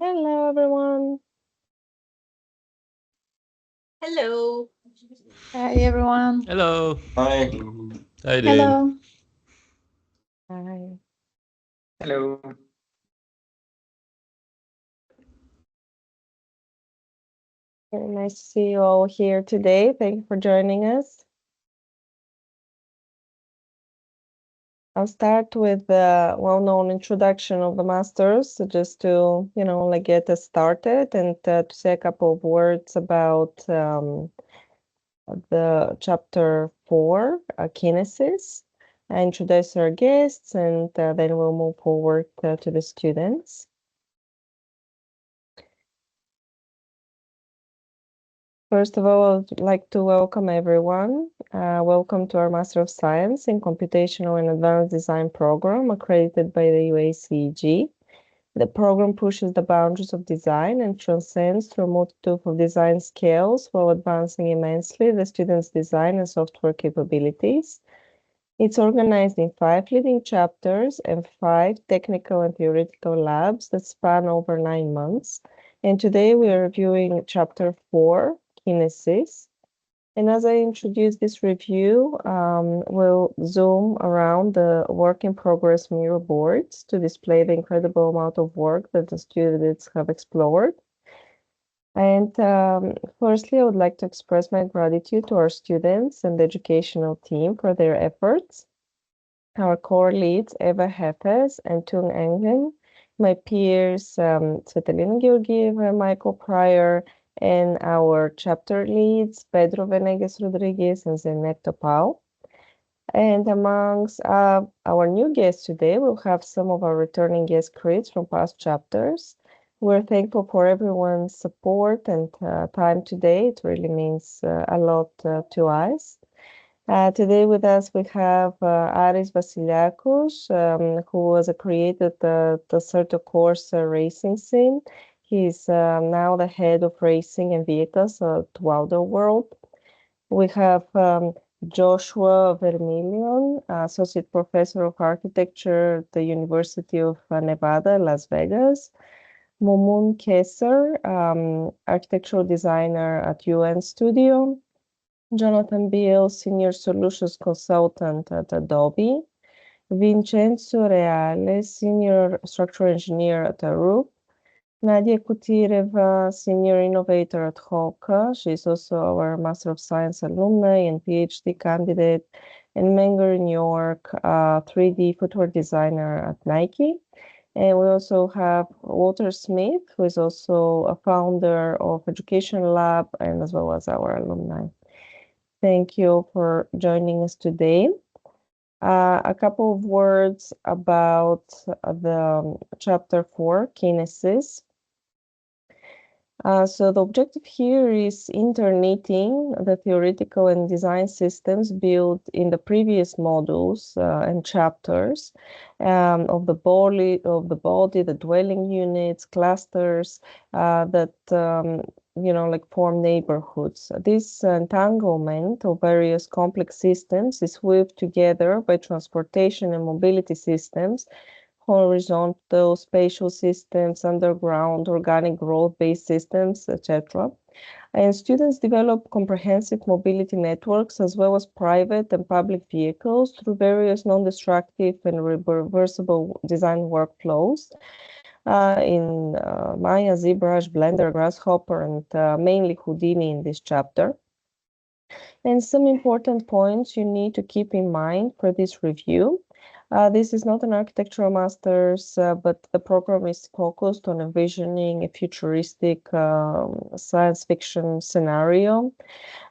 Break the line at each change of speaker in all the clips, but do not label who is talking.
Hello, everyone.
Hello.
Hi, everyone.
Hello.
Hi.
Hi, Dave.
Hello.
Hi.
Hello.
Very nice to see you all here today. Thank you for joining us. I'll start with the well-known introduction of the masters, just to, get us started and to say a couple of words about the chapter 4, Kinesis. I introduce our guests, and then we'll move forward to the students. First of all, I'd like to welcome everyone. Welcome to our Master of Science in Computational and Advanced Design program, accredited by the UACEG. The program pushes the boundaries of design and transcends through a multitude of design skills while advancing immensely the students' design and software capabilities. It's organized in 5 leading chapters and 5 technical and theoretical labs that span over 9 months. And today we are reviewing chapter 4, Kinesis. And as I introduce this review, we'll zoom around the work-in-progress mirror boards to display the incredible amount of work that the students have explored. And firstly, I would like to express my gratitude to our students and the educational team for their efforts. Our core leads, Eva Hefes and Tung Engen, my peers, Svetlana Georgieva and Michael Pryor, and our chapter leads, Pedro Venegas Rodriguez and Zeynep Topal. And amongst our new guests today, we'll have some of our returning guest crits from past chapters. We're thankful for everyone's support and time today. It really means a lot to us. Today with us we have Aris Vasiliakos, who has created the Certo Corsa racing scene. He's now the head of racing and vehicles at Wilder World. We have Joshua Vermilion, Associate Professor of Architecture at the University of Nevada, Las Vegas. Mumun Kesser, Architectural Designer at UN Studio. Jonathan Beal, Senior Solutions Consultant at Adobe. Vincenzo Reale, Senior Structural Engineer at Arup. Nadia Kutireva, Senior Innovator at Hoka. She's also our Master of Science alumni and PhD candidate. And Menger New York, 3D footwear designer at Nike. And we also have Walter Smith, who is also a founder of Education Lab and as well as our alumni. Thank you for joining us today. A couple of words about the chapter 4, Kinesis. So the objective here is interknitting the theoretical and design systems built in the previous modules and chapters of the body, the dwelling units, clusters that form neighborhoods. This entanglement of various complex systems is weaved together by transportation and mobility systems, horizontal spatial systems, underground, organic growth-based systems, etc. And students develop comprehensive mobility networks as well as private and public vehicles through various non-destructive and reversible design workflows in Maya, ZBrush, Blender, Grasshopper, and mainly Houdini in this chapter. And some important points you need to keep in mind for this review. This is not an architectural master's, but the program is focused on envisioning a futuristic science fiction scenario.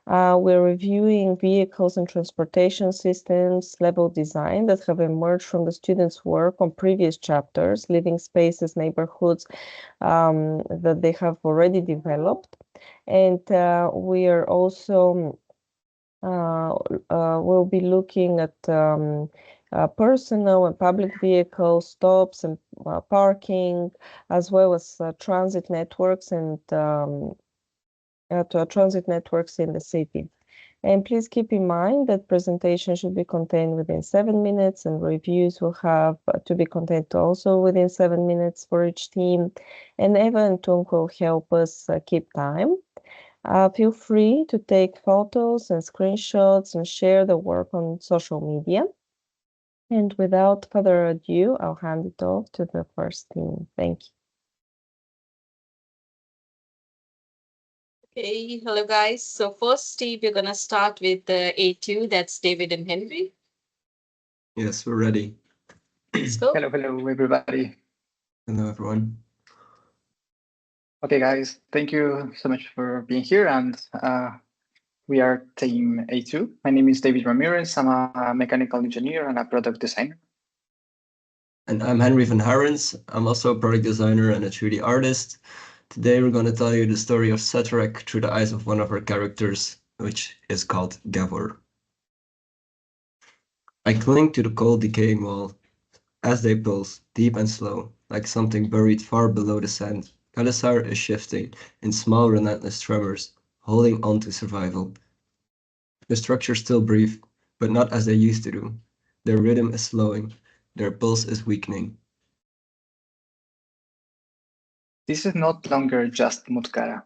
We're reviewing vehicles and transportation systems level design that have emerged from the students' work on previous chapters, living spaces, neighborhoods that they have already developed. And we are also we'll be looking at personal and public vehicle stops and parking, as well as transit networks and transit networks in the city. And please keep in mind that presentation should be contained within 7 minutes, and reviews will have to be contained also within 7 minutes for each team. And Eva and Tunk will help us keep time. Feel free to take photos and screenshots and share the work on social media. And without further ado, I'll hand it off to the first team. Thank you.
Okay, hello guys. So first, Steve, you're gonna start with A2. That's David and Henry.
Yes, we're ready.
Let's go.
Hello, everybody.
Hello, everyone.
Okay, guys, thank you so much for being here. And we are team A2. My name is David Ramirez. I'm a mechanical engineer and a product designer.
And I'm Henry van Harens. I'm also a product designer and a 3D artist. Today, we're going to tell you the story of Cetrek through the eyes of one of our characters, which is called Gavor. I cling to the cold, decaying wall. As they pulse, deep and slow, like something buried far below the sand, Kalisar is shifting in small, relentless tremors, holding on to survival. The structures still breathe, but not as they used to do. Their rhythm is slowing, their pulse is weakening.
This is not longer just Mutkara,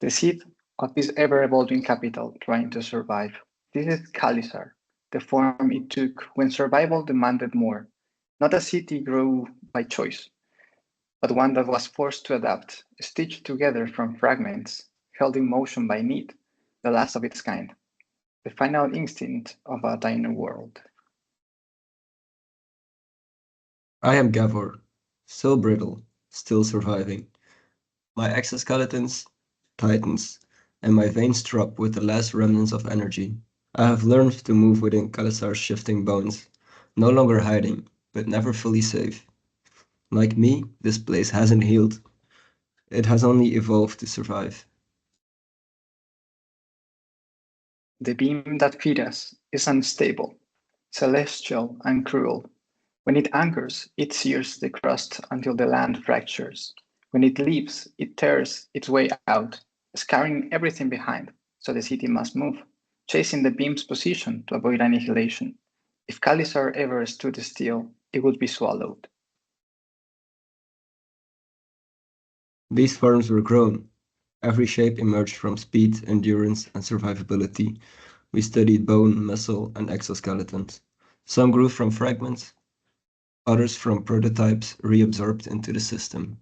the seed of this ever-evolving capital trying to survive. This is Kalisar, the form it took when survival demanded more. Not a city grew by choice, but one that was forced to adapt, stitched together from fragments, held in motion by need, the last of its kind, the final instinct of a dying world.
I am Gavor, still brittle, still surviving. My exoskeletons tightens, and my veins drop with the last remnants of energy. I have learned to move within Kalisar's shifting bones, no longer hiding, but never fully safe. Like me, this place hasn't healed. It has only evolved to survive.
The beam that feeds us is unstable, celestial, and cruel. When it anchors, it sears the crust until the land fractures. When it leaves, it tears its way out, scarring everything behind, so the city must move, chasing the beam's position to avoid annihilation. If Kalisar ever stood still, it would be swallowed.
These forms were grown. Every shape emerged from speed, endurance, and survivability. We studied bone, muscle, and exoskeletons. Some grew from fragments, others from prototypes reabsorbed into the system.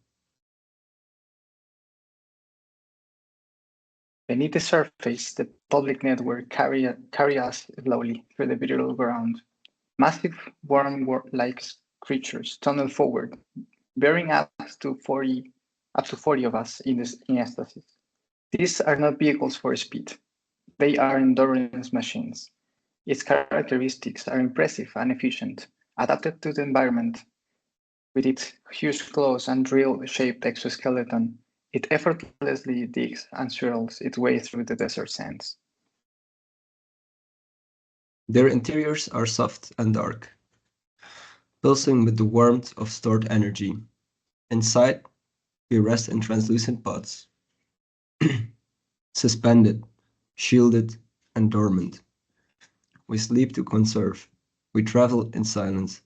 Beneath the surface, the public network carry us slowly through the brittle ground. Massive worm-like creatures tunnel forward, bearing up to 40 of us in ecstasy. These are not vehicles for speed. They are endurance machines. Its characteristics are impressive and efficient, adapted to the environment. With its huge claws and drill-shaped exoskeleton, it effortlessly digs and swirls its way through the desert sands.
Their interiors are soft and dark, pulsing with the warmth of stored energy. Inside, we rest in translucent pods, suspended, shielded, and dormant. We sleep to conserve. We travel in silence.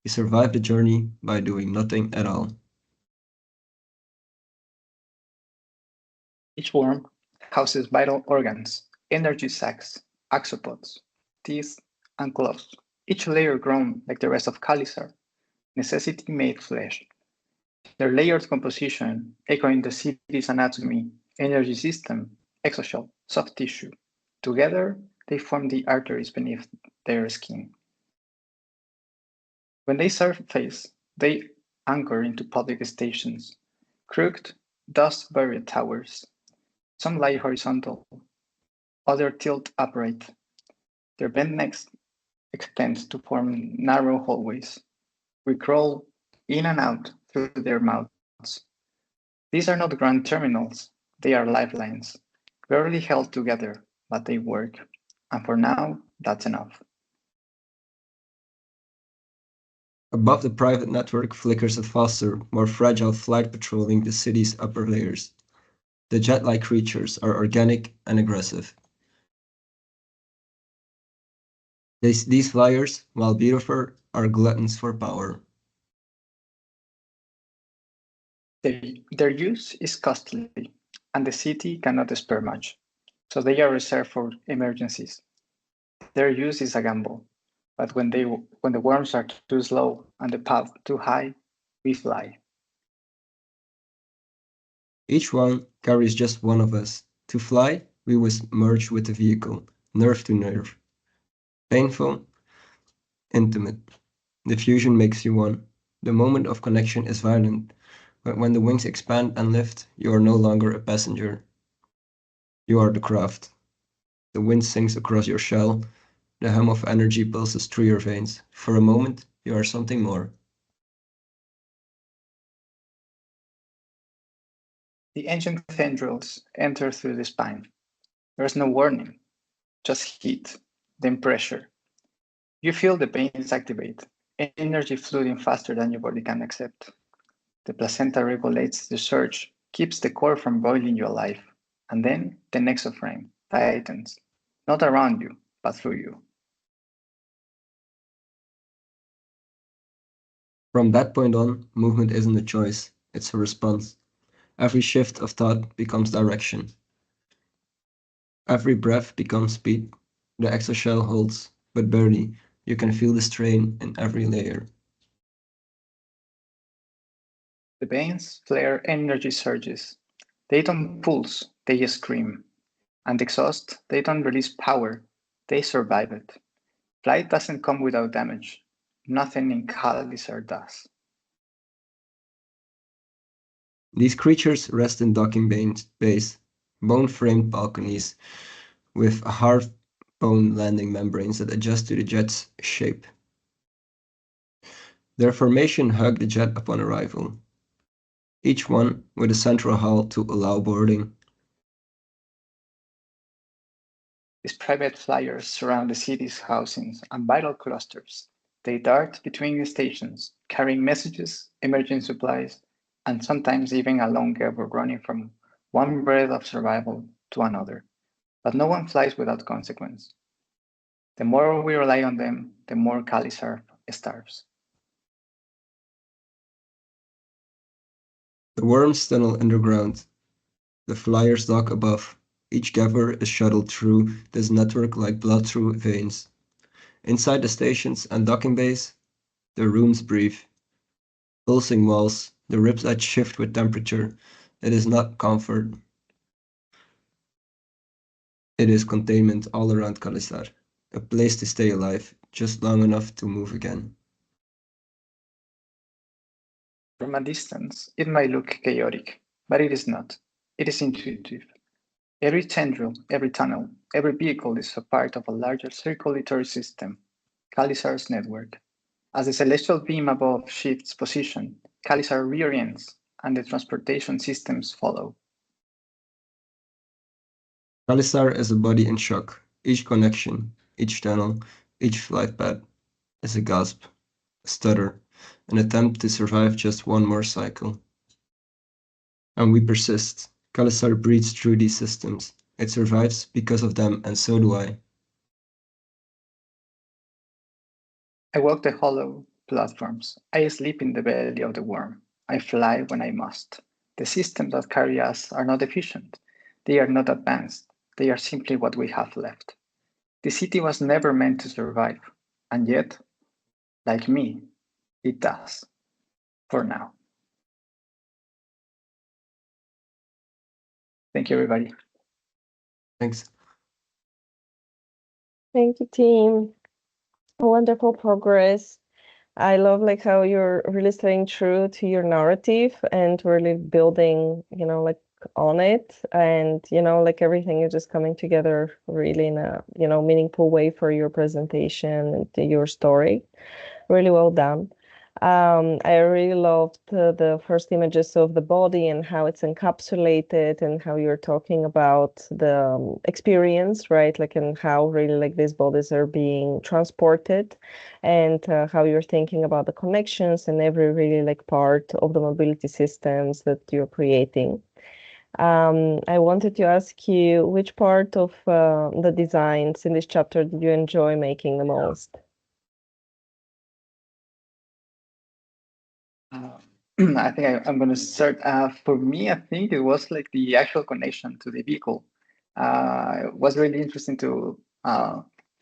We survive the journey by doing nothing at all.
Each worm houses vital organs, energy sacs, axopods, teeth, and claws, each layer grown like the rest of Kalisar, necessity-made flesh. Their layered composition, echoing the city's anatomy, energy system, exoshell, soft tissue. Together, they form the arteries beneath their skin. When they surface, they anchor into public stations, crooked, dust-buried towers. Some lie horizontal, others tilt upright. Their bent necks extend to form narrow hallways. We crawl in and out through their mouths. These are not grand terminals, they are lifelines, rarely held together, but they work. And for now, that's enough.
Above the private network flickers a faster, more fragile flight patrolling the city's upper layers. The jet-like creatures are organic and aggressive. These flyers, while beautiful, are gluttons for power.
Their use is costly, and the city cannot spare much, so they are reserved for emergencies. Their use is a gamble, but when the worms are too slow and the path too high, we fly.
Each one carries just one of us. To fly, we must merge with the vehicle, nerve to nerve. Painful, intimate. The fusion makes you one. The moment of connection is violent, but when the wings expand and lift, you are no longer a passenger. You are the craft. The wind sings across your shell. The hum of energy pulses through your veins. For a moment, you are something more.
The engine tendrils enter through the spine. There is no warning, just heat, then pressure. You feel the veins activate, energy flooding faster than your body can accept. The placenta regulates the surge, keeps the core from boiling you alive, and then the nexoframe tightens, not around you, but through you.
From that point on, movement isn't a choice, it's a response. Every shift of thought becomes direction. Every breath becomes speed. The exoshell holds, but barely. You can feel the strain in every layer.
The veins flare energy surges. They don't pulse, they scream. And exhaust, they don't release power, they survive it. Flight doesn't come without damage. Nothing in Kalisar does.
These creatures rest in docking bays, bone-framed balconies with hard bone landing membranes that adjust to the jet's shape. Their formation hug the jet upon arrival, each one with a central hull to allow boarding.
These private flyers surround the city's housings and vital clusters. They dart between the stations, carrying messages, emergency supplies, and sometimes even a lone gabber running from one breath of survival to another. But no one flies without consequence. The more we rely on them, the more Kalisar starves.
The worms tunnel underground. The flyers dock above. Each gabber is shuttled through this network like blood through veins. Inside the stations and docking bays, the rooms breathe. Pulsing walls, the ribs edge shift with temperature. It is not comfort. It is containment all around Kalisar. A place to stay alive, just long enough to move again.
From a distance, it might look chaotic, but it is not. It is intuitive. Every tendril, every tunnel, every vehicle is a part of a larger circulatory system, Kalisar's network. As the celestial beam above shifts position, Kalisar reorients, and the transportation systems follow.
Kalisar is a body in shock. Each connection, each tunnel, each flight path is a gasp, a stutter, an attempt to survive just one more cycle. And we persist. Kalisar breathes through these systems. It survives because of them, and so do I.
I walk the hollow platforms. I sleep in the belly of the worm. I fly when I must. The systems that carry us are not efficient. They are not advanced. They are simply what we have left. The city was never meant to survive, and yet, like me, it does. For now. Thank you, everybody.
Thanks.
Thank you, team. Wonderful progress. I love like how you're really staying true to your narrative and really building, like on it, and like everything is just coming together really in a meaningful way for your presentation and your story. Really well done. I really loved the first images of the body and how it's encapsulated and how you're talking about the experience, right? Like, and how really like these bodies are being transported, and how you're thinking about the connections and every really like part of the mobility systems that you're creating. I wanted to ask you which part of the designs in this chapter did you enjoy making the most?
I think I'm going to start. For me, I think it was like the actual connection to the vehicle. It was really interesting to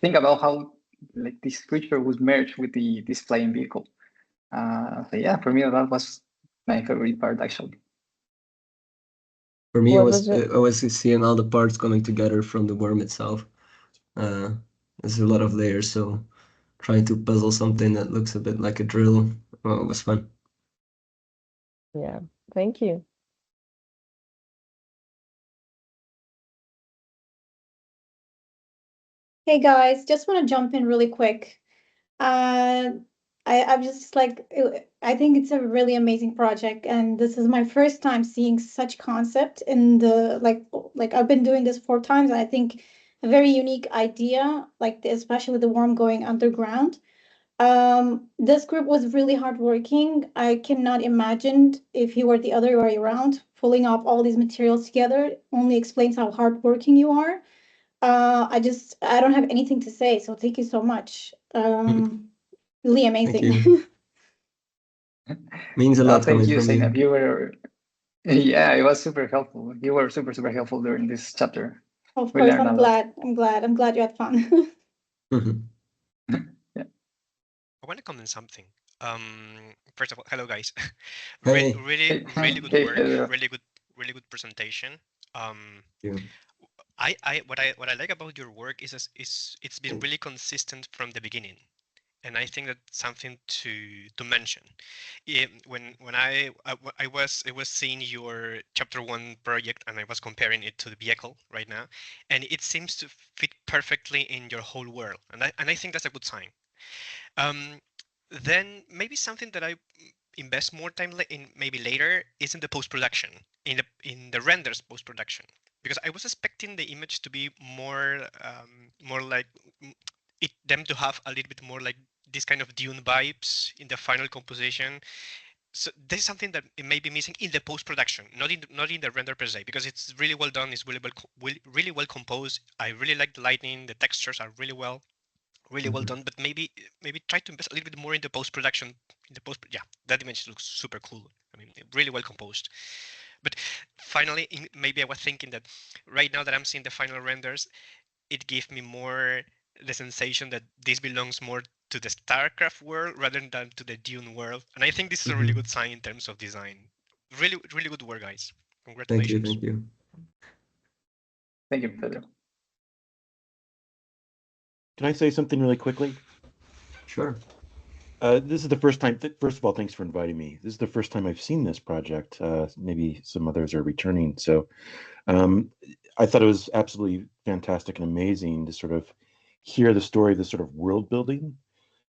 think about how like this creature was merged with the displaying vehicle. So yeah, for me that was my favorite part actually.
For me,
What was it?
I was seeing all the parts coming together from the worm itself. There's a lot of layers, so trying to puzzle something that looks a bit like a drill was fun.
Yeah, thank you.
Hey guys, just want to jump in really quick. I'm just like, I think it's a really amazing project, and this is my first time seeing such concept in the like I've been doing this 4 times, and I think a very unique idea, like especially the worm going underground. This group was really hardworking. I cannot imagine if you were the other way around, pulling off all these materials together only explains how hardworking you are. I don't have anything to say, so thank you so much. Really
Thank
amazing.
you. Means a lot
Thank
coming
you,
from you.
Zainab. You were yeah, it was super helpful. You were super helpful during this chapter.
Of
We
course,
learned a
I'm
lot.
glad. I'm glad you had fun.
Yeah.
I want to comment something. First of all, hello guys.
Hey.
Really good
Hey,
work.
Pedro.
Really good presentation.
You.
What I like about your work is it's been really consistent from the beginning, and I think that's something to mention. When I was seeing your chapter 1 project, and I was comparing it to the vehicle right now, and it seems to fit perfectly in your whole world, and I think that's a good sign. Then maybe something that I invest more time in maybe later is in the post-production, in the renders post-production, because I was expecting the image to be more more like them to have a little bit more like this kind of Dune vibes in the final composition. So this is something that it may be missing in the post-production, not in the render per se, because it's really well done, it's really well composed. I really like the lighting, the textures are really well done, but maybe try to invest a little bit more in the post-production. Yeah, that image looks super cool. I mean, really well composed. But finally, maybe I was thinking that right now that I'm seeing the final renders, it gave me more the sensation that this belongs more to the StarCraft world rather than to the Dune world. And I think this is a really good sign in terms of design. Really good work, guys. Congratulations.
Thank you.
Thank you, Pedro.
Can I say something really quickly?
Sure.
This is the first time. First of all, thanks for inviting me. This is the first time I've seen this project. Maybe some others are returning. So I thought it was absolutely fantastic and amazing to sort of hear the story of this sort of world building,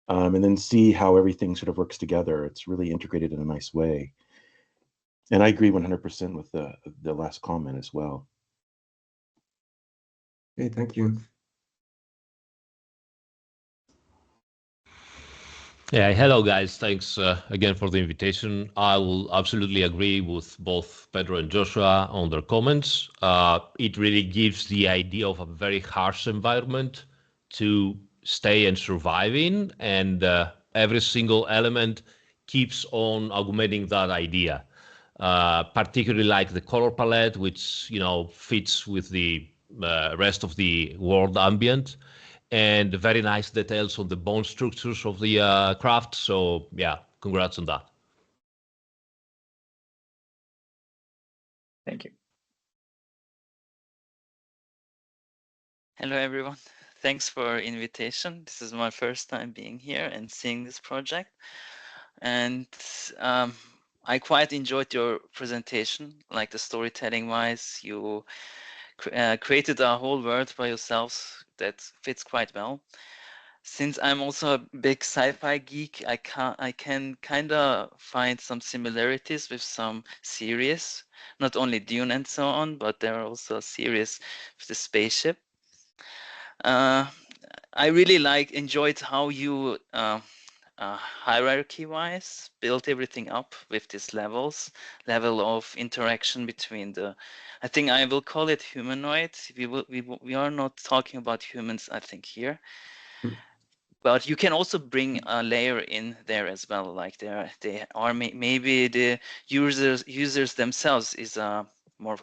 and then see how everything sort of works together. It's really integrated in a nice way. And I agree 100% with the last comment as well.
Okay, thank you.
Yeah, hello guys. Thanks again for the invitation. I will absolutely agree with both Pedro and Joshua on their comments. It really gives the idea of a very harsh environment to stay and survive in, and every single element keeps on augmenting that idea. Particularly like the color palette, which fits with the rest of the world ambient, and very nice details on the bone structures of the craft. So yeah, congrats on that.
Thank you.
Hello everyone. Thanks for invitation. This is my first time being here and seeing this project. And I quite enjoyed your presentation, like the storytelling wise. You created a whole world by yourselves that fits quite well. Since I'm also a big sci-fi geek, I can kind of find some similarities with some series, not only Dune and so on, but there are also series with the spaceship. I really enjoyed how you hierarchy-wise, built everything up with these level of interaction between the, I think I will call it humanoid. We are not talking about humans, I think, here. But you can also bring a layer in there as well, like they are maybe the users themselves is more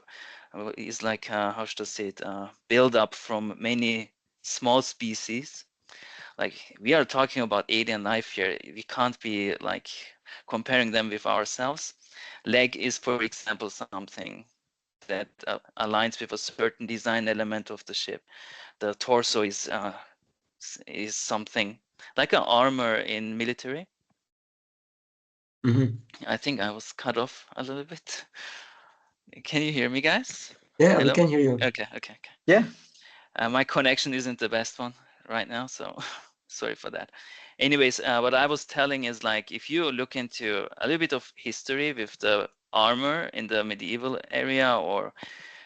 is like how should I say it, build up from many small species. Like we are talking about alien life here, we can't be like comparing them with ourselves. Leg is, for example, something that aligns with a certain design element of the ship. The torso is something like an armor in military. I think I was cut off a little bit. Can you hear me, guys?
Yeah,
Hello?
we can hear you.
Okay.
Yeah.
My connection isn't the best one right now, so sorry for that. Anyways, what I was telling is like if you look into a little bit of history with the armor in the medieval area, or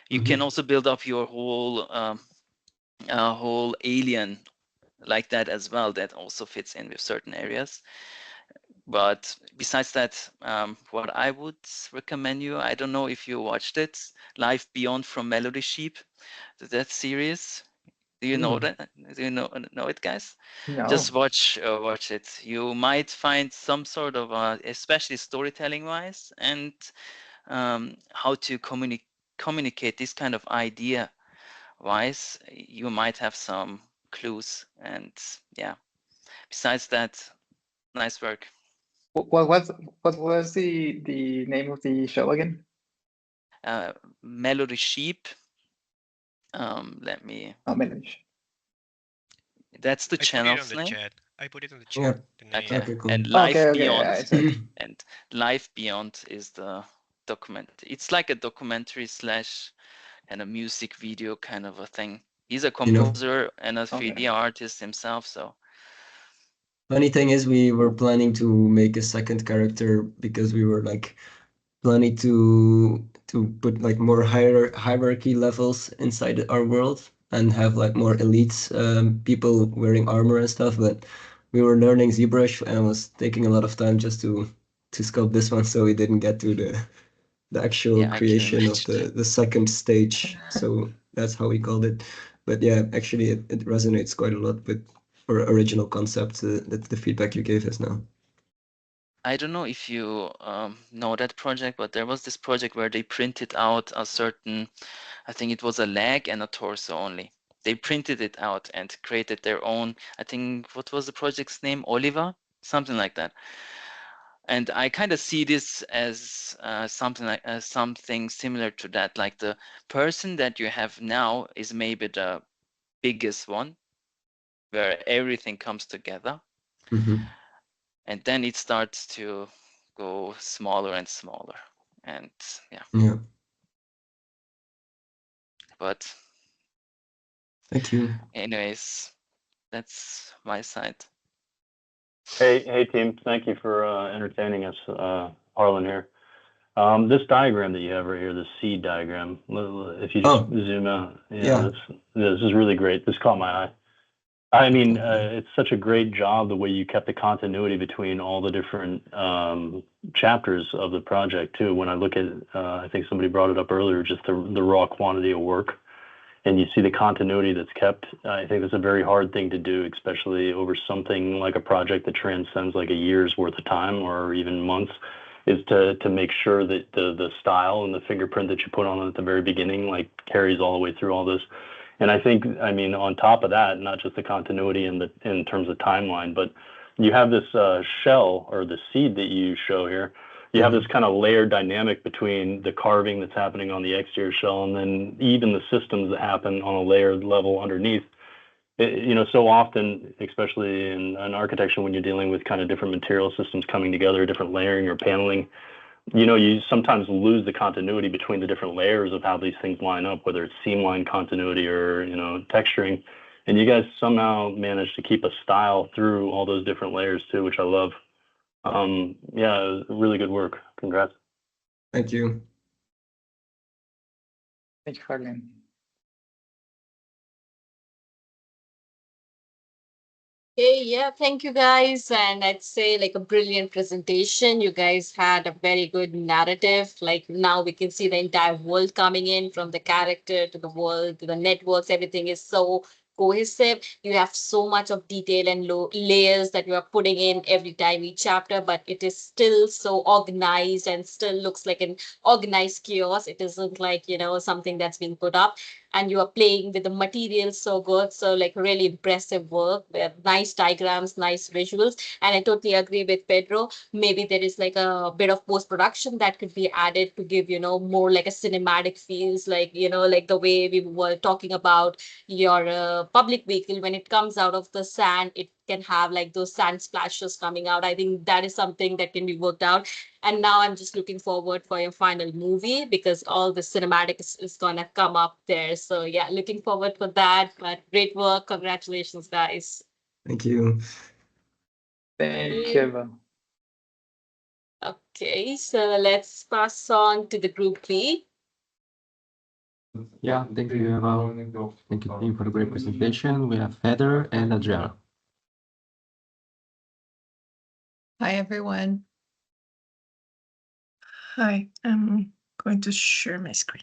you can also build up your whole whole alien like that as well, that also fits in with certain areas. But besides that, what I would recommend you, I don't know if you watched it, Life Beyond from Melody Sheep, that series. Do you know that? Do you know it, guys?
No.
Just watch it. You might find some sort of, especially storytelling wise, and how to communicate this kind of idea wise. You might have some clues, and yeah. Besides that, nice work.
What was the name of the show again?
Melody Sheep. Let me.
Oh, Melody Sheep.
That's the channel's name.
I put it in the chat.
Yeah.
Okay.
Cool.
And Life Beyond.
I saw it.
And Life Beyond is the document. It's like a documentary slash and a music video kind of a thing. He's a composer and a 3D artist himself, so.
Funny thing is, we were planning to make a second character because we were like planning to put like more hierarchy levels inside our world and have like more elites, people wearing armor and stuff. But we were learning ZBrush and it was taking a lot of time just to sculpt this one, so we didn't get to the actual creation of the second stage. So that's how we called it. But yeah, actually it resonates quite a lot with our original concept, the feedback you gave us now.
I don't know if you know that project, but there was this project where they printed out a certain, I think it was a leg and a torso only. They printed it out and created their own, I think, what was the project's name? Oliver? Something like that. And I kind of see this as something similar to that. Like the person that you have now is maybe the biggest one, where everything comes together. And then it starts to go smaller and smaller. And yeah. But
thank you.
Anyways, that's my side.
Hey team, thank you for entertaining us. Harlan here. This diagram that you have right here, the seed diagram, if you just zoom out, this is really great. This caught my eye. I mean, it's such a great job the way you kept the continuity between all the different chapters of the project too. When I look at, I think somebody brought it up earlier, just the raw quantity of work, and you see the continuity that's kept. I think that's a very hard thing to do, especially over something like a project that transcends like a year's worth of time or even months, is to make sure that the style and the fingerprint that you put on at the very beginning like carries all the way through all this. And I think, I mean, on top of that, not just the continuity in terms of timeline, but you have this shell or the seed that you show here. You have this kind of layered dynamic between the carving that's happening on the exterior shell and then even the systems that happen on a layered level underneath. So often, especially in architecture, when you're dealing with kind of different material systems coming together, different layering or paneling, you sometimes lose the continuity between the different layers of how these things line up, whether it's seam line continuity or, texturing. And you guys somehow managed to keep a style through all those different layers too, which I love. Really good work. Congrats.
Thank you.
Thank you, Harlan.
Okay, yeah, thank you guys. And I'd say like a brilliant presentation. You guys had a very good narrative. Like now we can see the entire world coming in from the character to the world to the networks. Everything is so cohesive. You have so much of detail and layers that you are putting in every time each chapter, but it is still so organized and still looks like an organized chaos. It isn't like, something that's being put up, and you are playing with the materials so good. So like really impressive work with nice diagrams, nice visuals. And I totally agree with Pedro. Maybe there is like a bit of post-production that could be added to give, more like a cinematic feels, like, like the way we were talking about your public vehicle when it comes out of the sand, it can have like those sand splashes coming out. I think that is something that can be worked out. And now I'm just looking forward for your final movie because all the cinematic is gonna come up there. So yeah, looking forward for that. But great work. Congratulations, guys.
Thank you.
Thank you, Eva.
Okay, so let's pass on to the group B.
Yeah, thank you, Eva. Thank you, team, for the great presentation. We have Heather and Adriana.
Hi, everyone.
Hi, I'm going to share my screen.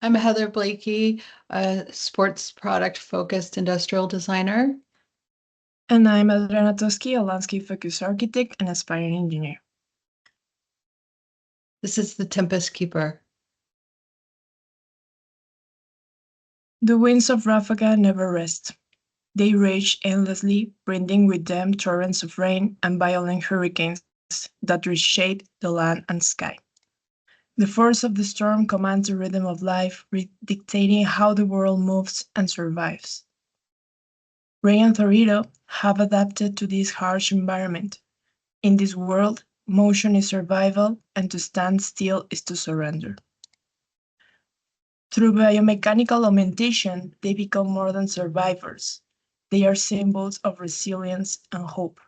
I'm Heather Blakey, a sports product focused industrial designer.
And I'm Adriana Toski, a landscape focused architect and aspiring engineer.
This is the Tempest Keeper.
The winds of Rafaga never rest. They rage endlessly, bringing with them torrents of rain and violent hurricanes that reshape the land and sky. The force of the storm commands the rhythm of life, dictating how the world moves and survives. Ray and Thorito have adapted to this harsh environment. In this world, motion is survival, and to stand still is to surrender. Through biomechanical augmentation, they become more than survivors. They are symbols of resilience and hope.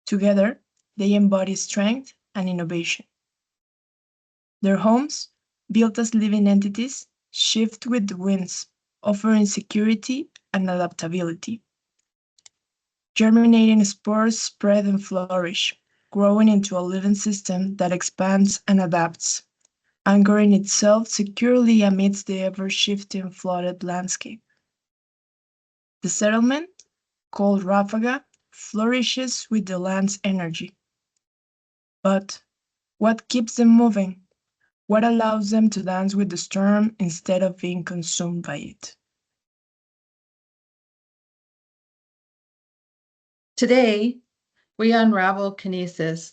Together, they embody strength and innovation. Their homes, built as living entities, shift with the winds, offering security and adaptability. Germinating spores spread and flourish, growing into a living system that expands and adapts, anchoring itself securely amidst the ever-shifting flooded landscape. The settlement, called Rafaga, flourishes with the land's energy. But what keeps them moving? What allows them to dance with the storm instead of being consumed by it?
Today, we unravel Kinesis,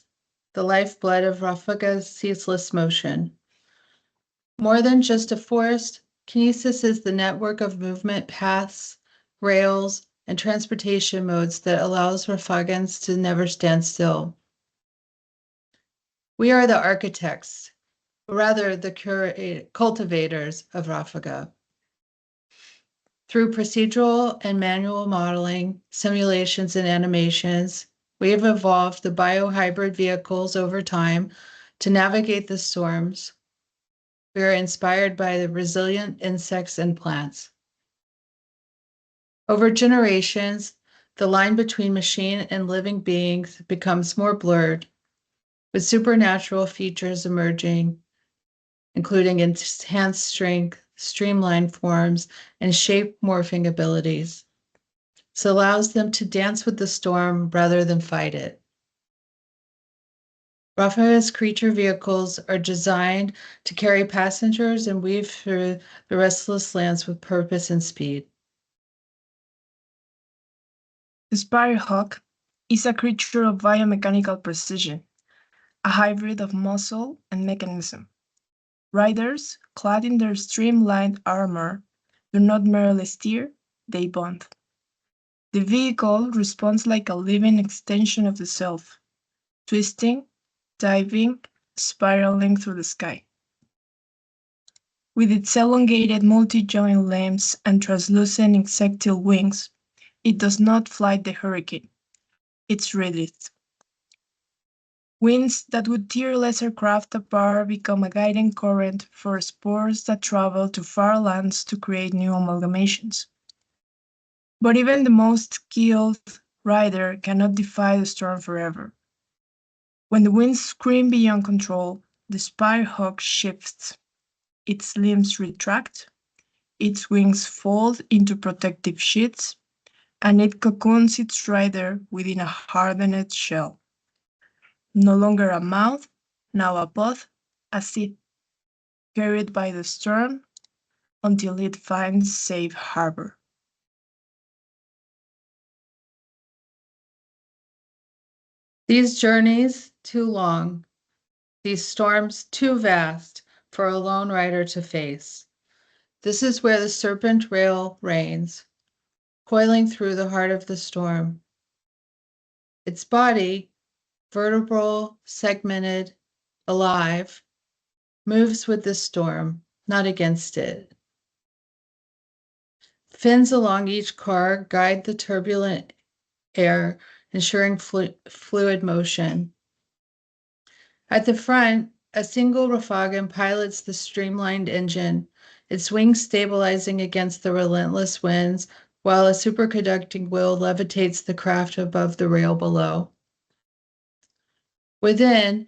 the lifeblood of Rafaga's ceaseless motion. More than just a forest, Kinesis is the network of movement paths, rails, and transportation modes that allows Rafagans to never stand still. We are the architects, rather the cultivators of Rafaga. Through procedural and manual modeling, simulations, and animations, we have evolved the biohybrid vehicles over time to navigate the storms. We are inspired by the resilient insects and plants. Over generations, the line between machine and living beings becomes more blurred, with supernatural features emerging, including enhanced strength, streamlined forms, and shape morphing abilities. This allows them to dance with the storm rather than fight it. Rafaga's creature vehicles are designed to carry passengers and weave through the restless lands with purpose and speed.
The Spirehawk is a creature of biomechanical precision, a hybrid of muscle and mechanism. Riders, clad in their streamlined armor, do not merely steer, they bond. The vehicle responds like a living extension of the self, twisting, diving, spiraling through the sky. With its elongated multi-joint limbs and translucent insectile wings, it does not fight the hurricane. It's readied. Winds that would tear lesser craft apart become a guiding current for spores that travel to far lands to create new amalgamations. But even the most skilled rider cannot defy the storm forever. When the winds scream beyond control, the Spirehawk shifts. Its limbs retract, its wings fold into protective sheets, and it cocoons its rider within a hardened shell. No longer a mouth, now a pod, a seed, carried by the storm until it finds safe harbor.
These journeys too long, these storms too vast for a lone rider to face. This is where the serpent rail reigns, coiling through the heart of the storm. Its body, vertebral, segmented, alive, moves with the storm, not against it. Fins along each car guide the turbulent air, ensuring fluid motion. At the front, a single Rafagan pilots the streamlined engine, its wings stabilizing against the relentless winds, while a superconducting wheel levitates the craft above the rail below. Within,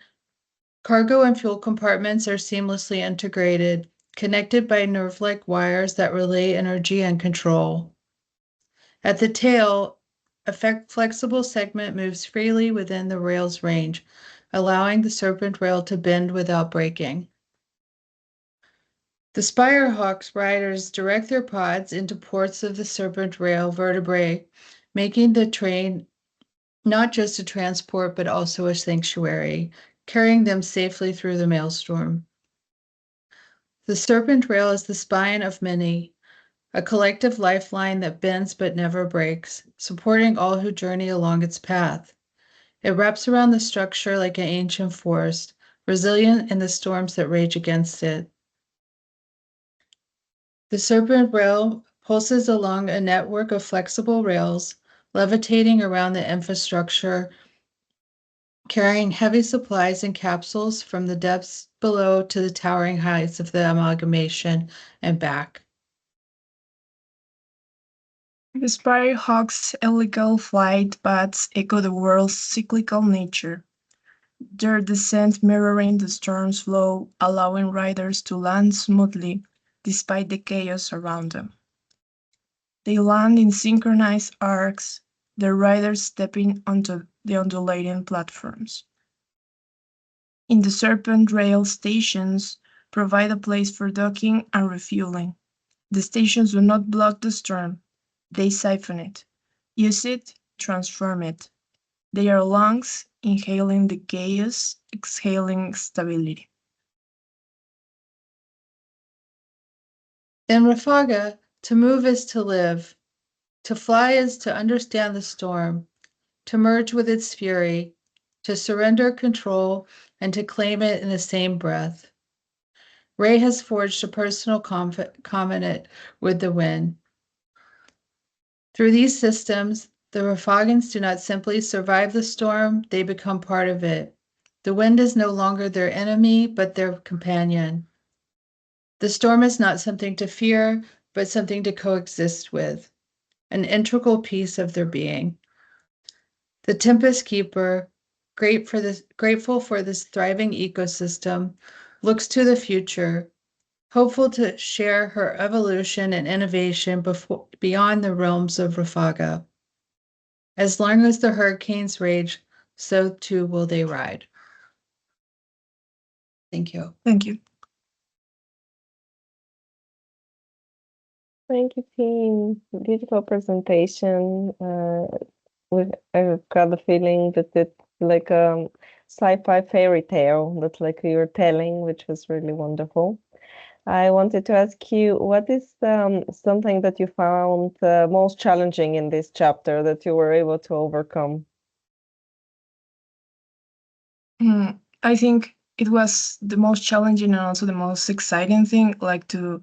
cargo and fuel compartments are seamlessly integrated, connected by nerve-like wires that relay energy and control. At the tail, a flexible segment moves freely within the rail's range, allowing the serpent rail to bend without breaking. The Spirehawk's riders direct their pods into ports of the serpent rail vertebrae, making the train not just a transport, but also a sanctuary, carrying them safely through the maelstrom. The serpent rail is the spine of many, a collective lifeline that bends but never breaks, supporting all who journey along its path. It wraps around the structure like an ancient forest, resilient in the storms that rage against it. The serpent rail pulses along a network of flexible rails, levitating around the infrastructure, carrying heavy supplies and capsules from the depths below to the towering heights of the amalgamation and back.
The Spirehawk's illegal flight paths echo the world's cyclical nature, their descent mirroring the storm's flow, allowing riders to land smoothly despite the chaos around them. They land in synchronized arcs, their riders stepping onto the undulating platforms. In the serpent rail stations provide a place for docking and refueling. The stations do not block the storm, they siphon it, use it, transform it. They are lungs, inhaling the chaos, exhaling stability.
In Rafaga, to move is to live. To fly is to understand the storm, to merge with its fury, to surrender control, and to claim it in the same breath. Ray has forged a personal covenant with the wind. Through these systems, the Rafagans do not simply survive the storm, they become part of it. The wind is no longer their enemy, but their companion. The storm is not something to fear, but something to coexist with, an integral piece of their being. The Tempest Keeper, grateful for this thriving ecosystem, looks to the future, hopeful to share her evolution and innovation beyond the realms of Rafaga. As long as the hurricanes rage, so too will they ride. Thank you.
Thank you.
Thank you, team. Beautiful presentation. I've got the feeling that it's like a sci-fi fairy tale that like you were telling, which was really wonderful. I wanted to ask you, what is something that you found most challenging in this chapter that you were able to overcome?
I think it was the most challenging and also the most exciting thing, like to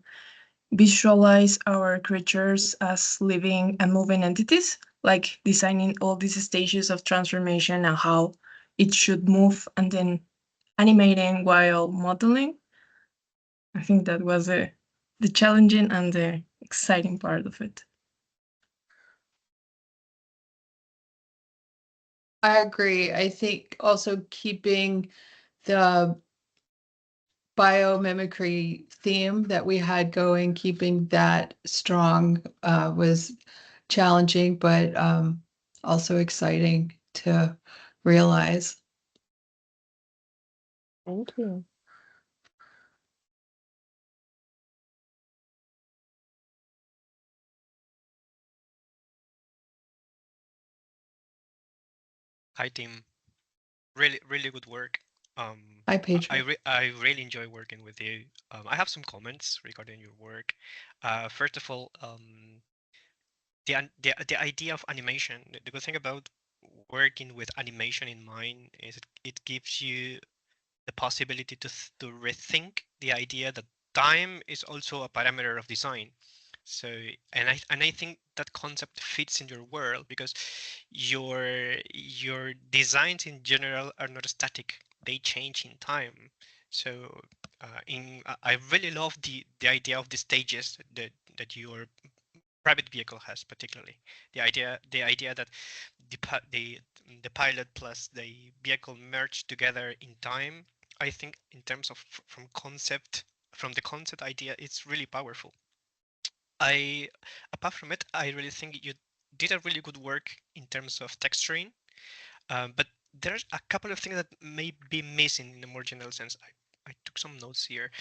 visualize our creatures as living and moving entities, like designing all these stages of transformation and how it should move, and then animating while modeling. I think that was the challenging and the exciting part of it.
I agree. I think also keeping the biomimicry theme that we had going, keeping that strong was challenging, but also exciting to realize.
Thank you.
Hi, team. Really good work.
Hi, Pedro.
I really enjoy working with you. I have some comments regarding your work. First of all, the idea of animation. The good thing about working with animation in mind is it gives you the possibility to rethink the idea that time is also a parameter of design. So and I think that concept fits in your world because your designs in general are not static; they change in time. So I really love the idea of the stages that your private vehicle has, particularly the idea that the pilot plus the vehicle merge together in time. I think in terms of from the concept idea, it's really powerful. Apart from it, I really think you did a really good work in terms of texturing, but there's a couple of things that may be missing in a more general sense. I took some notes here.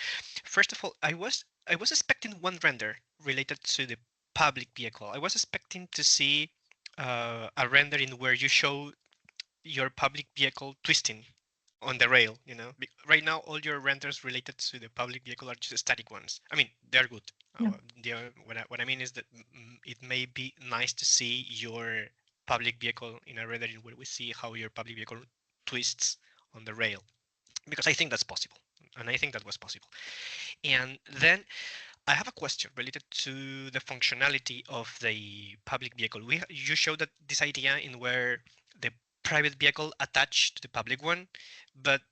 First of all, I was expecting one render related to the public vehicle. I was expecting to see a rendering where you show your public vehicle twisting on the rail. Right now all your renders related to the public vehicle are just static ones. I mean, they're good. What I mean is that it may be nice to see your public vehicle in a rendering where we see how your public vehicle twists on the rail, because I think that's possible, and I think that was possible. And then I have a question related to the functionality of the public vehicle. You showed that this idea in where the private vehicle attached to the public one, but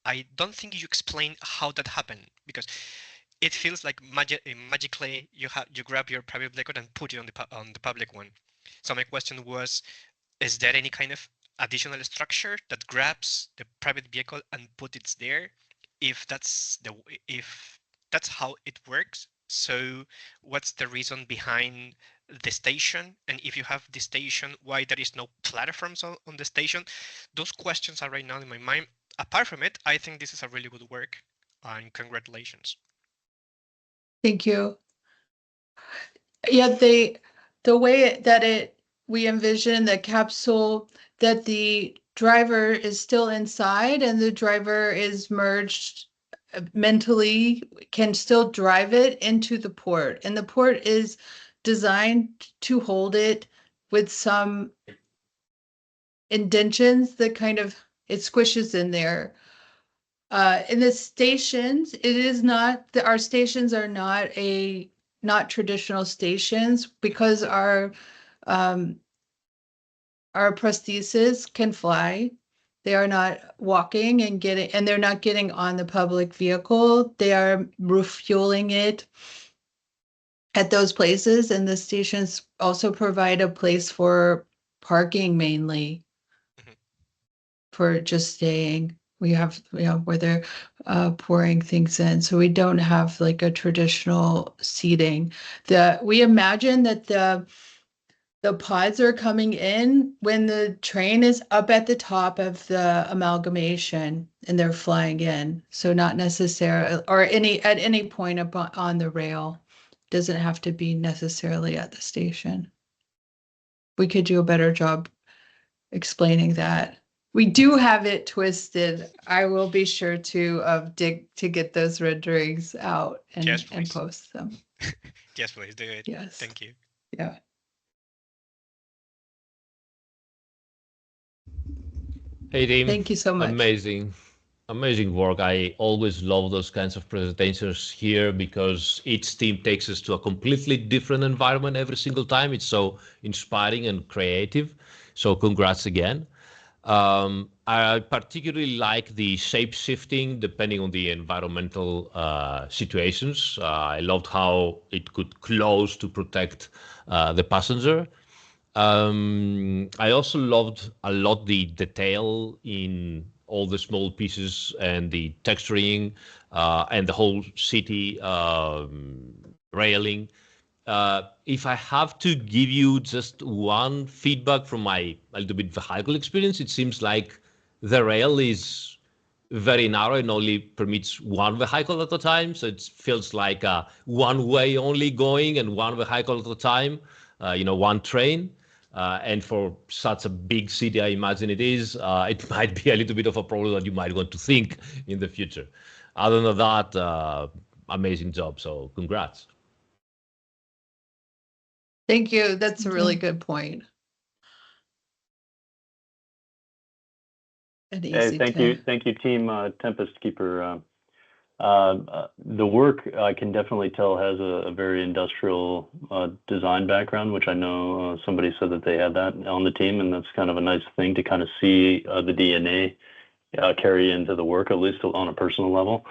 I don't think you explained how that happened, because it feels like magically you grab your private vehicle and put it on the public one. So my question was, is there any kind of additional structure that grabs the private vehicle and put it there? If that's how it works, so what's the reason behind the station? And if you have the station, why there is no platforms on the station? Those questions are right now in my mind. Apart from it, I think this is a really good work, and congratulations.
Thank you. Yeah, the way that we envision the capsule, that the driver is still inside and the driver is merged mentally, can still drive it into the port. And the port is designed to hold it with some indentions that kind of, it squishes in there. In the stations, it is not, our stations are not traditional stations, because our prosthesis can fly. They are not walking and they're not getting on the public vehicle. They are refueling it at those places, and the stations also provide a place for parking, mainly for just staying. We have, where they're pouring things in. So we don't have like a traditional seating. We imagine that the pods are coming in when the train is up at the top of the amalgamation and they're flying in. So not necessarily, or at any point up on the rail. Doesn't have to be necessarily at the station. We could do a better job explaining that. We do have it twisted. I will be sure to get those renderings out and,
yes,
and post them.
Yes, please do it.
Yes.
Thank you.
Yeah.
Hey, team.
Thank you so much.
Amazing. Amazing work. I always love those kinds of presentations here because each team takes us to a completely different environment every single time. It's so inspiring and creative. So congrats again. I particularly like the shape shifting depending on the environmental situations. I loved how it could close to protect the passenger. I also loved a lot the detail in all the small pieces and the texturing and the whole city railing. If I have to give you just one feedback from my a little bit vehicle experience, it seems like the rail is very narrow and only permits one vehicle at a time. So it feels like a one way only going and one vehicle at a time, one train. And for such a big city, I imagine it is, it might be a little bit of a problem that you might want to think in the future. Other than that, amazing job. So congrats.
Thank you. That's a really good point.
Hey, thank you, Team Tempest Keeper. The work I can definitely tell has a very industrial design background, which I know somebody said that they had that on the team, and that's kind of a nice thing to kind of see the DNA carry into the work, at least on a personal level.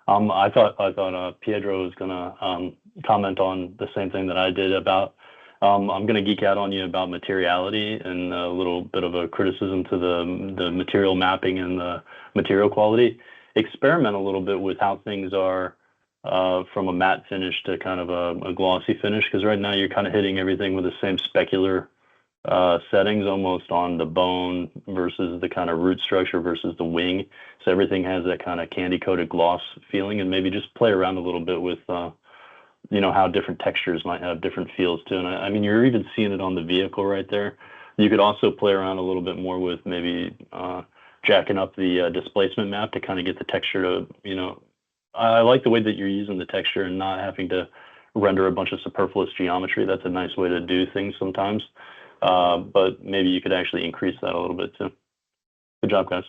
I thought Pietro was gonna comment on the same thing that I did about. I'm gonna geek out on you about materiality and a little bit of a criticism to the material mapping and the material quality. Experiment a little bit with how things are from a matte finish to kind of a glossy finish, because right now you're kind of hitting everything with the same specular settings, almost on the bone versus the kind of root structure versus the wing. So everything has that kind of candy coated gloss feeling, and maybe just play around a little bit with how different textures might have different feels too. And I mean, you're even seeing it on the vehicle right there. You could also play around a little bit more with maybe jacking up the displacement map to kind of get the texture to, I like the way that you're using the texture and not having to render a bunch of superfluous geometry. That's a nice way to do things sometimes. But maybe you could actually increase that a little bit too. Good job, guys.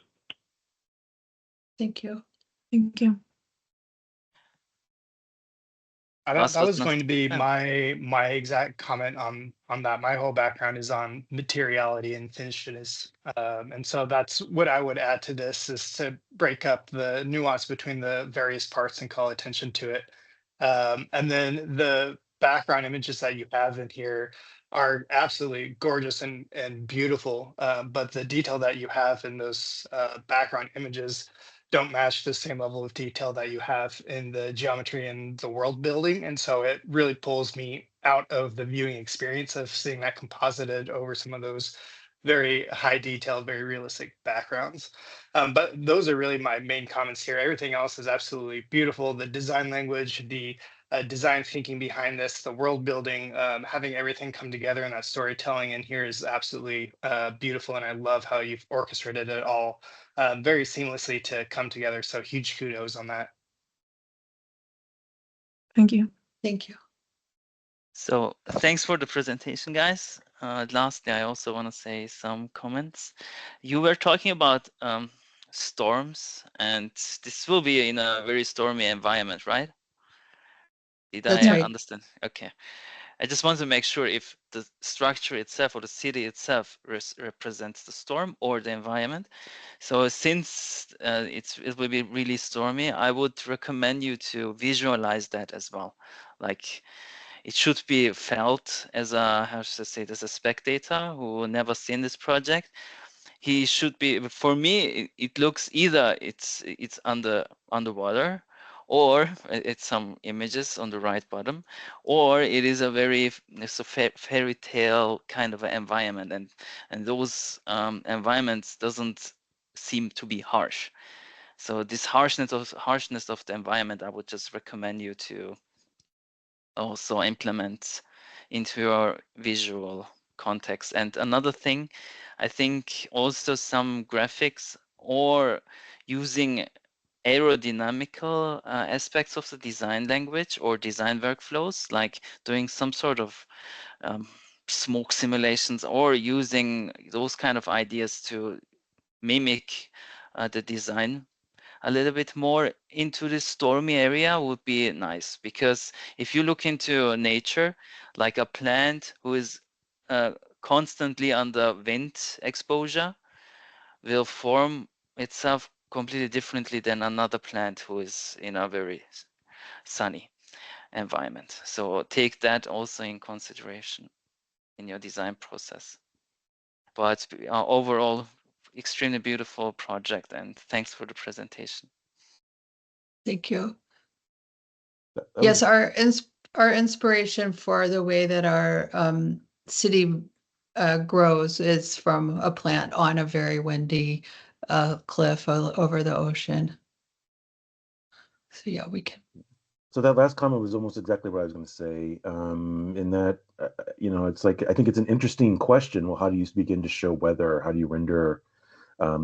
Thank you.
Thank you.
That was going to be my exact comment on that. My whole background is on materiality and finishes, and so that's what I would add to this, is to break up the nuance between the various parts and call attention to it. And then the background images that you have in here are absolutely gorgeous and beautiful, but the detail that you have in those background images don't match the same level of detail that you have in the geometry and the world building. And so it really pulls me out of the viewing experience of seeing that composited over some of those very high detail, very realistic backgrounds. But those are really my main comments here. Everything else is absolutely beautiful. The design language, the design thinking behind this, the world building, having everything come together, and that storytelling in here is absolutely beautiful. And I love how you've orchestrated it all very seamlessly to come together. So huge kudos on that.
Thank you.
Thank you.
So thanks for the presentation, guys. Lastly, I also want to say some comments. You were talking about storms, and this will be in a very stormy environment, right? Did
That's
I
right.
understand? Okay. I just want to make sure if the structure itself or the city itself represents the storm or the environment. So since it will be really stormy, I would recommend you to visualize that as well. Like, it should be felt as a, how should I say it, as a spectator who never seen this project. He should be, for me, it looks either it's underwater, or it's some images on the right bottom, or it is it's a fairy tale kind of an environment, and those environments doesn't seem to be harsh. So this harshness of the environment, I would just recommend you to also implement into your visual context. And another thing, I think also some graphics or using aerodynamical aspects of the design language or design workflows, like doing some sort of smoke simulations or using those kind of ideas to mimic the design a little bit more into the stormy area would be nice, because if you look into nature, like a plant who is constantly under wind exposure will form itself completely differently than another plant who is in a very sunny environment. So take that also in consideration in your design process. But overall, extremely beautiful project, and thanks for the presentation.
Thank you. Yes, our inspiration for the way that our city grows is from a plant on a very windy cliff over the ocean. So yeah, we can.
So that last comment was almost exactly what I was going to say. In that, it's like, I think it's an interesting question. Well, how do you begin to show weather? How do you render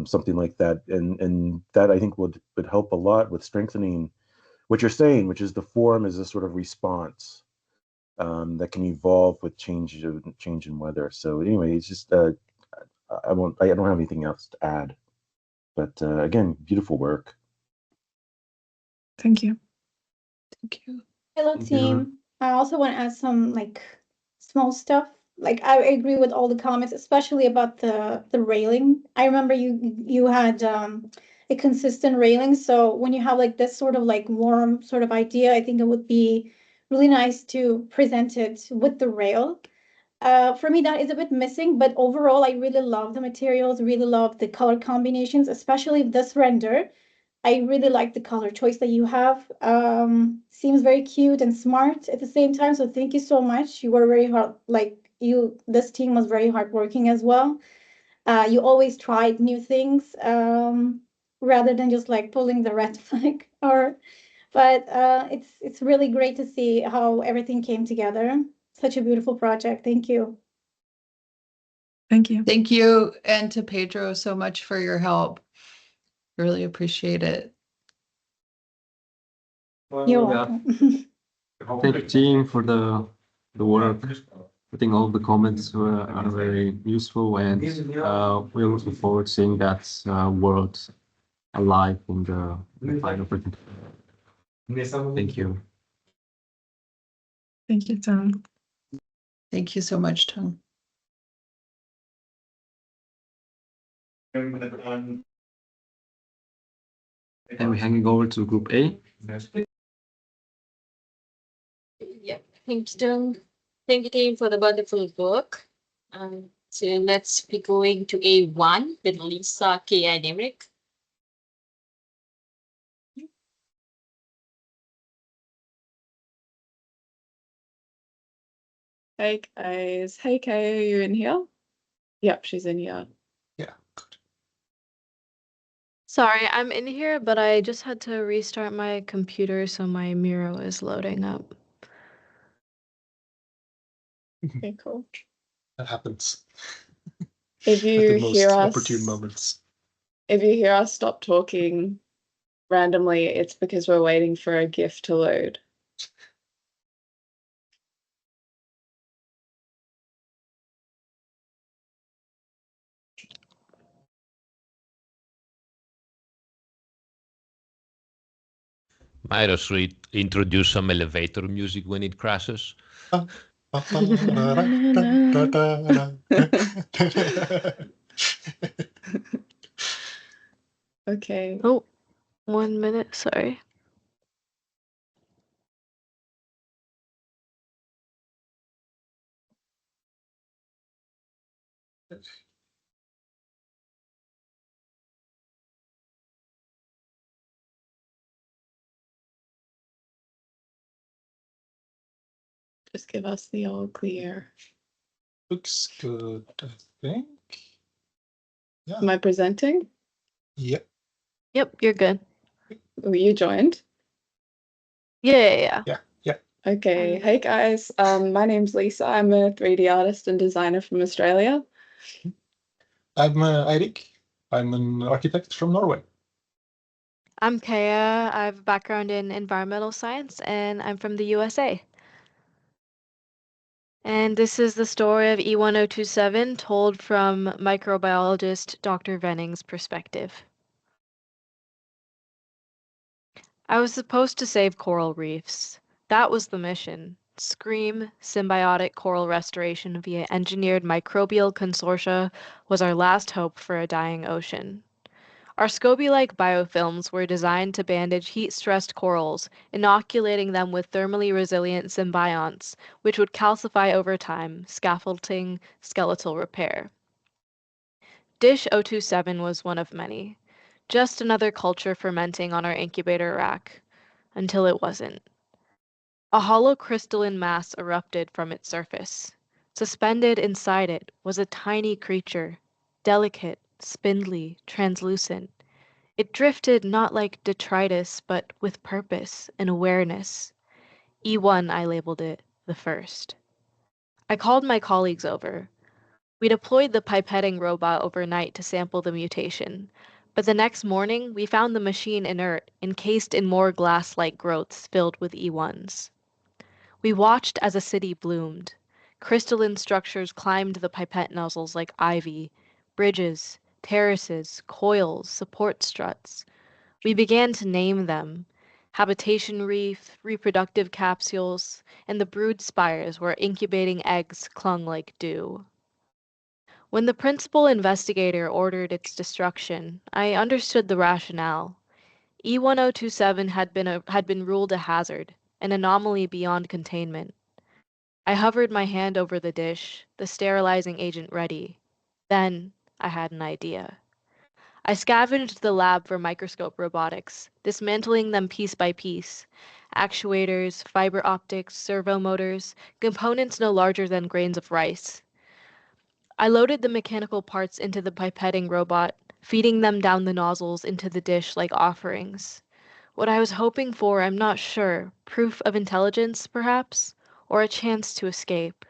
something like that? And that I think would help a lot with strengthening what you're saying, which is the form is a sort of response that can evolve with change in weather. So anyway, it's just I don't have anything else to add. But again, beautiful work.
Thank you.
Thank you.
Hello,
Thank
team.
you.
I also want to add some small stuff. I agree with all the comments, especially about the railing. I remember you had a consistent railing. So when you have this sort of warm sort of idea, I think it would be really nice to present it with the rail. For me, that is a bit missing, but overall, I really love the materials, really love the color combinations, especially this render. I really like the color choice that you have. Seems very cute and smart at the same time. So thank you so much. You were very hard, this team was very hardworking as well. You always tried new things, rather than just pulling the red flag but it's really great to see how everything came together. Such a beautiful project. Thank you.
Thank you.
Thank you, and to Pedro so much for your help. Really appreciate it.
You're welcome.
Thank you, team, for the work. I think all the comments are very useful, and we're looking forward to seeing that world alive in the final presentation. Thank you.
Thank you, Tom.
Thank you so much, Tom.
And we're hanging over to Group A.
Yeah, thank you, Tom. Thank you, team, for the wonderful work. So let's be going to A1 with Lisa, K, and Emric.
Hey guys. Hey Kay, are you in here? Yep, she's in here.
Yeah.
Sorry, I'm in here, but I just had to restart my computer, so my Miro is loading up.
Okay, cool.
That happens.
If you
At the
hear
most
us,
opportune moments.
if you hear us stop talking randomly, it's because we're waiting for a GIF to load.
Might as well introduce some elevator music when it crashes.
Okay.
Oh, 1 minute, sorry.
Just give us the all clear.
Looks good, I think. Yeah.
Am I presenting?
Yep.
Yep, you're good.
Were you joined?
Yeah.
Yeah.
Okay. Hey guys. My name's Lisa. I'm a 3D artist and designer from Australia.
I'm Eirik. I'm an architect from Norway.
I'm Kaya. I have a background in environmental science, and I'm from the USA. And this is the story of E1027 told from microbiologist Dr. Venning's perspective. I was supposed to save coral reefs. That was the mission. SCREAM, symbiotic coral restoration via engineered microbial consortia, was our last hope for a dying ocean. Our SCOBY-like biofilms were designed to bandage heat-stressed corals, inoculating them with thermally resilient symbionts, which would calcify over time, scaffolding skeletal repair. Dish 027 was one of many. Just another culture fermenting on our incubator rack. Until it wasn't. A hollow crystalline mass erupted from its surface. Suspended inside it was a tiny creature, delicate, spindly, translucent. It drifted not like detritus, but with purpose and awareness. E1, I labeled it, the first. I called my colleagues over. We deployed the pipetting robot overnight to sample the mutation, but the next morning we found the machine inert, encased in more glass-like growths filled with E1s. We watched as a city bloomed. Crystalline structures climbed the pipette nozzles like ivy, bridges, terraces, coils, support struts. We began to name them. Habitation reef, reproductive capsules, and the brood spires where incubating eggs clung like dew. When the principal investigator ordered its destruction, I understood the rationale. E1027 had been ruled a hazard, an anomaly beyond containment. I hovered my hand over the dish, the sterilizing agent ready. Then I had an idea. I scavenged the lab for microscope robotics, dismantling them piece by piece. Actuators, fiber optics, servo motors, components no larger than grains of rice. I loaded the mechanical parts into the pipetting robot, feeding them down the nozzles into the dish like offerings. What I was hoping for, I'm not sure. Proof of intelligence, perhaps? Or a chance to escape.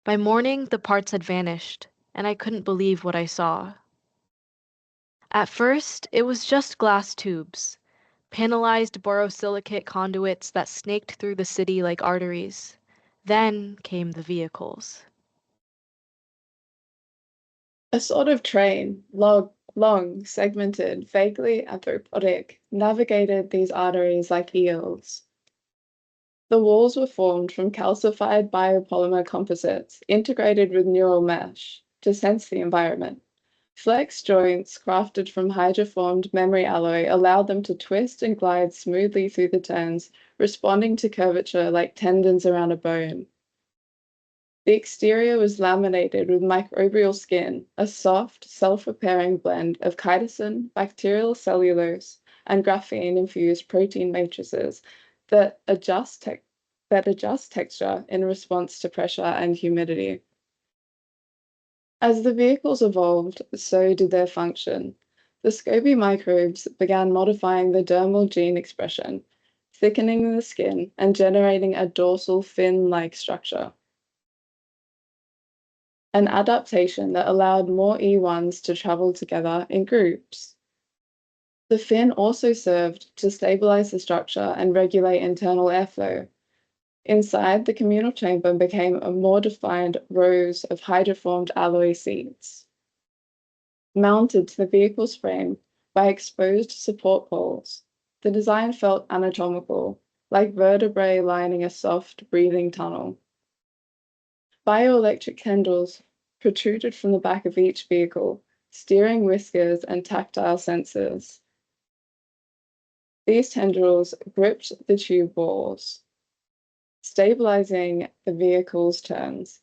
By morning, the parts had vanished, and I couldn't believe what I saw. At first, it was just glass tubes, panelized borosilicate conduits that snaked through the city like arteries. Then came the vehicles.
A sort of train, long, segmented, vaguely anthropotic, navigated these arteries like eels. The walls were formed from calcified biopolymer composites integrated with neural mesh to sense the environment. Flex joints crafted from hydroformed memory alloy allowed them to twist and glide smoothly through the turns, responding to curvature like tendons around a bone. The exterior was laminated with microbial skin, a soft, self-repairing blend of chitosan, bacterial cellulose, and graphene-infused protein matrices that adjust texture in response to pressure and humidity. As the vehicles evolved, so did their function. The SCOBY microbes began modifying the dermal gene expression, thickening the skin and generating a dorsal fin-like structure. An adaptation that allowed more E1s to travel together in groups. The fin also served to stabilize the structure and regulate internal airflow. Inside, the communal chamber became a more defined rows of hydroformed alloy seats, mounted to the vehicle's frame by exposed support poles. The design felt anatomical, like vertebrae lining a soft, breathing tunnel. Bioelectric tendrils protruded from the back of each vehicle, steering whiskers and tactile sensors. These tendrils gripped the tube walls, stabilizing the vehicle's turns.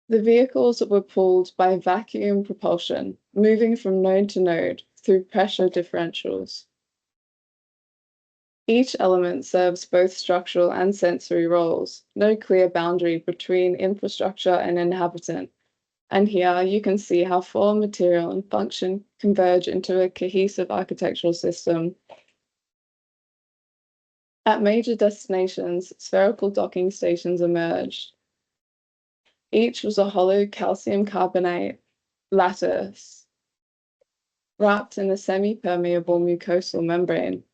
The vehicles were pulled by vacuum propulsion, moving from node to node through pressure differentials. Each element serves both structural and sensory roles, no clear boundary between infrastructure and inhabitant. And here you can see how form, material, and function converge into a cohesive architectural system. At major destinations, spherical docking stations emerged. Each was a hollow calcium carbonate lattice wrapped in a semi-permeable mucosal membrane.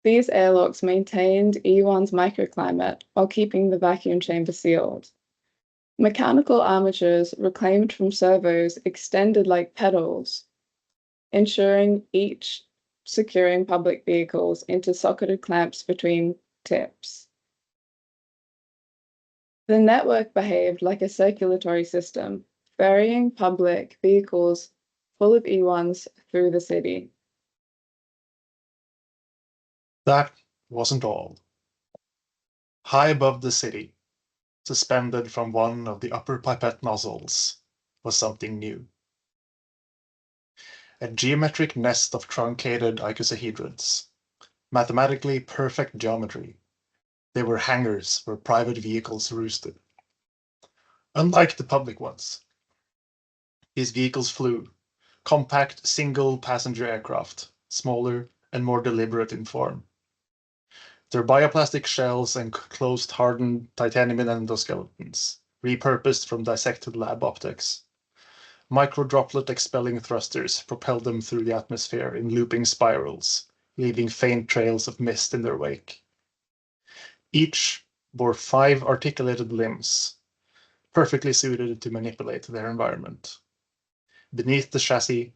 These airlocks maintained E1's microclimate while keeping the vacuum chamber sealed. Mechanical armatures reclaimed from servos extended like pedals, ensuring each securing public vehicles into socketed clamps between tips. The network behaved like a circulatory system, ferrying public vehicles full of E1s through the city.
That wasn't all. High above the city, suspended from one of the upper pipette nozzles, was something new. A geometric nest of truncated icosahedrons. Mathematically perfect geometry. They were hangars where private vehicles roosted. Unlike the public ones, these vehicles flew, compact single-passenger aircraft, smaller and more deliberate in form. Their bioplastic shells enclosed hardened titanium endoskeletons, repurposed from dissected lab optics. Microdroplet expelling thrusters propelled them through the atmosphere in looping spirals, leaving faint trails of mist in their wake. Each bore 5 articulated limbs, perfectly suited to manipulate their environment. Beneath the chassis,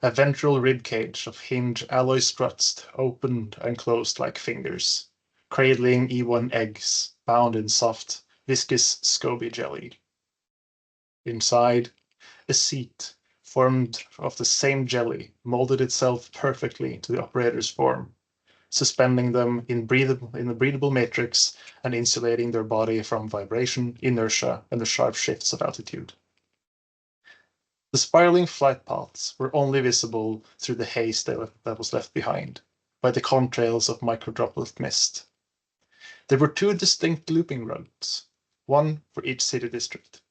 a ventral rib cage of hinge alloy struts opened and closed like fingers, cradling E1 eggs bound in soft, viscous SCOBY jelly. Inside, a seat formed of the same jelly molded itself perfectly to the operator's form, suspending them in a breathable matrix and insulating their body from vibration, inertia, and the sharp shifts of altitude. The spiraling flight paths were only visible through the haze that was left behind by the contrails of microdroplet mist. There were 2 distinct looping routes, one for each city district.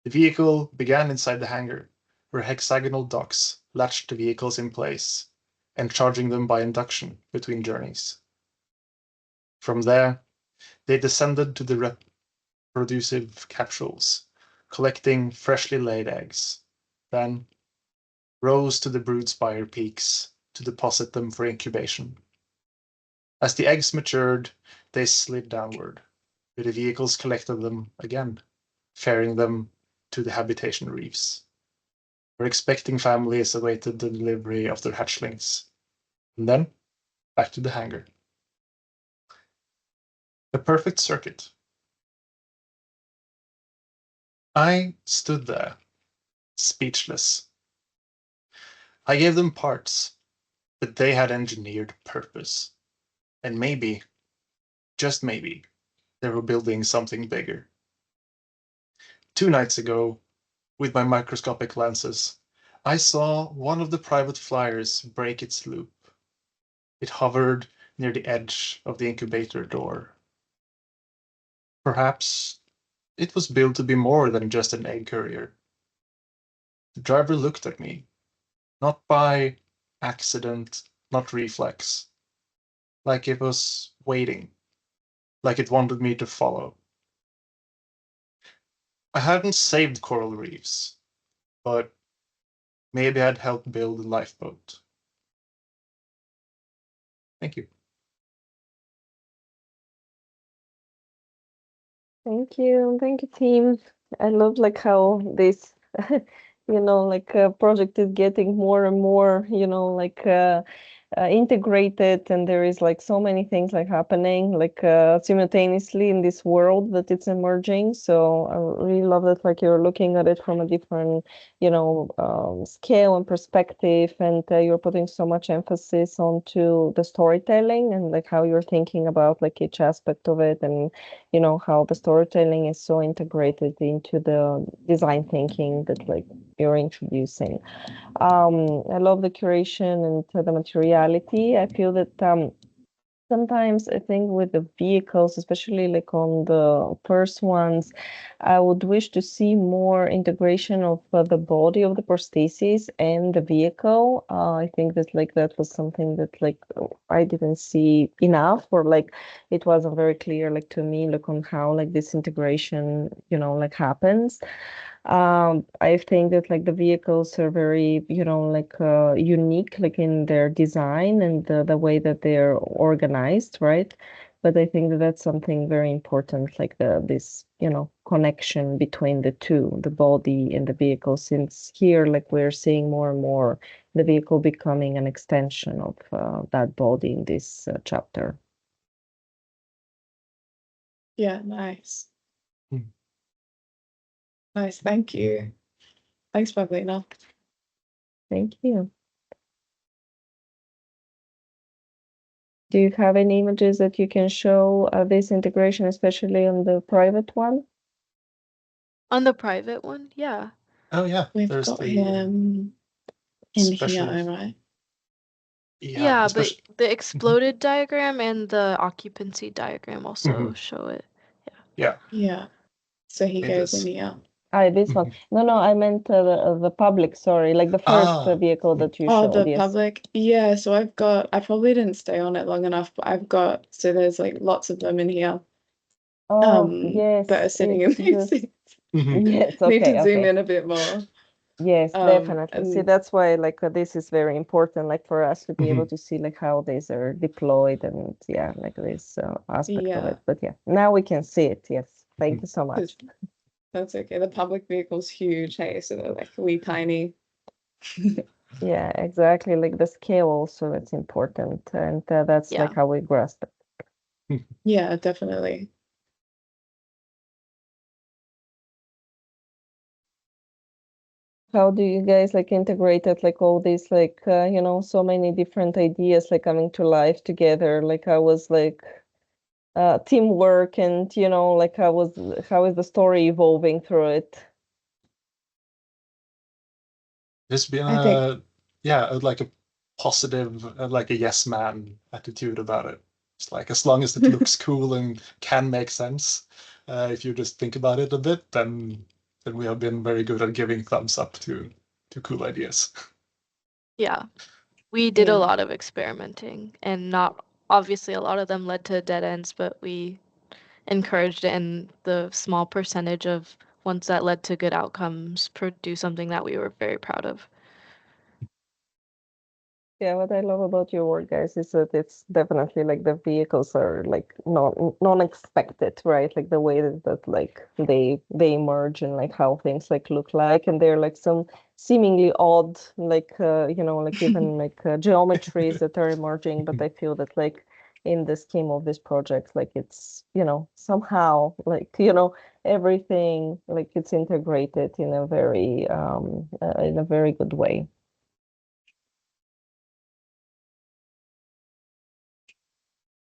The vehicle began inside the hangar, where hexagonal docks latched the vehicles in place, and charging them by induction between journeys. From there, they descended to the reproducive capsules, collecting freshly laid eggs, then rose to the brood spire peaks to deposit them for incubation. As the eggs matured, they slid downward, where the vehicles collected them again, ferrying them to the habitation reefs, where expecting families awaited the delivery of their hatchlings, and then back to the hangar. A perfect circuit. I stood there, speechless. I gave them parts, but they had engineered purpose. And maybe, just maybe, they were building something bigger. 2 nights ago, with my microscopic lenses, I saw one of the private flyers break its loop. It hovered near the edge of the incubator door. Perhaps it was built to be more than just an egg courier. The driver looked at me, not by accident, not reflex, like it was waiting, like it wanted me to follow. I hadn't saved coral reefs, but maybe I'd helped build a lifeboat. Thank you.
Thank you, team. I love like how this, project is getting more and more, integrated, and there is like so many things like happening simultaneously in this world that it's emerging. So I really love that like you're looking at it from a different scale and perspective, and you're putting so much emphasis onto the storytelling and like how you're thinking about like each aspect of it, and how the storytelling is so integrated into the design thinking that like you're introducing. I love the curation and the materiality. I feel that sometimes I think with the vehicles, especially like on the first ones, I would wish to see more integration of the body of the prosthesis and the vehicle. I think that like that was something that like I didn't see enough, or like it wasn't very clear like to me like on how like this integration like happens. I think that like the vehicles are very, unique, like in their design and the way that they're organized, right? But I think that that's something very important, like this, connection between the two, the body and the vehicle, since here, like we're seeing more and more the vehicle becoming an extension of that body in this chapter.
Yeah, nice. Nice, thank you. Thanks, Pavlina.
Thank you. Do you have any images that you can show this integration, especially on the private one?
On the private one, yeah.
Oh yeah,
We've got him in here, right?
Yeah, but the exploded diagram and the occupancy diagram also show it.
Yeah.
Yeah. So he goes in here.
This one. No, I meant the public, sorry, like the first vehicle that you showed.
The public. Yeah, so I probably didn't stay on it long enough, but so there's like lots of them in here.
Yes.
That are sitting in these seats.
Yes,
Need to zoom
okay.
in a bit more.
Yes, definitely. See,
and-
that's why like this is very important, like for us to be able to see like how these are deployed and yeah, like this aspect of it. But yeah, now we can see it. Yes, thank you so much.
That's okay. The public vehicle's huge, hey, so they're like wee tiny.
Yeah, exactly. Like the scale also, it's important, and that's like how we grasp it.
Yeah, definitely.
How do you guys like integrate it, like all these like so many different ideas like coming to life together? Like I was like teamwork and like how is the story evolving through it?
There's been like a positive, like a yes man attitude about it. It's like as long as it looks cool and can make sense, if you just think about it a bit, then we have been very good at giving thumbs up to cool ideas.
Yeah, we did a lot of experimenting, and not obviously a lot of them led to dead ends, but we encouraged it, and the small percentage of ones that led to good outcomes produce something that we were very proud of.
Yeah, what I love about your work, guys, is that it's definitely like the vehicles are like non-expected, right? Like the way that like they emerge and like how things like look like, and they're like some seemingly odd, like like even like geometries that are emerging. But I feel that like in the scheme of this project, like it's somehow like everything like it's integrated in a very good way.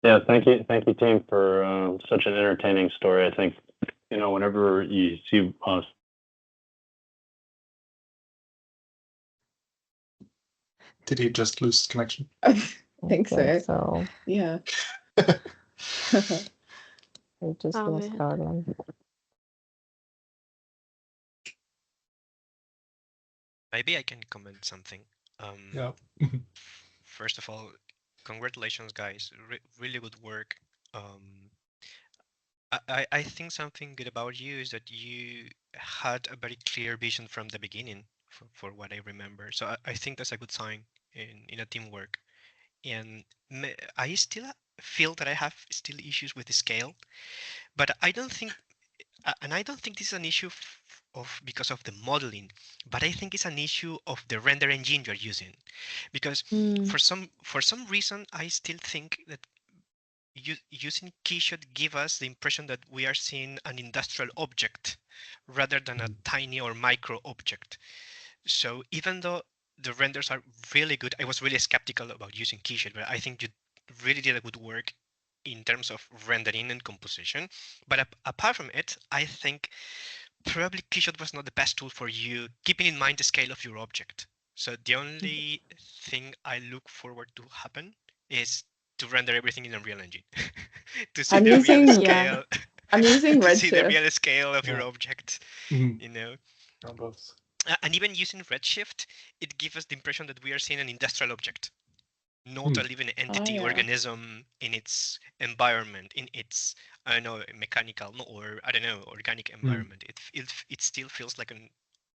Yeah, thank you, team, for such an entertaining story. I think whenever you see us.
Did he just lose connection?
I think so.
So.
Yeah.
I just lost Harlan.
Maybe I can comment something.
Yeah.
First of all, congratulations, guys. Really good work. I think something good about you is that you had a very clear vision from the beginning, for what I remember. So I think that's a good sign in a teamwork. And I still feel that I have still issues with the scale, but I don't think, and I don't think this is an issue because of the modeling, but I think it's an issue of the render engine you're using, because for some reason I still think that using Keyshot give us the impression that we are seeing an industrial object rather than a tiny or micro object. So even though the renders are really good, I was really skeptical about using Keyshot, but I think you really did a good work in terms of rendering and composition. But apart from it, I think probably Keyshot was not the best tool for you, keeping in mind the scale of your object. So the only thing I look forward to happen is to render everything in Unreal Engine. to see the real scale.
I'm using
to see the
Redshift.
real scale of your object. You know. And even using Redshift, it gives us the impression that we are seeing an industrial object, not a living entity, organism in its environment, in its mechanical or organic environment. It still feels like an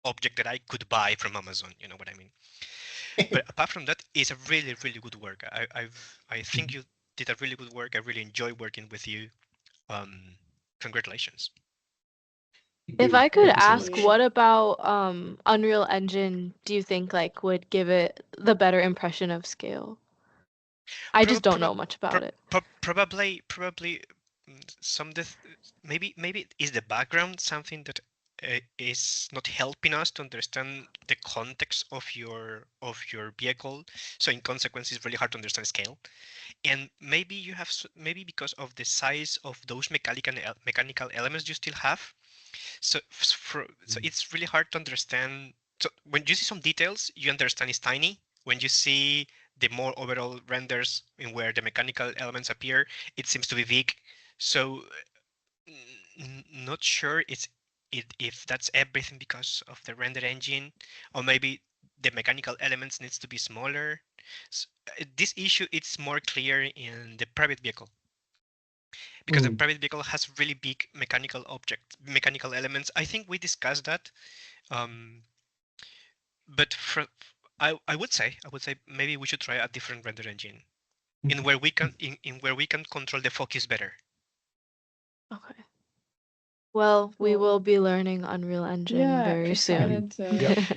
object that I could buy from Amazon. You know what I mean? But apart from that, it's a really good work. I think you did a really good work. I really enjoy working with you. Congratulations.
If I could
Thank you so
ask,
much.
what about Unreal Engine do you think like would give it the better impression of scale? I just don't know much about it.
Probably maybe is the background something that is not helping us to understand the context of your vehicle. So in consequence, it's really hard to understand scale. And maybe you have maybe because of the size of those mechanical elements you still have. So it's really hard to understand. So when you see some details, you understand it's tiny. When you see the more overall renders in where the mechanical elements appear, it seems to be big. So not sure if that's everything because of the render engine, or maybe the mechanical elements needs to be smaller. So, this issue it's more clear in the private vehicle, because the private vehicle has really big mechanical elements. I think we discussed that. But I would say maybe we should try a different render engine in where we can control the focus better.
Okay. Well, we will be learning Unreal Engine very soon.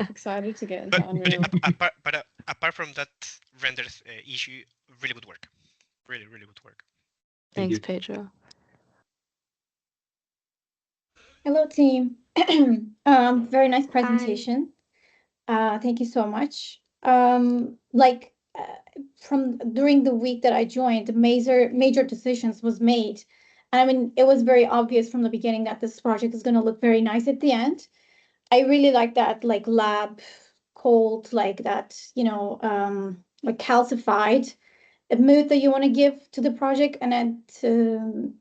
Excited to get into Unreal.
But apart from that render issue, really good work. Really good work.
Thanks, Pedro.
Hello, team. Very nice presentation. Thank you so much. From during the week that I joined, major decisions was made. I mean, it was very obvious from the beginning that this project is going to look very nice at the end. I really like that, like lab cold, like that, like calcified mood that you want to give to the project, and then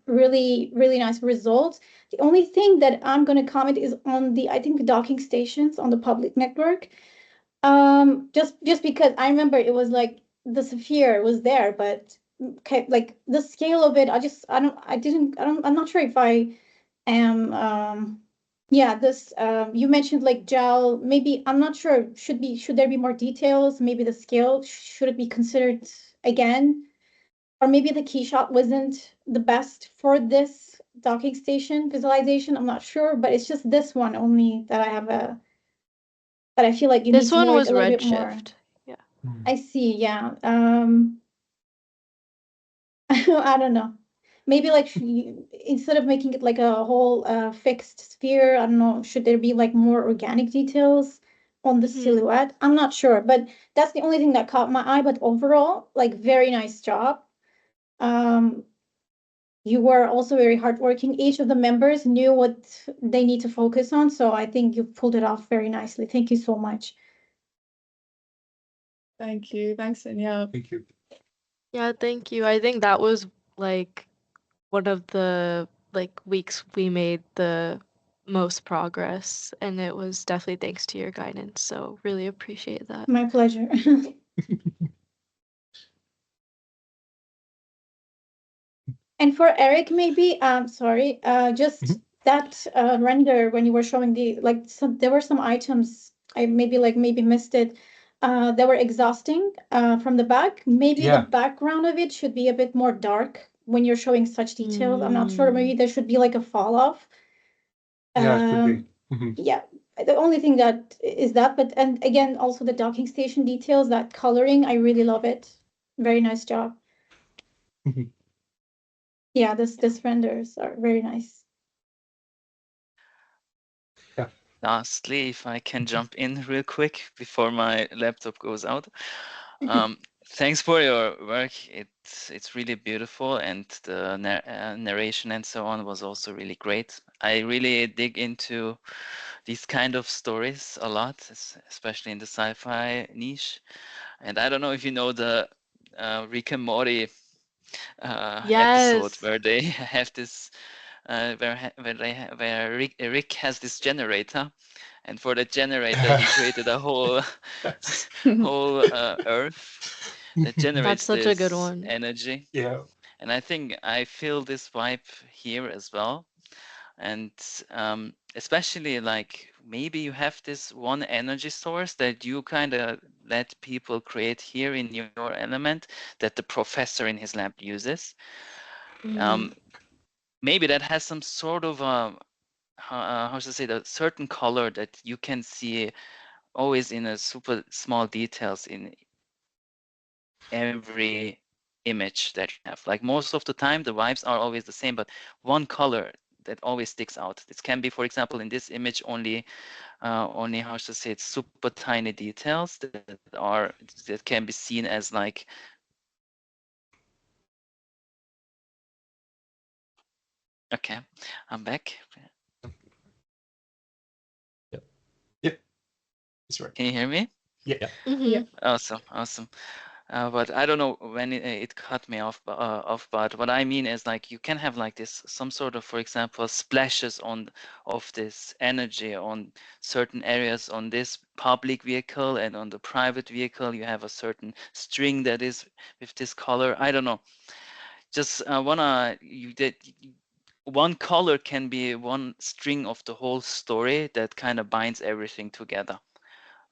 really nice results. The only thing that I'm going to comment is on I think, docking stations on the public network. Just because I remember it was like the Sphere was there, but okay, like the scale of it, I'm not sure if I am, yeah, this, you mentioned like gel, maybe, I'm not sure, should there be more details? Maybe the scale, should it be considered again? Or maybe the key shot wasn't the best for this docking station visualization, I'm not sure, but it's just this one only that I have that I feel like you need to know it a little bit more.
Redshift. Yeah.
I see, yeah. I don't know. Maybe like instead of making it like a whole fixed sphere, I don't know, should there be like more organic details on the silhouette? I'm not sure, but that's the only thing that caught my eye. But overall, like, very nice job. You were also very hardworking. Each of the members knew what they need to focus on, so I think you pulled it off very nicely. Thank you so much.
Thank you. Thanks, Anya.
Thank you.
Yeah, thank you. I think that was like one of the weeks we made the most progress, and it was definitely thanks to your guidance. So really appreciate that.
My pleasure. And for Eric, maybe, sorry, just that render when you were showing there were some items I maybe missed it. They were exhausting from the back. Maybe the background of it should be a bit more dark when you're showing such details. I'm not sure. Maybe there should be like a fall off.
Yeah, it could be.
Yeah, the only thing that is that, but and again, also the docking station details, that coloring, I really love it. Very nice job. Yeah, this renders are very nice.
Yeah.
Lastly, if I can jump in real quick before my laptop goes out. Thanks for your work. It's really beautiful, and the narration and so on was also really great. I really dig into these kind of stories a lot, especially in the sci-fi niche. And I don't know if you know the Rick and Morty episode where they have this where Rick has this generator, and for the generator he created a whole Earth that generates
That's such a good
this
one.
energy.
Yeah.
And I think I feel this vibe here as well. And especially like maybe you have this one energy source that you kind of let people create here in your element that the professor in his lab uses. Maybe that has some sort of how should I say, a certain color that you can see always in a super small details in every image that you have. Like most of the time, the vibes are always the same, but one color that always sticks out. This can be, for example, in this image, only how should I say, it's super tiny details that can be seen as like. Okay, I'm back.
Yep, that's right.
Can you hear me?
Yeah.
Yeah.
Awesome. But I don't know when it cut me off. But what I mean is like you can have like this some sort of, for example, splashes of this energy on certain areas on this public vehicle, and on the private vehicle you have a certain string that is with this color. I don't know. Just one color can be one string of the whole story that kind of binds everything together.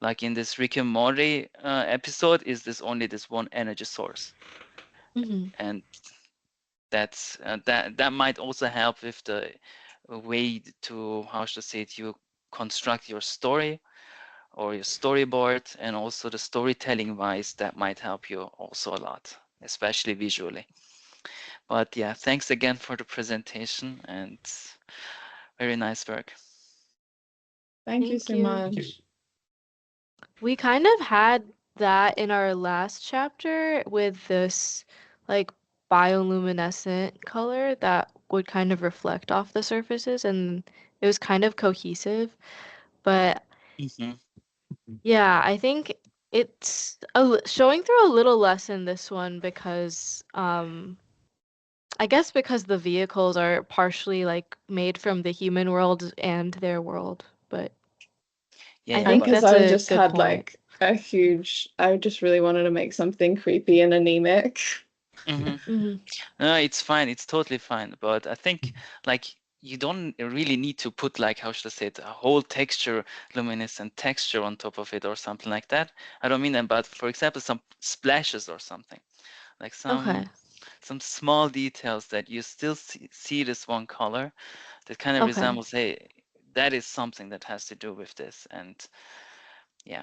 Like in this Rick and Morty episode, is this only this one energy source, and that's that might also help with the way to, how should I say it, you construct your story or your storyboard, and also the storytelling wise that might help you also a lot, especially visually. But yeah, thanks again for the presentation and very nice work.
Thank you so much.
We kind of had that in our last chapter with this like bioluminescent color that would kind of reflect off the surfaces, and it was kind of cohesive. But yeah, I think it's showing through a little less in this one because I guess because the vehicles are partially like made from the human world and their world, but I think
because
that's
I
a
just
good
had
point.
like I just really wanted to make something creepy and anemic.
No, it's fine. It's totally fine. But I think like you don't really need to put, like, how should I say it, a whole texture, luminescent texture on top of it or something like that. I don't mean that, but for example, some splashes or something, like some small details that you still see this one color that kind of resembles, hey, that is something that has to do with this. And yeah.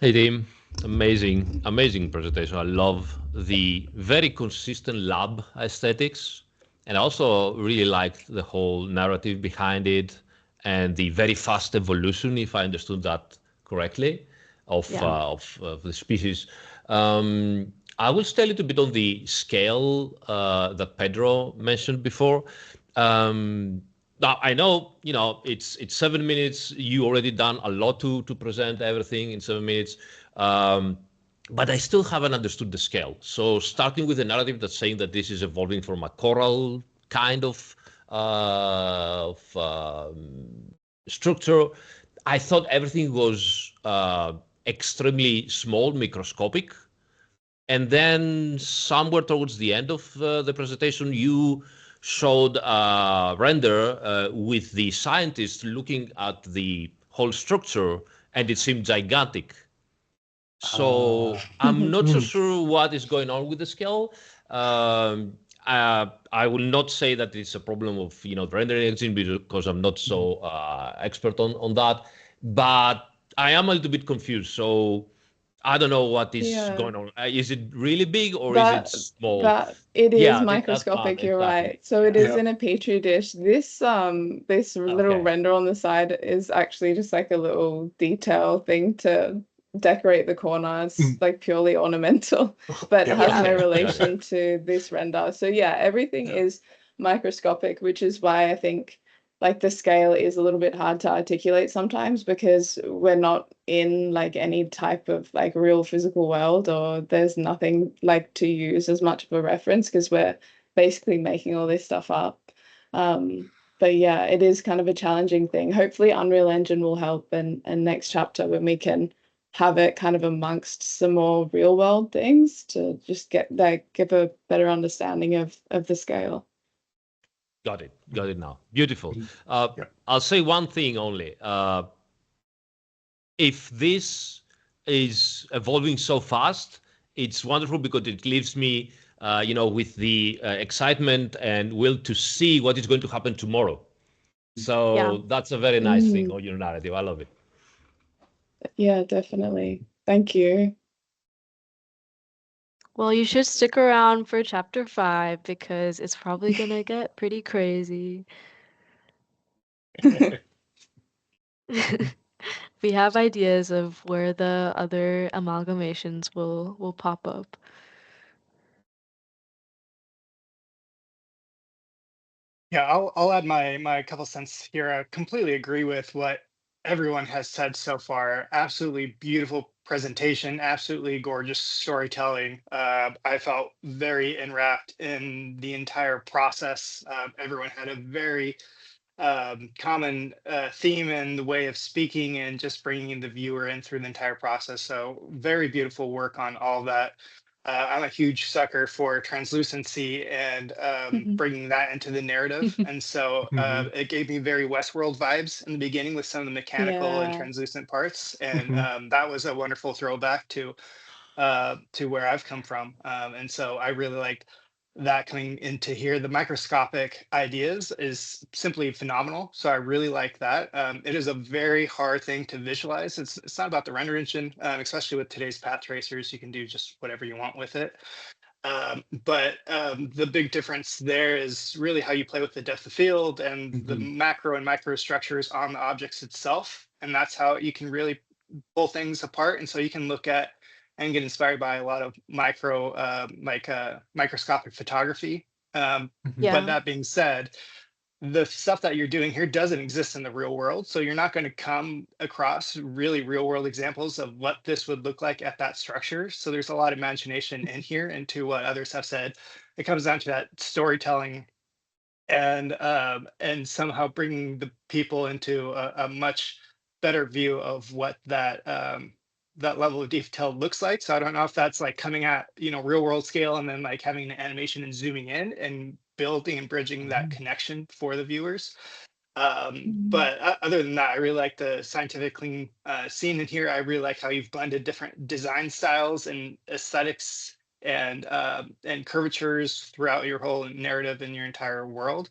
Hey team, amazing presentation. I love the very consistent lab aesthetics, and I also really liked the whole narrative behind it and the very fast evolution, if I understood that correctly, of the species. I will stay a little bit on the scale that Pedro mentioned before. Now I know, it's 7 minutes. You already done a lot to present everything in 7 minutes, but I still haven't understood the scale. So starting with the narrative that's saying that this is evolving from a coral kind of structure, I thought everything was extremely small, microscopic. And then somewhere towards the end of the presentation, you showed a render with the scientists looking at the whole structure, and it seemed gigantic. So I'm not so sure what is going on with the scale. I will not say that it's a problem of the rendering engine, because I'm not so expert on that. But I am a little bit confused. So I don't know what is going on. Is it really big or is it small?
It is
Yeah,
microscopic, you're
exactly.
right. So it is in a petri dish. This little render on the side is actually just like a little detail thing to decorate the corner. It's like purely ornamental, but has no relation to this render. So yeah, everything is microscopic, which is why I think like the scale is a little bit hard to articulate sometimes, because we're not in like any type of like real physical world, or there's nothing like to use as much of a reference because we're basically making all this stuff up. But yeah, it is kind of a challenging thing. Hopefully Unreal Engine will help, and next chapter when we can have it kind of amongst some more real world things to just give a better understanding of the scale.
Got it now. Beautiful. I'll say one thing only. If this is evolving so fast, it's wonderful because it leaves me, with the excitement and will to see what is going to happen tomorrow. So that's a very nice thing on your narrative. I love it.
Yeah, definitely. Thank you.
Well, you should stick around for chapter 5 because it's probably gonna get pretty crazy. We have ideas of where the other amalgamations will pop up.
Yeah, I'll add my couple cents here. I completely agree with what everyone has said so far. Absolutely beautiful presentation, absolutely gorgeous storytelling. I felt very enwrapped in the entire process. Everyone had a very common theme and the way of speaking and just bringing the viewer in through the entire process. So very beautiful work on all that. I'm a huge sucker for translucency and bringing that into the narrative. And so it gave me very Westworld vibes in the beginning with some of the mechanical and
Yeah.
translucent parts. And that was a wonderful throwback to where I've come from. And so I really liked that coming into here. The microscopic ideas is simply phenomenal. So I really like that. It is a very hard thing to visualize. It's not about the render engine, especially with today's path tracers. You can do just whatever you want with it. But the big difference there is really how you play with the depth of field and the macro and micro structures on the objects itself. And that's how you can really pull things apart. And so you can look at and get inspired by a lot of microscopic photography. But that being said, the stuff that you're doing here doesn't exist in the real world. So you're not going to come across really real world examples of what this would look like at that structure. So there's a lot of imagination in here into what others have said. It comes down to that storytelling and somehow bringing the people into a much better view of what that that level of detail looks like. So I don't know if that's like coming at real world scale and then like having an animation and zooming in and building and bridging that connection for the viewers. But other than that, I really like the scientific clean scene in here. I really like how you've blended different design styles and aesthetics and curvatures throughout your whole narrative and your entire world.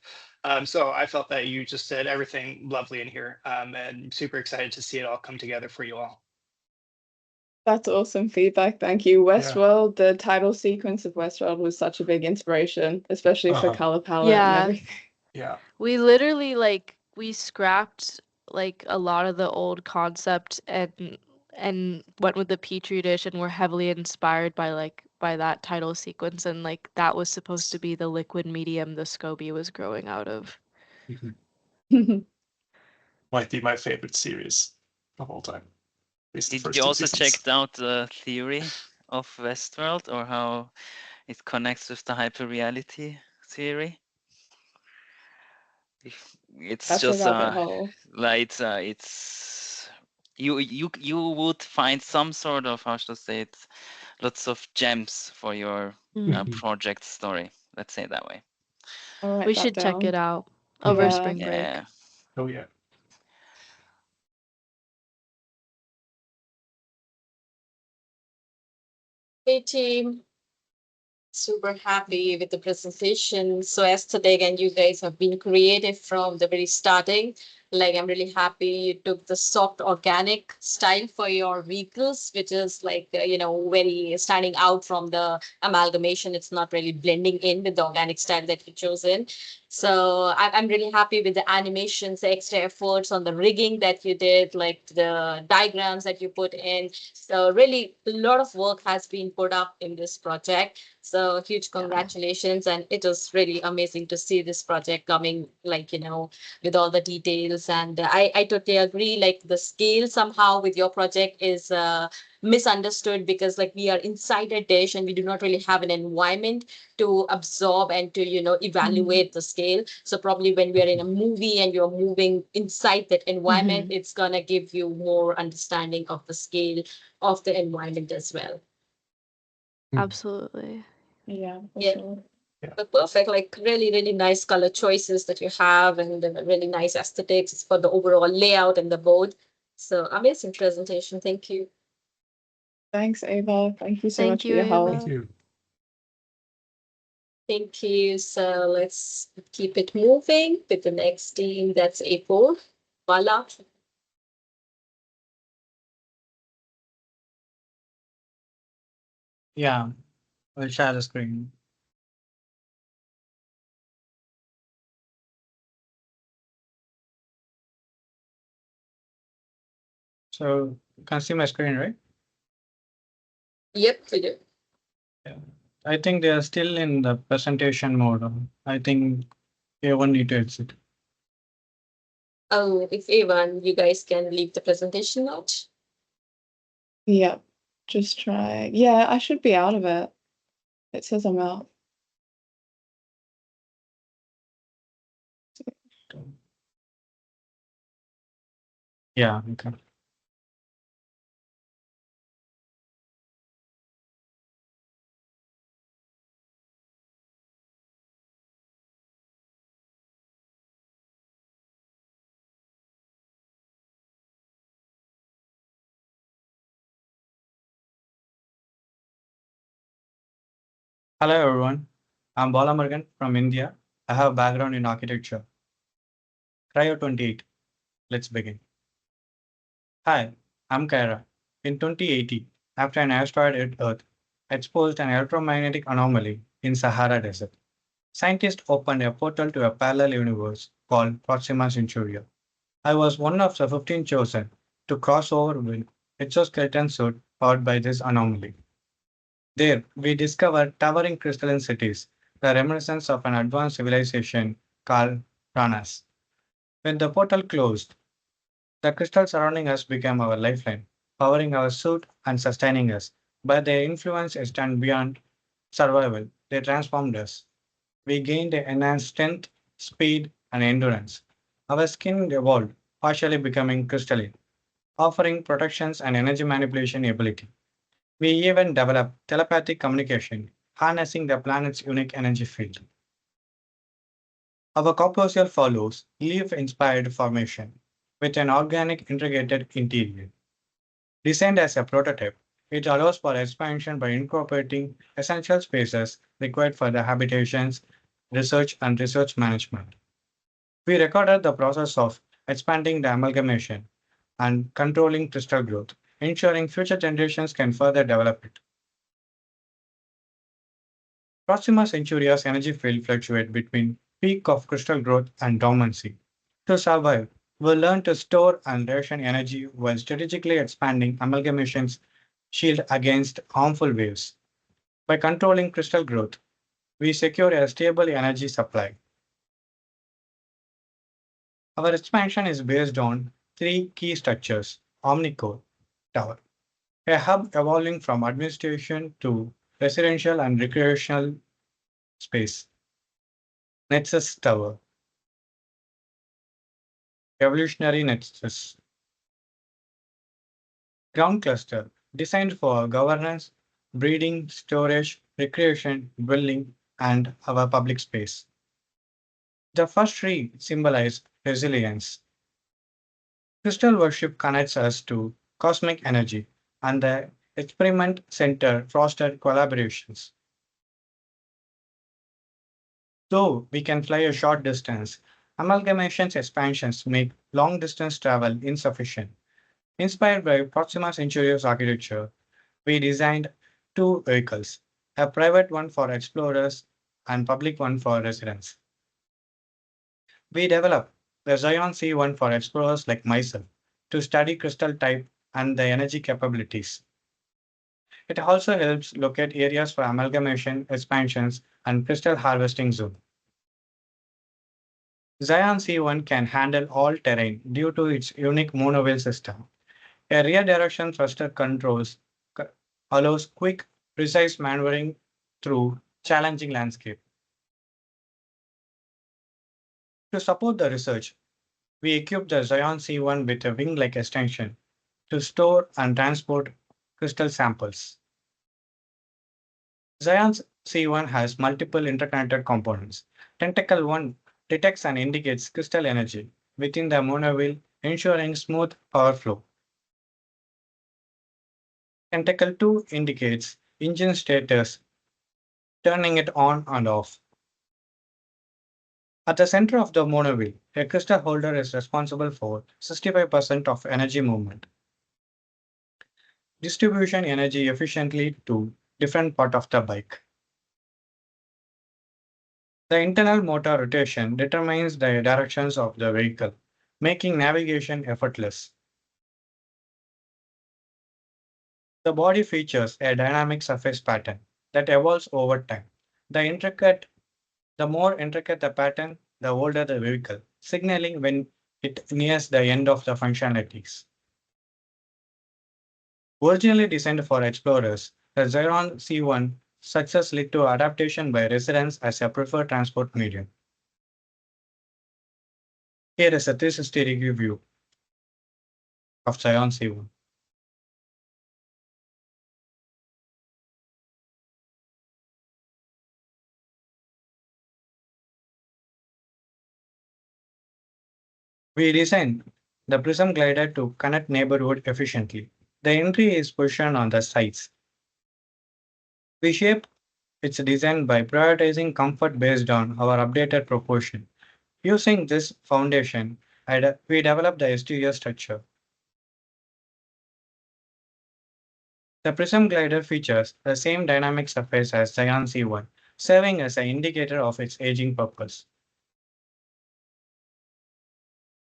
So I felt that you just did everything lovely in here, and super excited to see it all come together for you all.
That's awesome feedback. Thank you. Westworld, the title sequence of Westworld was such a big inspiration, especially for color palette and everything.
Yeah.
We literally we scrapped like a lot of the old concept and went with the petri dish and were heavily inspired by that title sequence, and like that was supposed to be the liquid medium the SCOBY was growing out of.
Might be my favorite series of all time.
Did you also check out the theory of Westworld or how it connects with the hyperreality theory? It's
That's
just
a rabbit hole.
like it's you would find some sort of, how should I say it, lots of gems for your project story. Let's say it that way.
We should check it out over spring break.
Yeah.
Oh yeah.
Hey team, super happy with the presentation. So aesthetic, and you guys have been creative from the very starting. Like I'm really happy you took the soft organic style for your vehicles, which is like very standing out from the amalgamation. It's not really blending in with the organic style that you chosen. So I'm really happy with the animations, the extra efforts on the rigging that you did, like the diagrams that you put in. So really a lot of work has been put up in this project. So huge congratulations. And it was really amazing to see this project coming, with all the details. And I totally agree, like the scale somehow with your project is misunderstood because like we are inside a dish and we do not really have an environment to absorb and to evaluate the scale. So probably when we are in a movie and you're moving inside that environment, it's gonna give you more understanding of the scale of the environment as well.
Absolutely.
Yeah, for
Yeah.
sure.
But perfect, like really, really nice color choices that you have and really nice aesthetics for the overall layout and the board. So amazing presentation. Thank you.
Thanks, Ava. Thank you so
Thank
much
you,
for your help.
Ava.
Thank you.
Thank you. So let's keep it moving with the next team. That's April. Voila.
Yeah, we'll share the screen. So you can see my screen, right?
Yep, we do.
Yeah. I think they are still in the presentation mode. I think everyone need to exit.
Oh, if Evan, you guys can leave the presentation note.
Yep, just try. Yeah, I should be out of it. It says I'm out.
Yeah, okay. Hello everyone. I'm Bala Murugan from India. I have a background in architecture. Cryo 28. Let's begin. Hi, I'm Kaira. In 2018, after an asteroid hit Earth, exposed an electromagnetic anomaly in Sahara Desert, scientists opened a portal to a parallel universe called Proxima Centauri. I was one of the 15 chosen to cross over with exoskeleton suit powered by this anomaly. There, we discovered towering crystalline cities, the reminiscence of an advanced civilization called Ranas. When the portal closed, the crystals surrounding us became our lifeline, powering our suit and sustaining us. But their influence extended beyond survival. They transformed us. We gained enhanced strength, speed, and endurance. Our skin evolved, partially becoming crystalline, offering protections and energy manipulation ability. We even developed telepathic communication, harnessing the planet's unique energy field. Our corpuscle follows leaf-inspired formation with an organic integrated interior. Designed as a prototype, it allows for expansion by incorporating essential spaces required for the habitations, research, and research management. We recorded the process of expanding the amalgamation and controlling crystal growth, ensuring future generations can further develop it. Proxima Centuria's energy field fluctuates between peak of crystal growth and dormancy. To survive, we learn to store and ration energy while strategically expanding amalgamation's shield against harmful waves. By controlling crystal growth, we secure a stable energy supply. Our expansion is based on three key structures: Omnicore Tower, a hub evolving from administration to residential and recreational space; Nexus Tower, evolutionary nexus; Ground Cluster, designed for governance, breeding, storage, recreation, dwelling, and our public space. The first three symbolize resilience. Crystal worship connects us to cosmic energy, and the experiment center fostered collaborations. Though we can fly a short distance, amalgamation's expansions make long distance travel insufficient. Inspired by Proxima Centauri's architecture, we designed two vehicles, a private one for explorers and public one for residents. We developed the Zion C1 for explorers like myself to study crystal type and the energy capabilities. It also helps locate areas for amalgamation, expansions, and crystal harvesting zone. Zion C1 can handle all terrain due to its unique monowheel system. A rear direction thruster controls allows quick, precise maneuvering through challenging landscape. To support the research, we equipped the Zion C1 with a wing-like extension to store and transport crystal samples. Zion C1 has multiple interconnected components. Tentacle 1 detects and indicates crystal energy within the monowheel, ensuring smooth power flow. Tentacle 2 indicates engine status, turning it on and off. At the center of the monowheel, a crystal holder is responsible for 65% of energy movement. Distribution energy efficiently to different part of the bike. The internal motor rotation determines the directions of the vehicle, making navigation effortless. The body features a dynamic surface pattern that evolves over time. The more intricate the pattern, the older the vehicle, signaling when it nears the end of the functionalities. Originally designed for explorers, the Xeron C1 success led to adaptation by residents as a preferred transport medium. Here is a 360-degree view of Xeron C1. We designed the Prism glider to connect neighborhood efficiently. The entry is positioned on the sides. We shaped its design by prioritizing comfort based on our updated proportion. Using this foundation, we developed the exterior structure. The Prism glider features the same dynamic surface as Xeon C1, serving as an indicator of its aging purpose.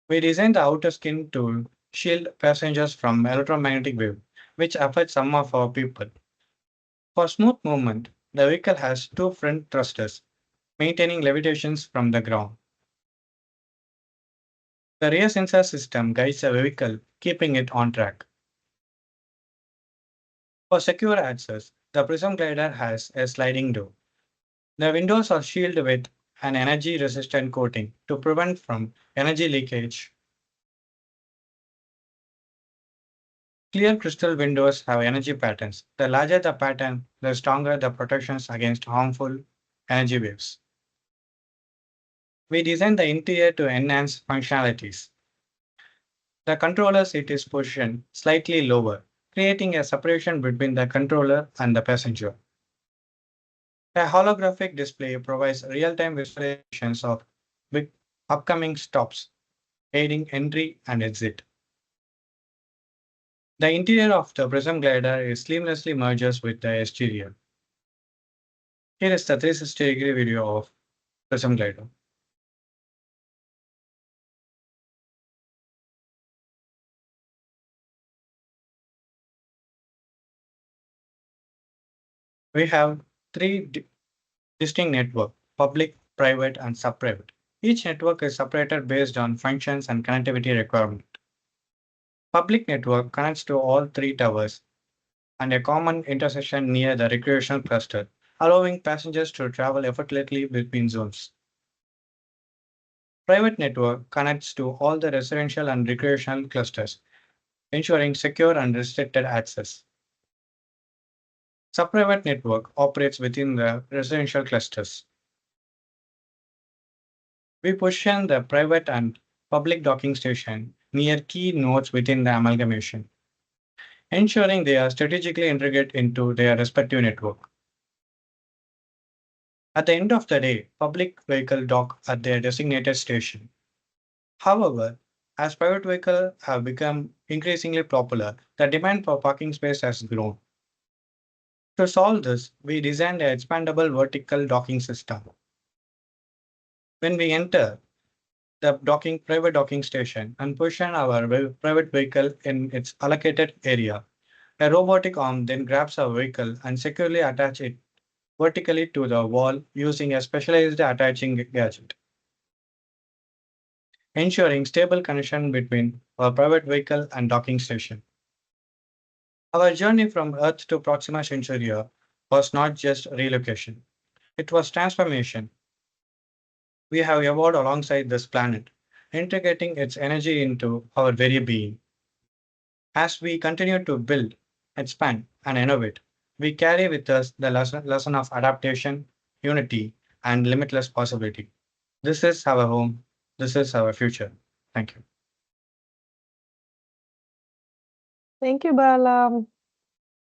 We designed the outer skin to shield passengers from electromagnetic wave, which affects some of our people. For smooth movement, the vehicle has two front thrusters, maintaining levitations from the ground. The rear sensor system guides the vehicle, keeping it on track. For secure access, the Prism glider has a sliding door. The windows are shielded with an energy-resistant coating to prevent from energy leakage. Clear crystal windows have energy patterns. The larger the pattern, the stronger the protections against harmful energy waves. We designed the interior to enhance functionalities. The controller seat is positioned slightly lower, creating a separation between the controller and the passenger. A holographic display provides real-time visualizations of upcoming stops, aiding entry and exit. The interior of the Prism glider is seamlessly merges with the exterior. Here is the 360-degree video of Prism glider. We have three distinct networks: public, private, and sub-private. Each network is separated based on functions and connectivity requirement. Public network connects to all three towers and a common intersection near the recreational cluster, allowing passengers to travel effortlessly between zones. Private network connects to all the residential and recreational clusters, ensuring secure and restricted access. Sub-private network operates within the residential clusters. We position the private and public docking station near key nodes within the amalgamation, ensuring they are strategically integrated into their respective network. At the end of the day, public vehicles dock at their designated station. However, as private vehicles have become increasingly popular, the demand for parking space has grown. To solve this, we designed an expandable vertical docking system. When we enter the private docking station and position our private vehicle in its allocated area, a robotic arm then grabs our vehicle and securely attaches it vertically to the wall using a specialized attaching gadget, ensuring stable connection between our private vehicle and docking station. Our journey from Earth to Proxima Centauri was not just relocation, it was transformation. We have evolved alongside this planet, integrating its energy into our very being. As we continue to build, expand, and innovate, We carry with us the lesson of adaptation, unity, and limitless possibility. This is our home. This is our future. Thank you.
Thank you, Bala.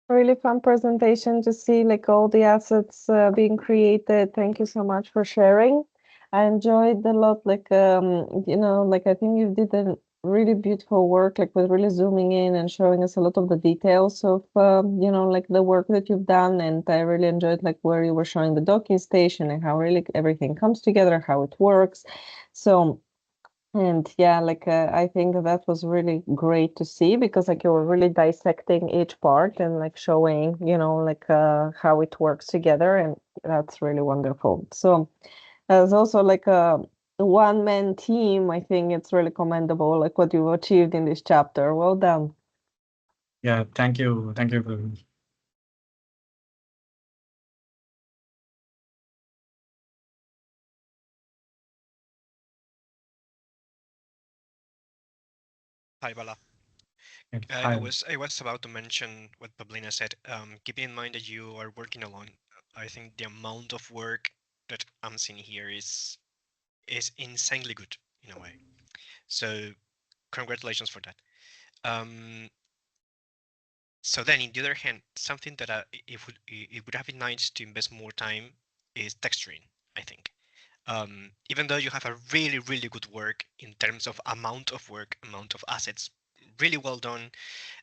Really fun presentation to see like all the assets being created. Thank you so much for sharing. I enjoyed a lot, like you know, like I think you did a really beautiful work, like with really zooming in and showing us a lot of the details of you know, like the work that you've done. And I really enjoyed like where you were showing the docking station and how really everything comes together, how it works. So and yeah, like I think that was really great to see because like you were really dissecting each part and like showing, you know, like how it works together, and that's really wonderful. So there's also like a one-man team. I think it's really commendable, like what you've achieved in this chapter. Well done.
Yeah, thank you. Thank you very much.
Hi, Bala.
Hi.
I was about to mention what Pablina said. Keeping in mind that you are working alone, I think the amount of work that I'm seeing here is insanely good in a way. So congratulations for that. So then, in the other hand, something that it would have been nice to invest more time is texturing, I think. Even though you have a really good work in terms of amount of work, amount of assets, really well done.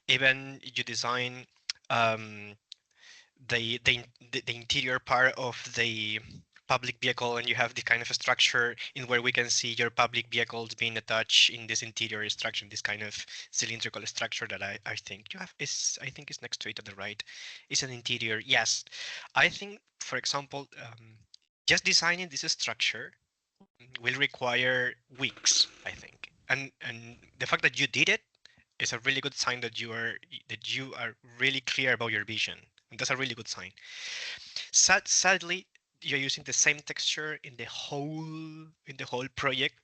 Even you design the interior part of the public vehicle, and you have the kind of structure in where we can see your public vehicles being attached in this interior structure, this kind of cylindrical structure that I think you have is, I think is next to it on the right, is an interior. Yes, I think, for example, just designing this structure will require weeks, I think, and the fact that you did it is a really good sign that you are really clear about your vision. And that's a really good sign. Sadly, you're using the same texture in the whole project,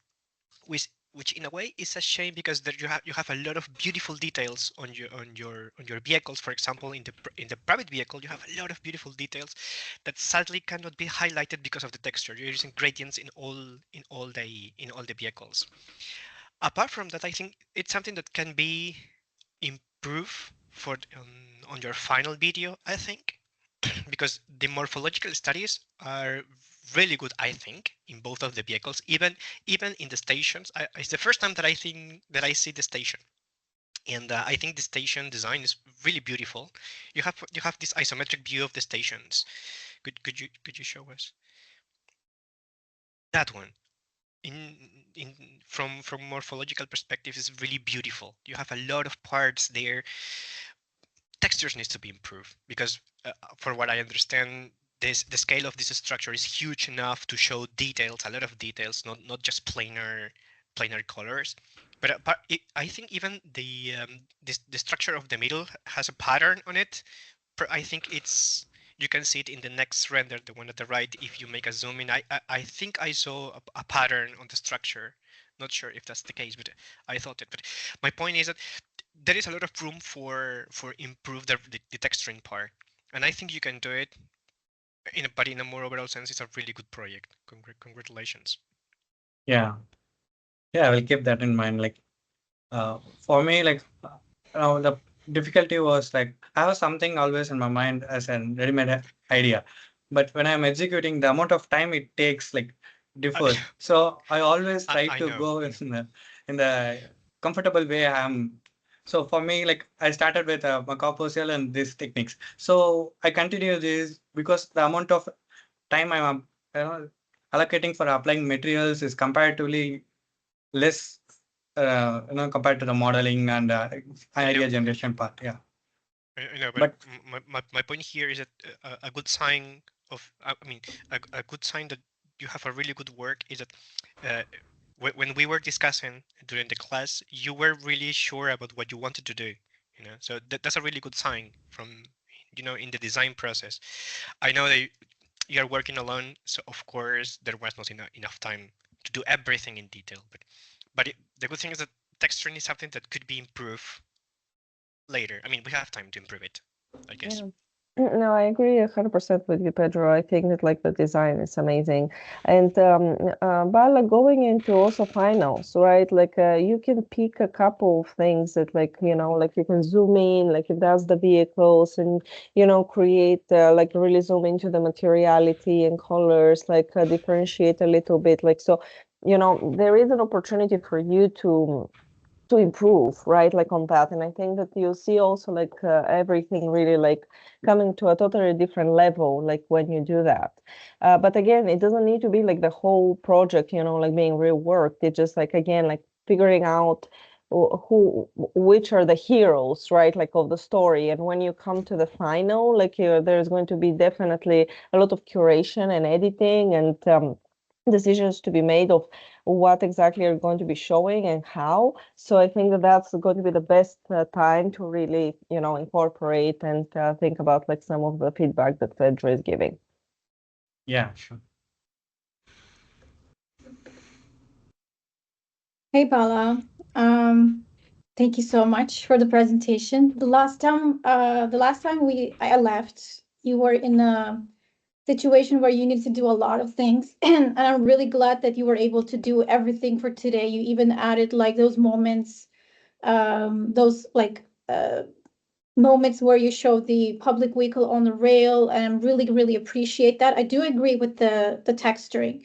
which in a way is a shame because there you have a lot of beautiful details on your vehicles. For example, in the private vehicle, you have a lot of beautiful details that sadly cannot be highlighted because of the texture. You're using gradients in all the vehicles. Apart from that, I think it's something that can be improved for on your final video, I think, because the morphological studies are really good, I think, in both of the vehicles, even in the stations. It's the first time that I think that I see the station, and I think the station design is really beautiful. You have this isometric view of the stations. Could you show us that one? In from morphological perspective is really beautiful. You have a lot of parts there. Textures needs to be improved because for what I understand, the scale of this structure is huge enough to show details, a lot of details, not just planar colors. But I think even the structure of the middle has a pattern on it. I think you can see it in the next render, the one at the right. If you make a zoom in, I think I saw a pattern on the structure. Not sure if that's the case, but I thought it. But my point is that there is a lot of room for improve the texturing part, and I think you can do it. But in a more overall sense, it's a really good project. Congratulations.
Yeah, I will keep that in mind. Like, for me, like, the difficulty was like I have something always in my mind as a ready-made idea, but when I'm executing, the amount of time it takes like differs. So I always try to go in the comfortable way I am. So for me, like I started with Macaposel and these techniques. So I continue this because the amount of time I'm allocating for applying materials is comparatively less, compared to the modeling and idea generation part. Yeah.
I know, but my point here is that a good sign of, I mean, a good sign that you have a really good work is that when we were discussing during the class, you were really sure about what you wanted to do. So that's a really good sign from, in the design process. I know that you are working alone, so of course there was not enough time to do everything in detail. But the good thing is that texturing is something that could be improved later. I mean, we have time to improve it, I guess.
Yeah. No, I agree 100% with you, Pedro. I think that like the design is amazing. And Bala, going into also finals, right? Like you can pick a couple of things that like, like you can zoom in, like it does the vehicles and, create like really zoom into the materiality and colors, like differentiate a little bit. Like, so, there is an opportunity for you to improve, right? Like on that. And I think that you see also like everything really like coming to a totally different level, like when you do that. But again, it doesn't need to be like the whole project, like being reworked. It's just like, again, like figuring out which are the heroes, right? Like of the story. And when you come to the final, like there's going to be definitely a lot of curation and editing and decisions to be made of what exactly you're going to be showing and how. So I think that that's going to be the best time to really, incorporate and think about like some of the feedback that Pedro is giving.
Yeah, sure.
Hey, Bala. Thank you so much for the presentation. The last time I left, you were in a situation where you needed to do a lot of things, and I'm really glad that you were able to do everything for today. You even added like those moments, those like moments where you show the public vehicle on the rail, and really, really appreciate that. I do agree with the texturing.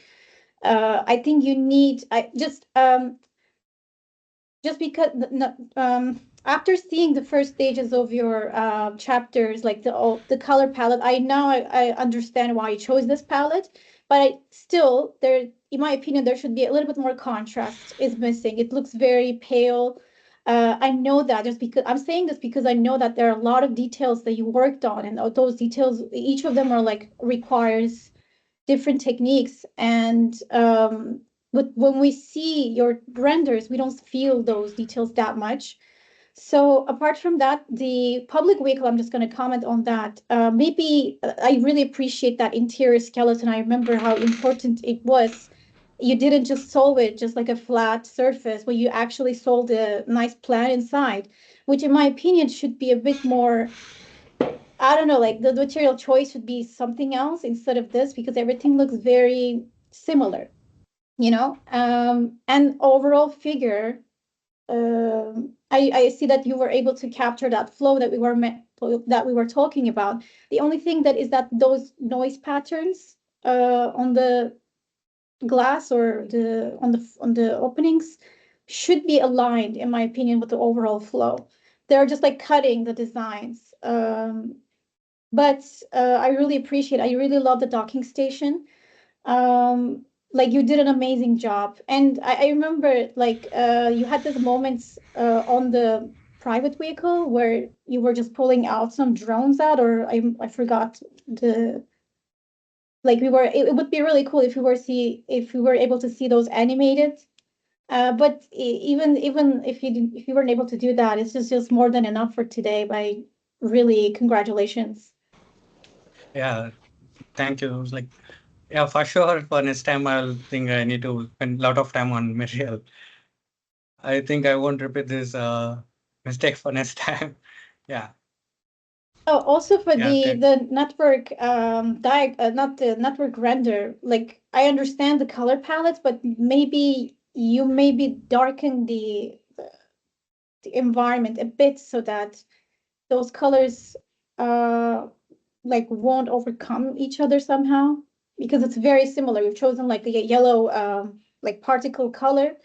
I think you need. I just because after seeing the first stages of your chapters, like the color palette, I understand why you chose this palette, but still there, in my opinion, there should be a little bit more contrast is missing. It looks very pale. I know that just because I'm saying this because I know that there are a lot of details that you worked on, and those details, each of them are like requires different techniques. And but when we see your renders, we don't feel those details that much. So apart from that, the public vehicle, I'm just going to comment on that. Maybe I really appreciate that interior skeleton. I remember how important it was. You didn't just solve it just like a flat surface, but you actually solved a nice plan inside, which in my opinion should be a bit more, I don't know, like the material choice should be something else instead of this, because everything looks very similar, and overall figure, I see that you were able to capture that flow that we were talking about. The only thing that is that those noise patterns on the glass or on the openings should be aligned, in my opinion, with the overall flow. They're just like cutting the designs. But I really love the docking station. Like you did an amazing job. And I remember like you had these moments on the private vehicle where you were just pulling out some drones out, or I forgot the, like it would be really cool if we were able to see those animated. But even if you weren't able to do that, it's just more than enough for today. By really, congratulations.
Yeah, thank you. Like, yeah, for sure. For next time, I'll think I need to spend a lot of time on material. I think I won't repeat this mistake for next time. Yeah.
Oh, also for
Yeah,
the network not the network render, like I understand the color palettes, but maybe darken the environment a bit so that those colors like won't overcome each other somehow, because it's very similar. We've chosen like a yellow like particle color.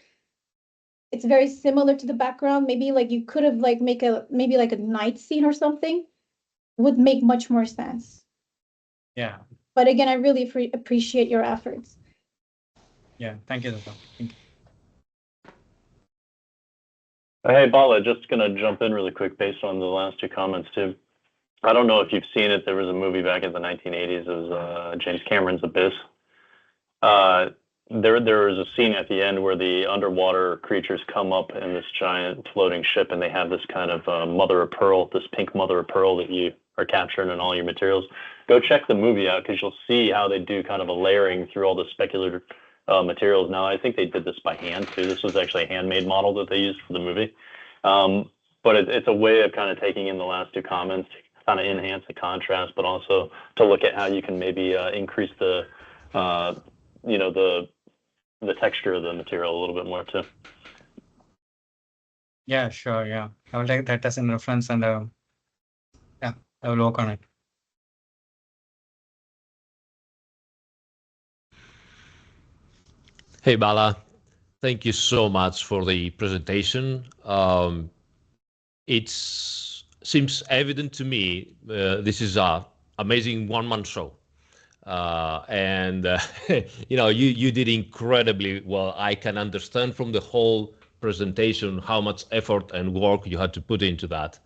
It's very similar to the background. Maybe like you could have like maybe like a night scene or something would make much more sense.
Yeah.
But again, I really appreciate your efforts.
Yeah, thank you, Dr. Thank you.
Hey, Bala, just going to jump in really quick based on the last two comments, too. I don't know if you've seen it. There was a movie back in the 1980s. It was James Cameron's Abyss. There was a scene at the end where the underwater creatures come up in this giant floating ship, and they have this kind of mother of pearl, this pink mother of pearl that you are capturing in all your materials. Go check the movie out, because you'll see how they do kind of a layering through all the speculative materials. Now, I think they did this by hand, too. This was actually a handmade model that they used for the movie. But it's a way of kind of taking in the last two comments, kind of enhance the contrast, but also to look at how you can maybe increase the, you know, the texture of the material a little bit more too.
Yeah, sure. Yeah, I will take that as a reference, and yeah, I will work on it.
Hey, Bala, thank you so much for the presentation. It seems evident to me this is a amazing one-man show. And you know, you did incredibly well. I can understand from the whole presentation how much effort and work you had to put into that.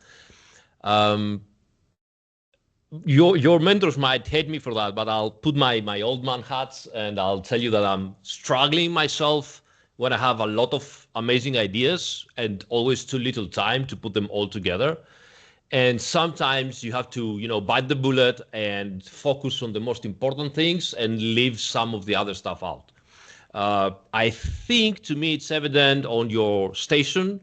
Your mentors might hate me for that, but I'll put my old man hats and I'll tell you that I'm struggling myself when I have a lot of amazing ideas and always too little time to put them all together. And sometimes you have to, you know, bite the bullet and focus on the most important things and leave some of the other stuff out. I think to me it's evident on your station.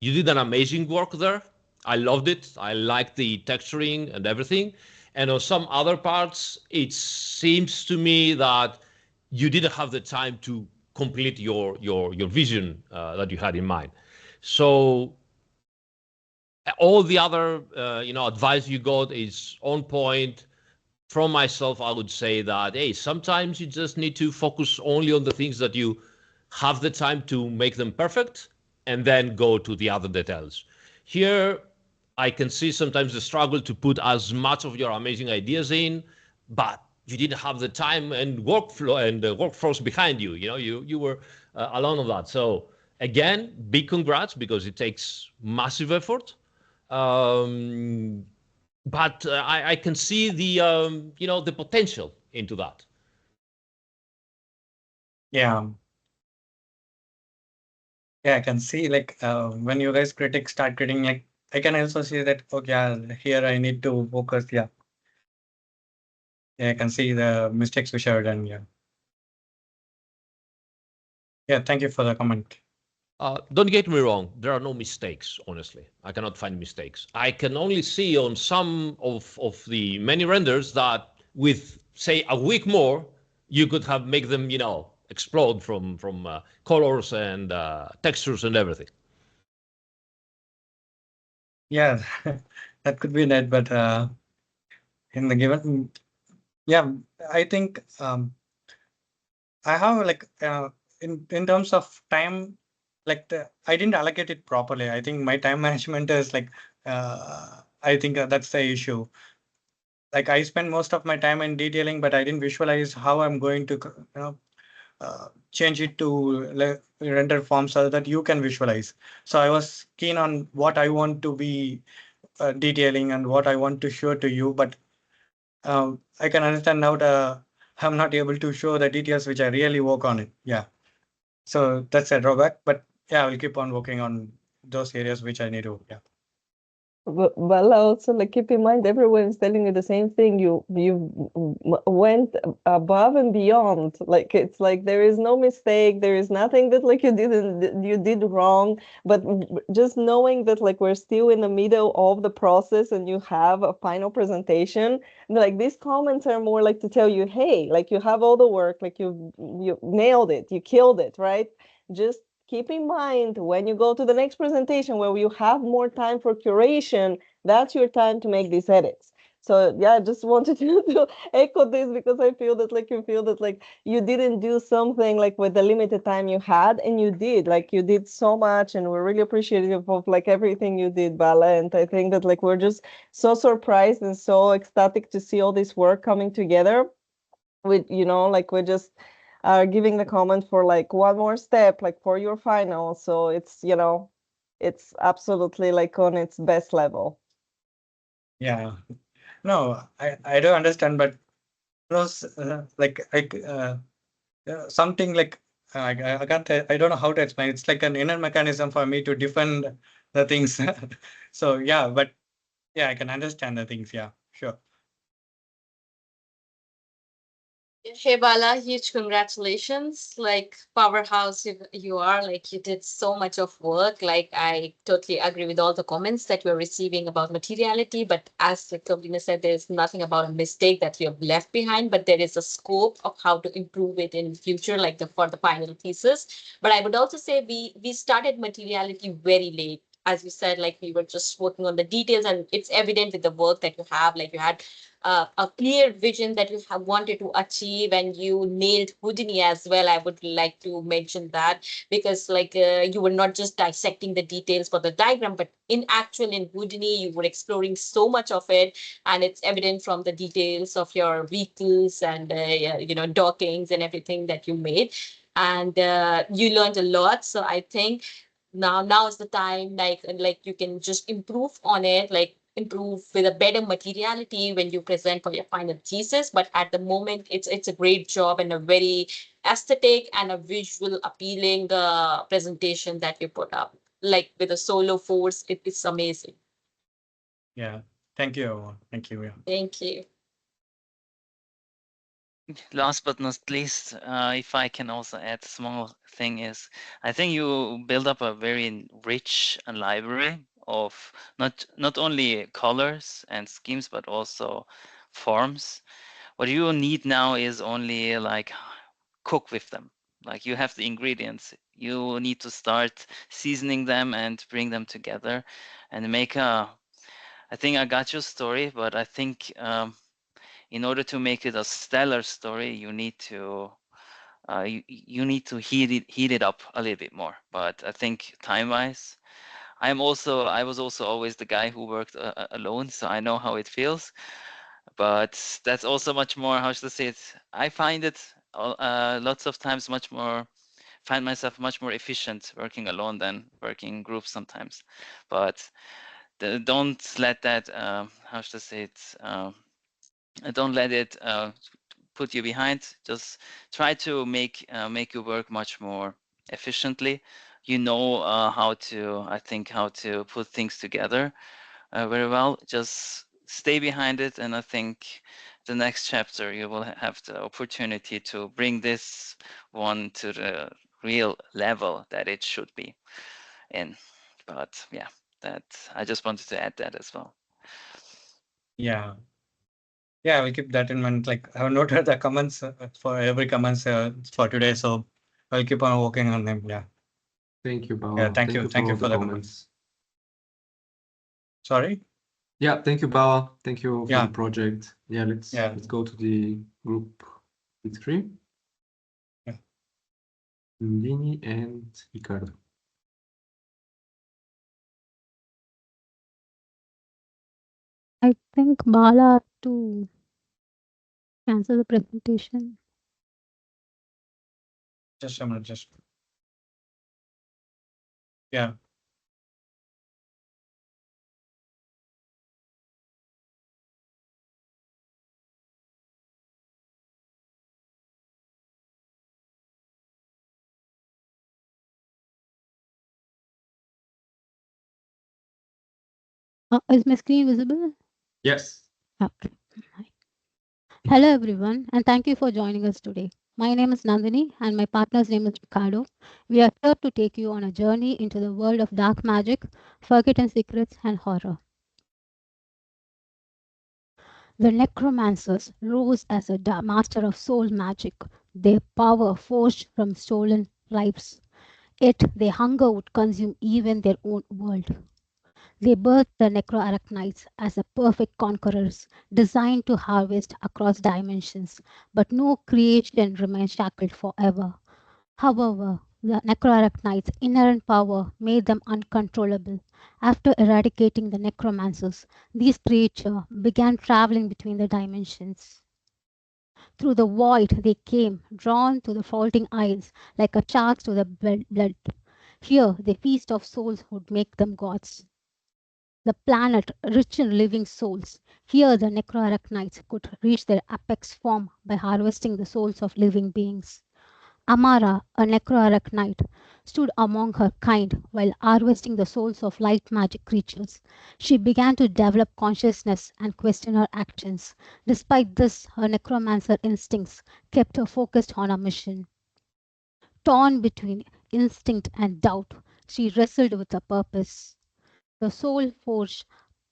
You did an amazing work there. I loved it. I liked the texturing and everything. And on some other parts, it seems to me that you didn't have the time to complete your vision that you had in mind. So all the other you know, advice you got is on point. From myself, I would say that, hey, sometimes you just need to focus only on the things that you have the time to make them perfect and then go to the other details. Here, I can see sometimes the struggle to put as much of your amazing ideas in, but you didn't have the time and workflow and the workforce behind you. You know, you were alone on that. So again, big congrats, because it takes massive effort. But I can see the you know, the potential into that.
Yeah. Yeah, I can see, like, when you guys start critiquing, like, I can also see that, okay, here I need to focus. Yeah. Yeah, I can see the mistakes which are done. Yeah. Yeah, thank you for the comment.
Don't get me wrong, there are no mistakes, honestly. I cannot find mistakes. I can only see on some of the many renders that with, say, a week more, you could have make them, you know, explode from colors and textures and everything.
Yeah, that could be that, but in the given, yeah, I think I have, like, in terms of time, like, I didn't allocate it properly. I think my time management is like, I think that's the issue. Like, I spend most of my time in detailing, but I didn't visualize how I'm going to, you know, change it to render form so that you can visualize. So I was keen on what I want to be detailing and what I want to show to you, but I can understand now that I'm not able to show the details which I really work on it. Yeah. So that's a drawback, but yeah, I will keep on working on those areas which I need to. Yeah.
Well, also, like, keep in mind, everyone is telling you the same thing. You went above and beyond. Like, it's like there is no mistake. There is nothing that like you did wrong. But just knowing that like we're still in the middle of the process and you have a final presentation, like these comments are more like to tell you, hey, like you have all the work, like you nailed it, you killed it, right? Just keep in mind when you go to the next presentation where you have more time for curation, that's your time to make these edits. So yeah, I just wanted to echo this because I feel that like you feel that like you didn't do something like with the limited time you had, and you did, like you did so much, and we're really appreciative of like everything you did, Bala. And I think that like we're just so surprised and so ecstatic to see all this work coming together. With, you know, like we're just giving the comment for like one more step, like for your final. So it's, you know, it's absolutely like on its best level.
Yeah. No, I don't understand, but those like something like I can't, I don't know how to explain. It's like an inner mechanism for me to defend the things. So yeah, but yeah, I can understand the things. Yeah, sure.
Hey Bala, huge congratulations. Like powerhouse you are, like you did so much of work. Like I totally agree with all the comments that we're receiving about materiality. But as Kablina said, there's nothing about a mistake that you have left behind, but there is a scope of how to improve it in future, like for the final thesis. But I would also say we started materiality very late. As you said, like we were just working on the details, and it's evident with the work that you have. Like you had a clear vision that you have wanted to achieve, and you nailed Houdini as well. I would like to mention that because like you were not just dissecting the details for the diagram, but in Houdini you were exploring so much of it, and it's evident from the details of your vehicles and dockings and everything that you made, and you learned a lot. So I think now is the time, like you can just improve on it, like improve with a better materiality when you present for your final thesis. But at the moment it's a great job and a very aesthetic and a visual appealing presentation that you put up, like with a solo force. It's amazing.
Yeah, thank you. Thank you. Yeah.
Thank you.
Last but not least, if I can also add small thing is, I think you build up a very rich library of not only colors and schemes, but also forms. What you need now is only like cook with them. Like you have the ingredients. You need to start seasoning them and bring them together and make a. I think I got your story, but I think in order to make it a stellar story, you need to you need to heat it up a little bit more. But I think time-wise, I was also always the guy who worked alone, so I know how it feels. But that's also much more, how should I say it? I find it lots of times find myself much more efficient working alone than working in groups sometimes. But don't let that, how should I say it? Don't let it put you behind. Just try to make your work much more efficiently. You know how to put things together very well. Just stay behind it, and I think the next chapter you will have the opportunity to bring this one to the real level that it should be in. But yeah, that I just wanted to add that as well.
Yeah. Yeah, we'll keep that in mind. Like I have noted the comments for every comments for today, so I'll keep on working on them. Yeah.
Thank you, Bao.
Yeah, thank you for the comments. Sorry.
Yeah, thank you, Bao. Thank you for
Yeah.
the project. Yeah, let's go to the group three.
Yeah.
Lini and Ricardo.
I think Bala to answer the presentation.
Just a minute, yeah.
Is my screen visible?
Yes.
Okay. Hello, everyone, and thank you for joining us today. My name is Nandini, and my partner's name is Ricardo. We are here to take you on a journey into the world of dark magic, forgotten secrets, and horror. The necromancers rose as a master of soul magic, their power forged from stolen lives. Yet their hunger would consume even their own world. They birthed the necroarachnites as a perfect conquerors, designed to harvest across dimensions, but no creation remained shackled forever. However, the necroarachnites' inherent power made them uncontrollable. After eradicating the necromancers, these creatures began traveling between the dimensions. Through the void they came, drawn to the faulting eyes, like a shark to the blood. Here, the feast of souls would make them gods. The planet rich in living souls. Here, the necroarachnites could reach their apex form by harvesting the souls of living beings. Amara, a necroarachnite, stood among her kind while harvesting the souls of light magic creatures. She began to develop consciousness and question her actions. Despite this, her necromancer instincts kept her focused on her mission. Torn between instinct and doubt, she wrestled with a purpose. The soul forge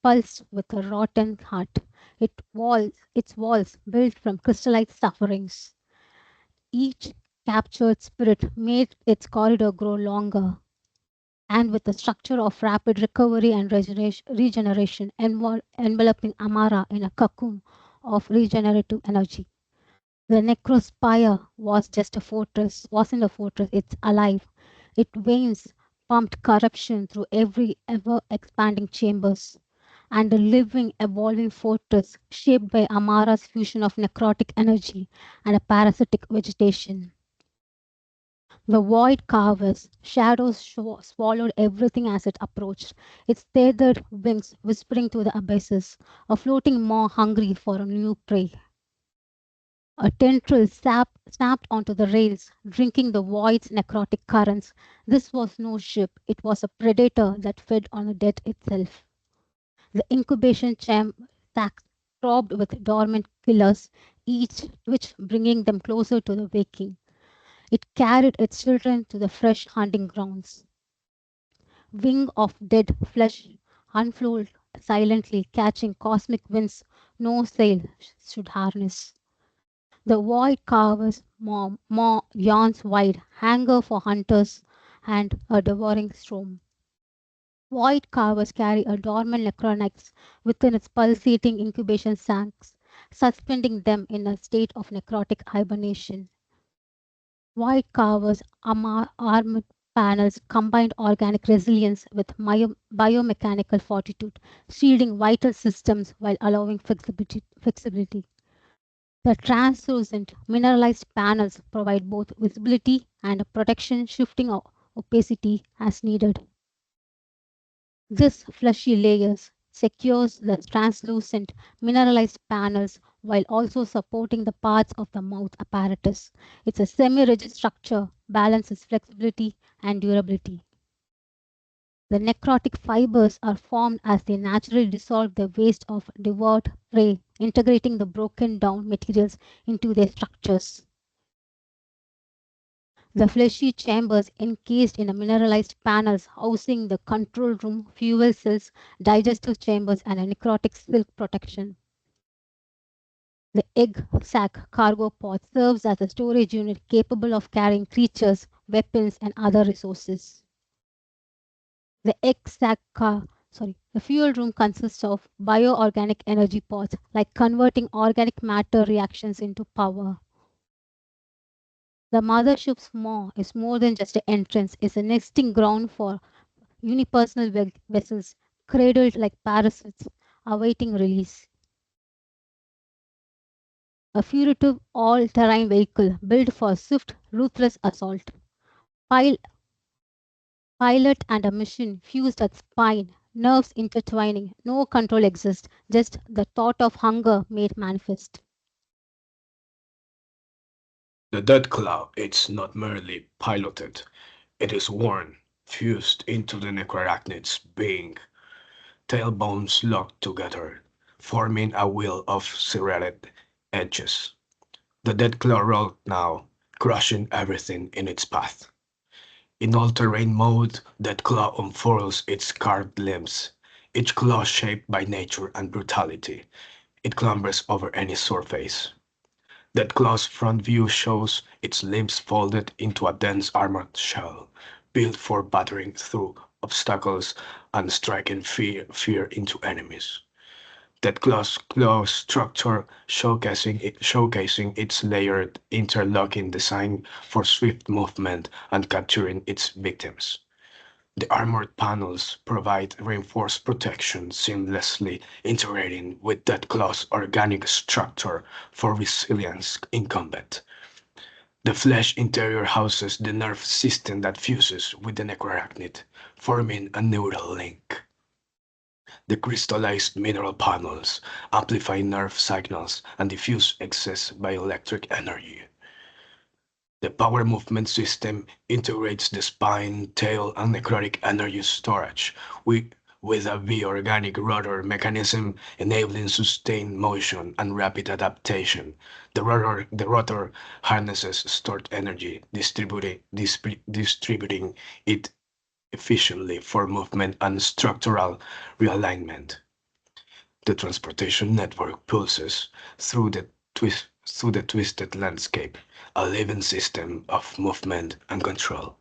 pulsed with a rotten heart. Its walls built from crystallized sufferings. Each captured spirit made its corridor grow longer, and with the structure of rapid recovery and regeneration enveloping Amara in a cocoon of regenerative energy. The necrospire wasn't a fortress, it's alive. Its veins pumped corruption through every ever expanding chambers, and a living, evolving fortress shaped by Amara's fusion of necrotic energy and a parasitic vegetation. The void carvers, shadows swallowed everything as it approached, its tethered wings whispering to the abysses, a floating maw hungry for a new prey. A tendril snapped onto the rails, drinking the void's necrotic currents. This was no ship, it was a predator that fed on the death itself. The incubation sacs throbbed with dormant killers, each twitch bringing them closer to the waking. It carried its children to the fresh hunting grounds. Wing of dead flesh unfurled silently, catching cosmic winds no sail should harness. The void carver's maw yawns wide, hunger for hunters and a devouring storm. Void carvers carry a dormant necronites within its pulsating incubation sacs, suspending them in a state of necrotic hibernation. Void carvers' armored panels combined organic resilience with biomechanical fortitude, shielding vital systems while allowing flexibility. The translucent mineralized panels provide both visibility and protection, shifting opacity as needed. This fleshy layers secures the translucent mineralized panels while also supporting the parts of the mouth apparatus. It's a semi-rigid structure, balances flexibility and durability. The necrotic fibers are formed as they naturally dissolve the waste of devoured prey, integrating the broken down materials into their structures. The fleshy chambers encased in a mineralized panels housing the control room, fuel cells, digestive chambers, and a necrotic silk protection. The egg sac cargo pod serves as a storage unit capable of carrying creatures, weapons, and other resources. The the fuel room consists of bioorganic energy pods, like converting organic matter reactions into power. The mothership's maw is more than just an entrance, it's a nesting ground for unipersonal vessels, cradled like parasites, awaiting release. A fugitive all-terrain vehicle built for swift, ruthless assault. Pilot and a mission fused at spine, nerves intertwining, no control exists, just the thought of hunger made manifest.
The dead claw is not merely piloted, it is worn, fused into the necroarachnid's being. Tailbones locked together, forming a wheel of serrated edges. The dead claw rolled now, crushing everything in its path. In all-terrain mode, that claw unfurls its carved limbs, each claw shaped by nature and brutality. It clambers over any surface. That claw's front view shows its limbs folded into a dense armored shell, built for battering through obstacles and striking fear into enemies. That claw structure showcasing its layered, interlocking design for swift movement and capturing its victims. The armored panels provide reinforced protection, seamlessly integrating with that claw's organic structure for resilience in combat. The flesh interior houses the nerve system that fuses with the necroarachnid, forming a neural link. The crystallized mineral panels amplify nerve signals and diffuse excess bioelectric energy. The power movement system integrates the spine, tail, and necrotic energy storage with a V-organic rotor mechanism enabling sustained motion and rapid adaptation. The rotor harnesses stored energy, distributing it efficiently for movement and structural realignment. The transportation network pulses through the twisted landscape, a living system of movement and control.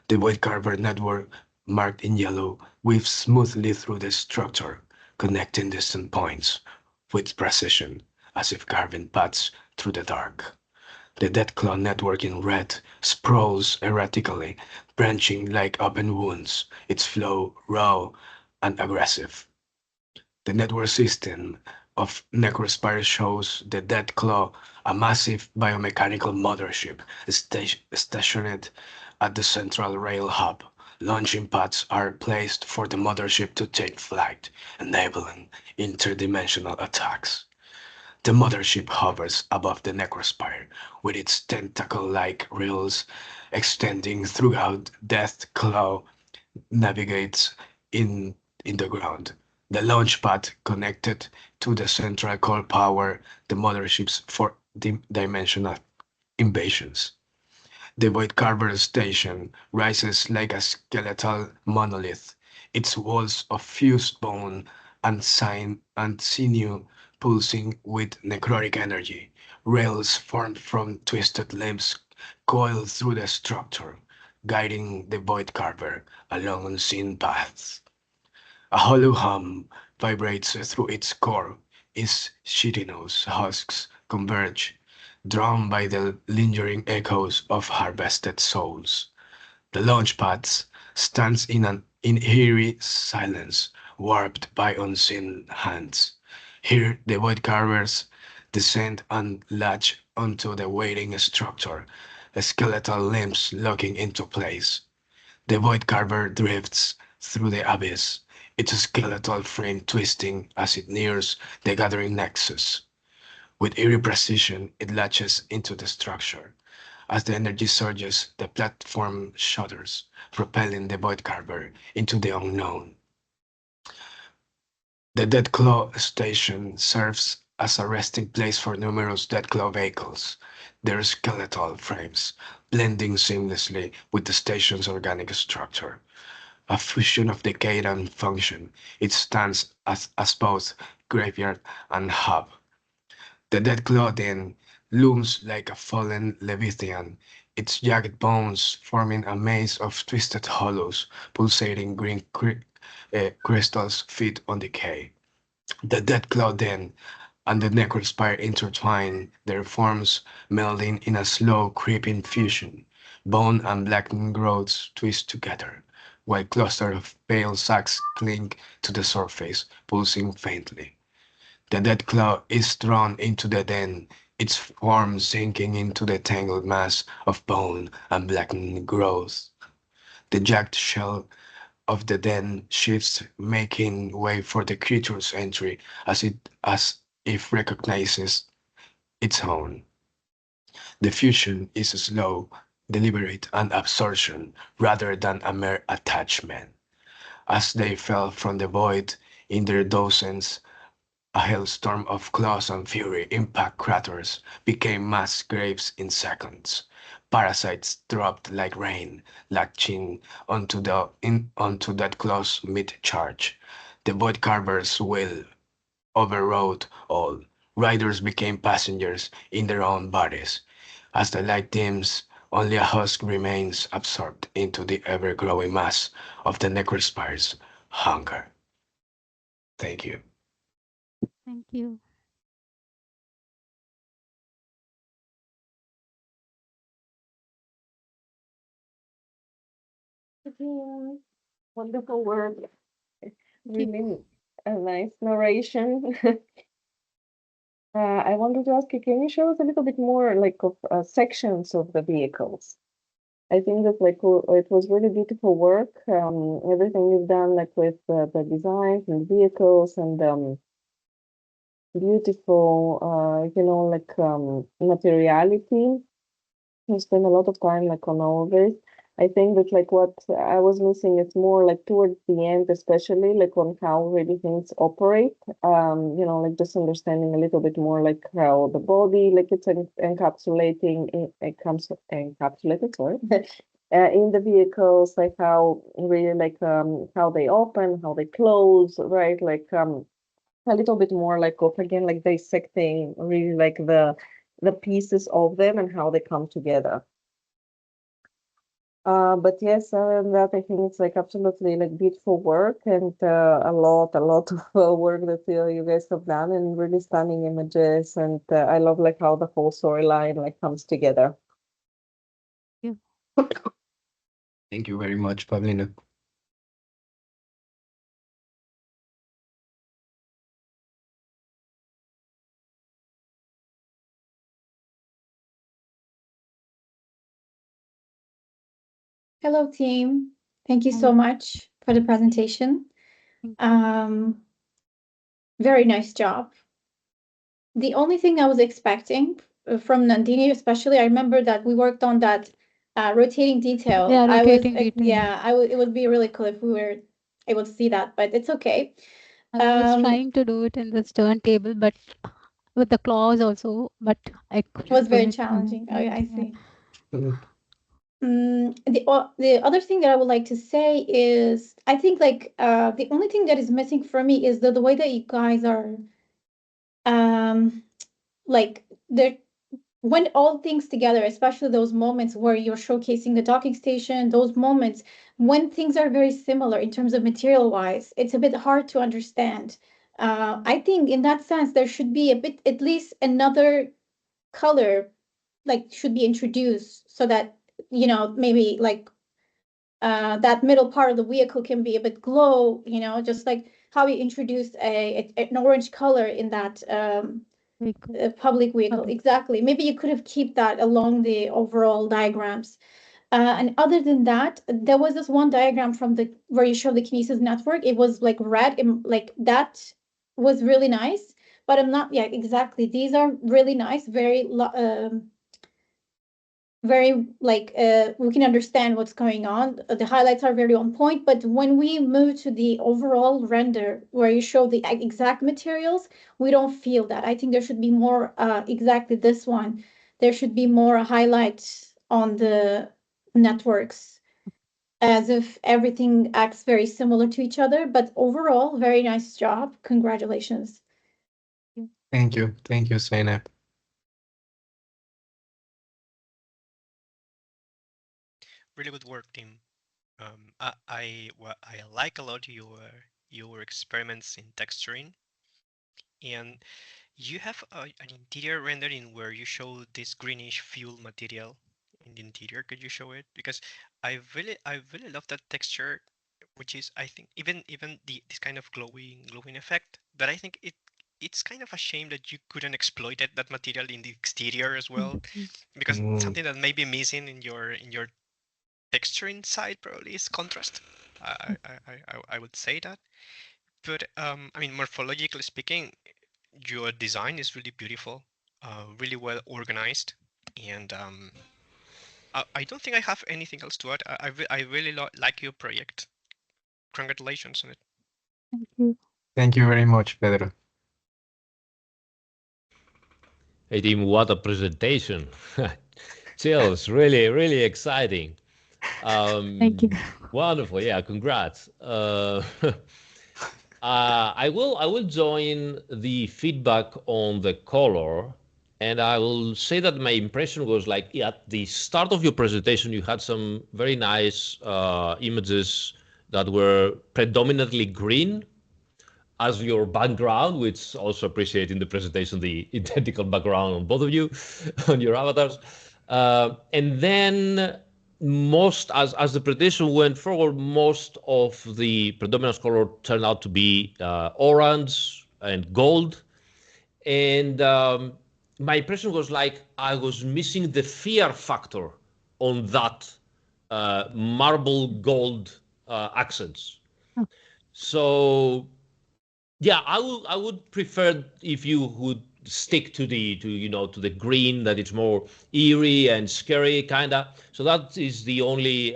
The Void Carver network, marked in yellow, weaves smoothly through the structure, connecting distant points with precision, as if carving paths through the dark. The Deathclaw network in red sprawls erratically, branching like open wounds, its flow raw and aggressive. The network system of Necrospire shows the Deathclaw, a massive biomechanical mothership stationed at the central rail hub. Launching pads are placed for the mothership to take flight, enabling interdimensional attacks. The mothership hovers above the Necrospire, with its tentacle-like rails extending throughout. Deathclaw navigates in the ground. The launch pad connected to the central core power the motherships for dimensional invasions. The Void Carver station rises like a skeletal monolith, its walls of fused bone and sinew pulsing with necrotic energy. Rails formed from twisted limbs coil through the structure, guiding the Void Carver along unseen paths. A hollow hum vibrates through its core. Its chitinous husks converge, drawn by the lingering echoes of harvested souls. The launchpad stands in eerie silence, warped by unseen hands. Here the Void Carvers descend and latch onto the waiting structure, skeletal limbs locking into place. The Void Carver drifts through the abyss, its skeletal frame twisting as it nears the gathering nexus. With eerie precision, it latches into the structure. As the energy surges, the platform shudders, propelling the Void Carver into the unknown. The Deathclaw station serves as a resting place for numerous Deathclaw vehicles, their skeletal frames blending seamlessly with the station's organic structure. A fusion of decay and function, it stands as both graveyard and hub. The Deathclaw then looms like a fallen Leviathan, its jagged bones forming a maze of twisted hollows, pulsating green crystals feed on decay. The Deathclaw then and the Necrospire intertwine, their forms melding in a slow, creeping fusion. Bone and blackened growths twist together, while clusters of pale sacs cling to the surface, pulsing faintly. The Deathclaw is drawn into the den, its form sinking into the tangled mass of bone and blackened growth. The jagged shell of the den shifts, making way for the creature's entry as if recognizes its own. The fusion is slow, deliberate, and absorption rather than a mere attachment. As they fell from the void in their dozens, a hailstorm of claws and fury impact craters became mass graves in seconds. Parasites dropped like rain, latching onto that claw's mid-charge. The Void Carver's will overrode all. Riders became passengers in their own bodies. As the light dims, only a husk remains absorbed into the ever-growing mass of the Necrospire's hunger. Thank you.
Thank you.
Wonderful work. Really a nice narration. I wanted to ask you, can you show us a little bit more like of sections of the vehicles? I think that like it was really beautiful work. Everything you've done like with the designs and vehicles and beautiful, like materiality. I spend a lot of time like on all of this. I think that like what I was missing is more like towards the end, especially like on how really things operate. Like just understanding a little bit more like how the body, like it's encapsulating, it comes encapsulated, sorry, in the vehicles, like how really like how they open, how they close, right? Like a little bit more like of again like dissecting really like the pieces of them and how they come together. But yes, other than that, I think it's like absolutely like beautiful work and a lot of work that you guys have done and really stunning images. And I love like how the whole storyline like comes together.
Yeah.
Thank you very much, Pavlina.
Hello, team. Thank you so much for the presentation. Very nice job. The only thing I was expecting from Nandini, especially, I remember that we worked on that rotating detail.
Yeah, rotating detail.
Yeah, it would be really cool if we were able to see that, but it's okay.
I was trying to do it in this turntable, but with the claws also, but I couldn't.
It was very
do it.
challenging. Oh, yeah, I see. The other thing that I would like to say is, I think like the only thing that is missing for me is the way that you guys are, like they're when all things together, especially those moments where you're showcasing the docking station, those moments when things are very similar in terms of material wise, it's a bit hard to understand. I think in that sense, there should be a bit, at least another color, like should be introduced so that, maybe like that middle part of the vehicle can be a bit glow, just like how you introduced an orange color in that public vehicle. Exactly. Maybe you could have keep that along the overall diagrams. And other than that, there was this one diagram from where you show the Kinesis network. It was like red, like that was really nice. But I'm not, yeah, exactly. These are really nice, very like we can understand what's going on. The highlights are very on point, but when we move to the overall render where you show the exact materials, we don't feel that. I think there should be more, exactly this one. There should be more highlights on the networks as if everything acts very similar to each other, but overall, very nice job. Congratulations.
Thank you. Thank you, Zainab.
Really good work, team. I like a lot your experiments in texturing, and you have an interior rendering where you show this greenish fuel material in the interior. Could you show it? Because I really love that texture, which is I think even this kind of glowing effect. But I think it's kind of a shame that you couldn't exploit that material in the exterior as well, because something that may be missing in your texturing side probably is contrast. I would say that. But I mean, morphologically speaking, your design is really beautiful, really well organized, and I don't think I have anything else to add. I really like your project. Congratulations on it.
Thank you.
Thank you very much, Pedro.
Hey team, what a presentation. Chills, really exciting.
Thank you.
Wonderful, yeah, congrats. I will join the feedback on the color, and I will say that my impression was like at the start of your presentation, you had some very nice images that were predominantly green as your background, which also appreciate in the presentation the identical background on both of you, on your avatars. And then most, as the presentation went forward, most of the predominant color turned out to be orange and gold. And my impression was like I was missing the fear factor on that marble gold accents. So yeah, I would prefer if you would stick to the green, that it's more eerie and scary kinda. So that is the only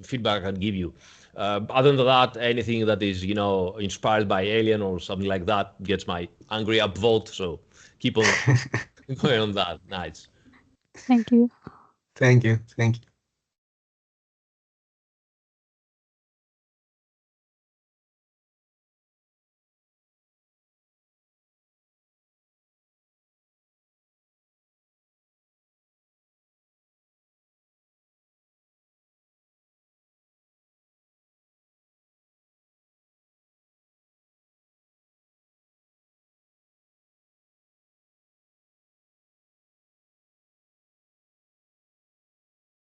feedback I can give you. Other than that, anything that is inspired by Alien or something like that gets my angry upvote. So keep on going on that. Nice.
Thank you.
Thank you. Thank you.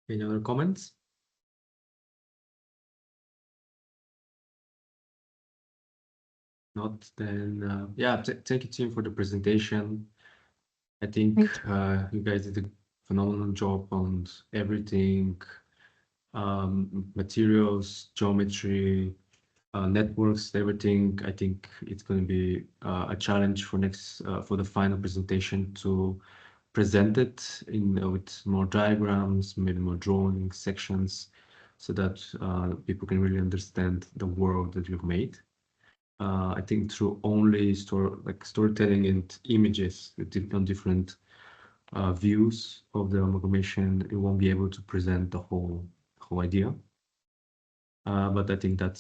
Any other comments? Not, then yeah, thank you, team, for the presentation. I think you guys did a phenomenal job on everything, materials, geometry, networks, everything. I think it's going to be a challenge for for the final presentation to present it with more diagrams, maybe more drawing sections, so that people can really understand the world that you've made. I think through only storytelling and images on different views of the amalgamation, you won't be able to present the whole idea. But I think that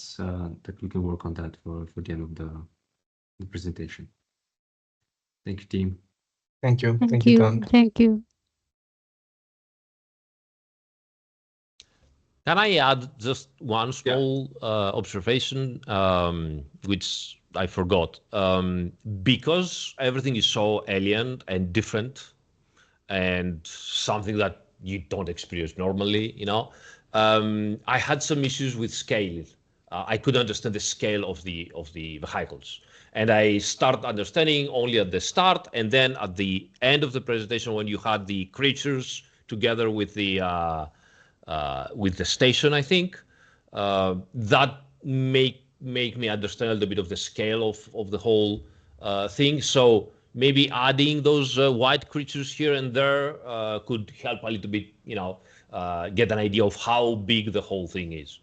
we can work on that for the end of the presentation. Thank you, team.
Thank you.
Thank you.
Tom.
Thank you.
Can I add just one small observation, which I forgot? Because everything is so alien and different, and something that you don't experience normally, I had some issues with scale. I couldn't understand the scale of the vehicles, and I start understanding only at the start, and then at the end of the presentation when you had the creatures together with the station, I think that make me understand a little bit of the scale of the whole thing. So maybe adding those white creatures here and there could help a little bit, get an idea of how big the whole thing is.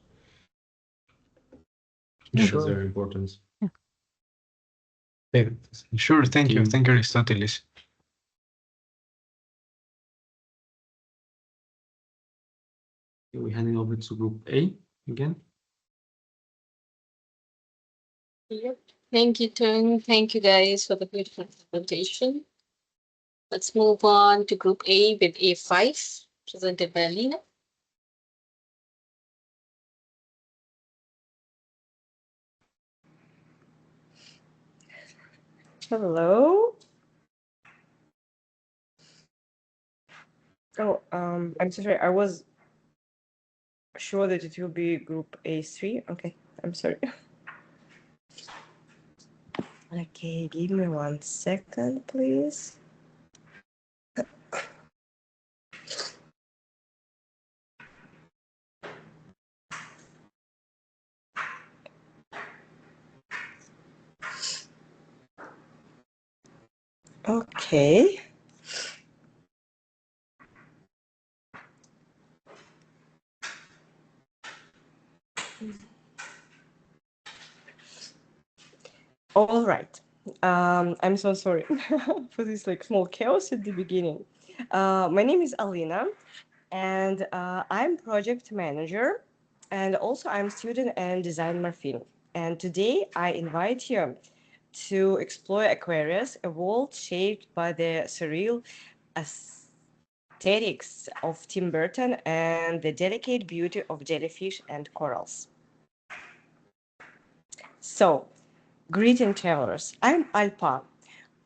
That's very important.
Sure, thank you. Thank you, Aristoteles.
We're handing over to group A again.
Yep. Thank you, Tung. Thank you, guys, for the beautiful presentation. Let's move on to group A with A5, presented by Alina.
Hello. Oh, I'm so sorry. I was sure that it will be group A3. Okay, I'm sorry. Okay, give me 1 second, please. Okay. All right. I'm so sorry for this small chaos at the beginning. My name is Alina, and I'm project manager, and also I'm student in DesignMorphine. And today I invite you to explore Aquarius, a world shaped by the surreal aesthetics of Tim Burton and the delicate beauty of jellyfish and corals. So, greeting travelers, I'm Alpa,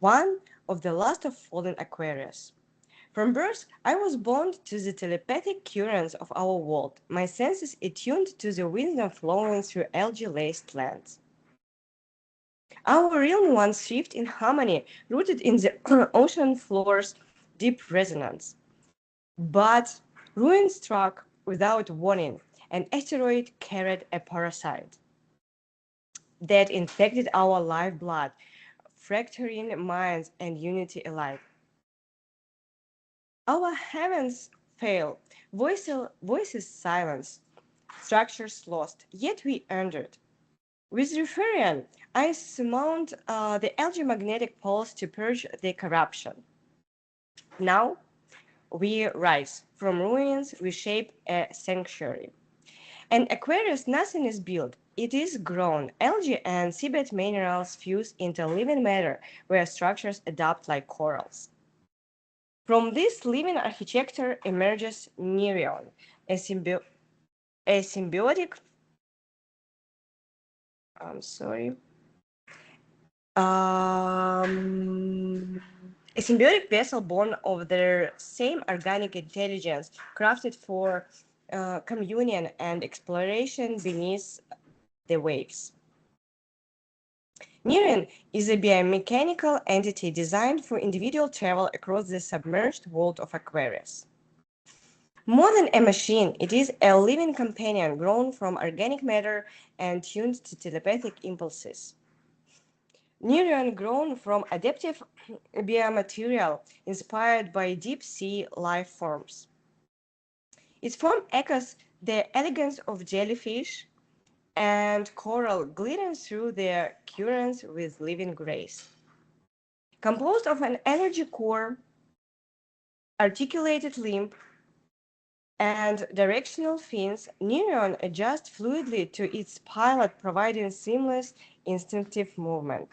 one of the last of fallen Aquarius. From birth, I was born to the telepathic currents of our world, my senses attuned to the wisdom flowing through algae-laced lands. Our realm once thrived in harmony, rooted in the ocean floor's deep resonance. But ruin struck without warning. An asteroid carried a parasite that infected our lifeblood, fracturing minds and unity alike. Our heavens fail, voices silenced, structures lost, yet we earned it. With Referian, I surmount the LG magnetic poles to purge the corruption. Now, we rise. From ruins, we shape a sanctuary. And Aquarius, nothing is built. It is grown. Algae and seabed minerals fuse into living matter, where structures adapt like corals. From this living architecture emerges Nereon, a symbiotic a symbiotic vessel born of their same organic intelligence, crafted for communion and exploration beneath the waves. Nereon is a biomechanical entity designed for individual travel across the submerged world of Aquarius. More than a machine, it is a living companion grown from organic matter and tuned to telepathic impulses. Nereon grown from adaptive biomaterial inspired by deep-sea life forms. Its form echoes the elegance of jellyfish and coral glittering through their currents with living grace. Composed of an energy core, articulated limb, and directional fins, Nereon adjusts fluidly to its pilot, providing seamless, instinctive movement.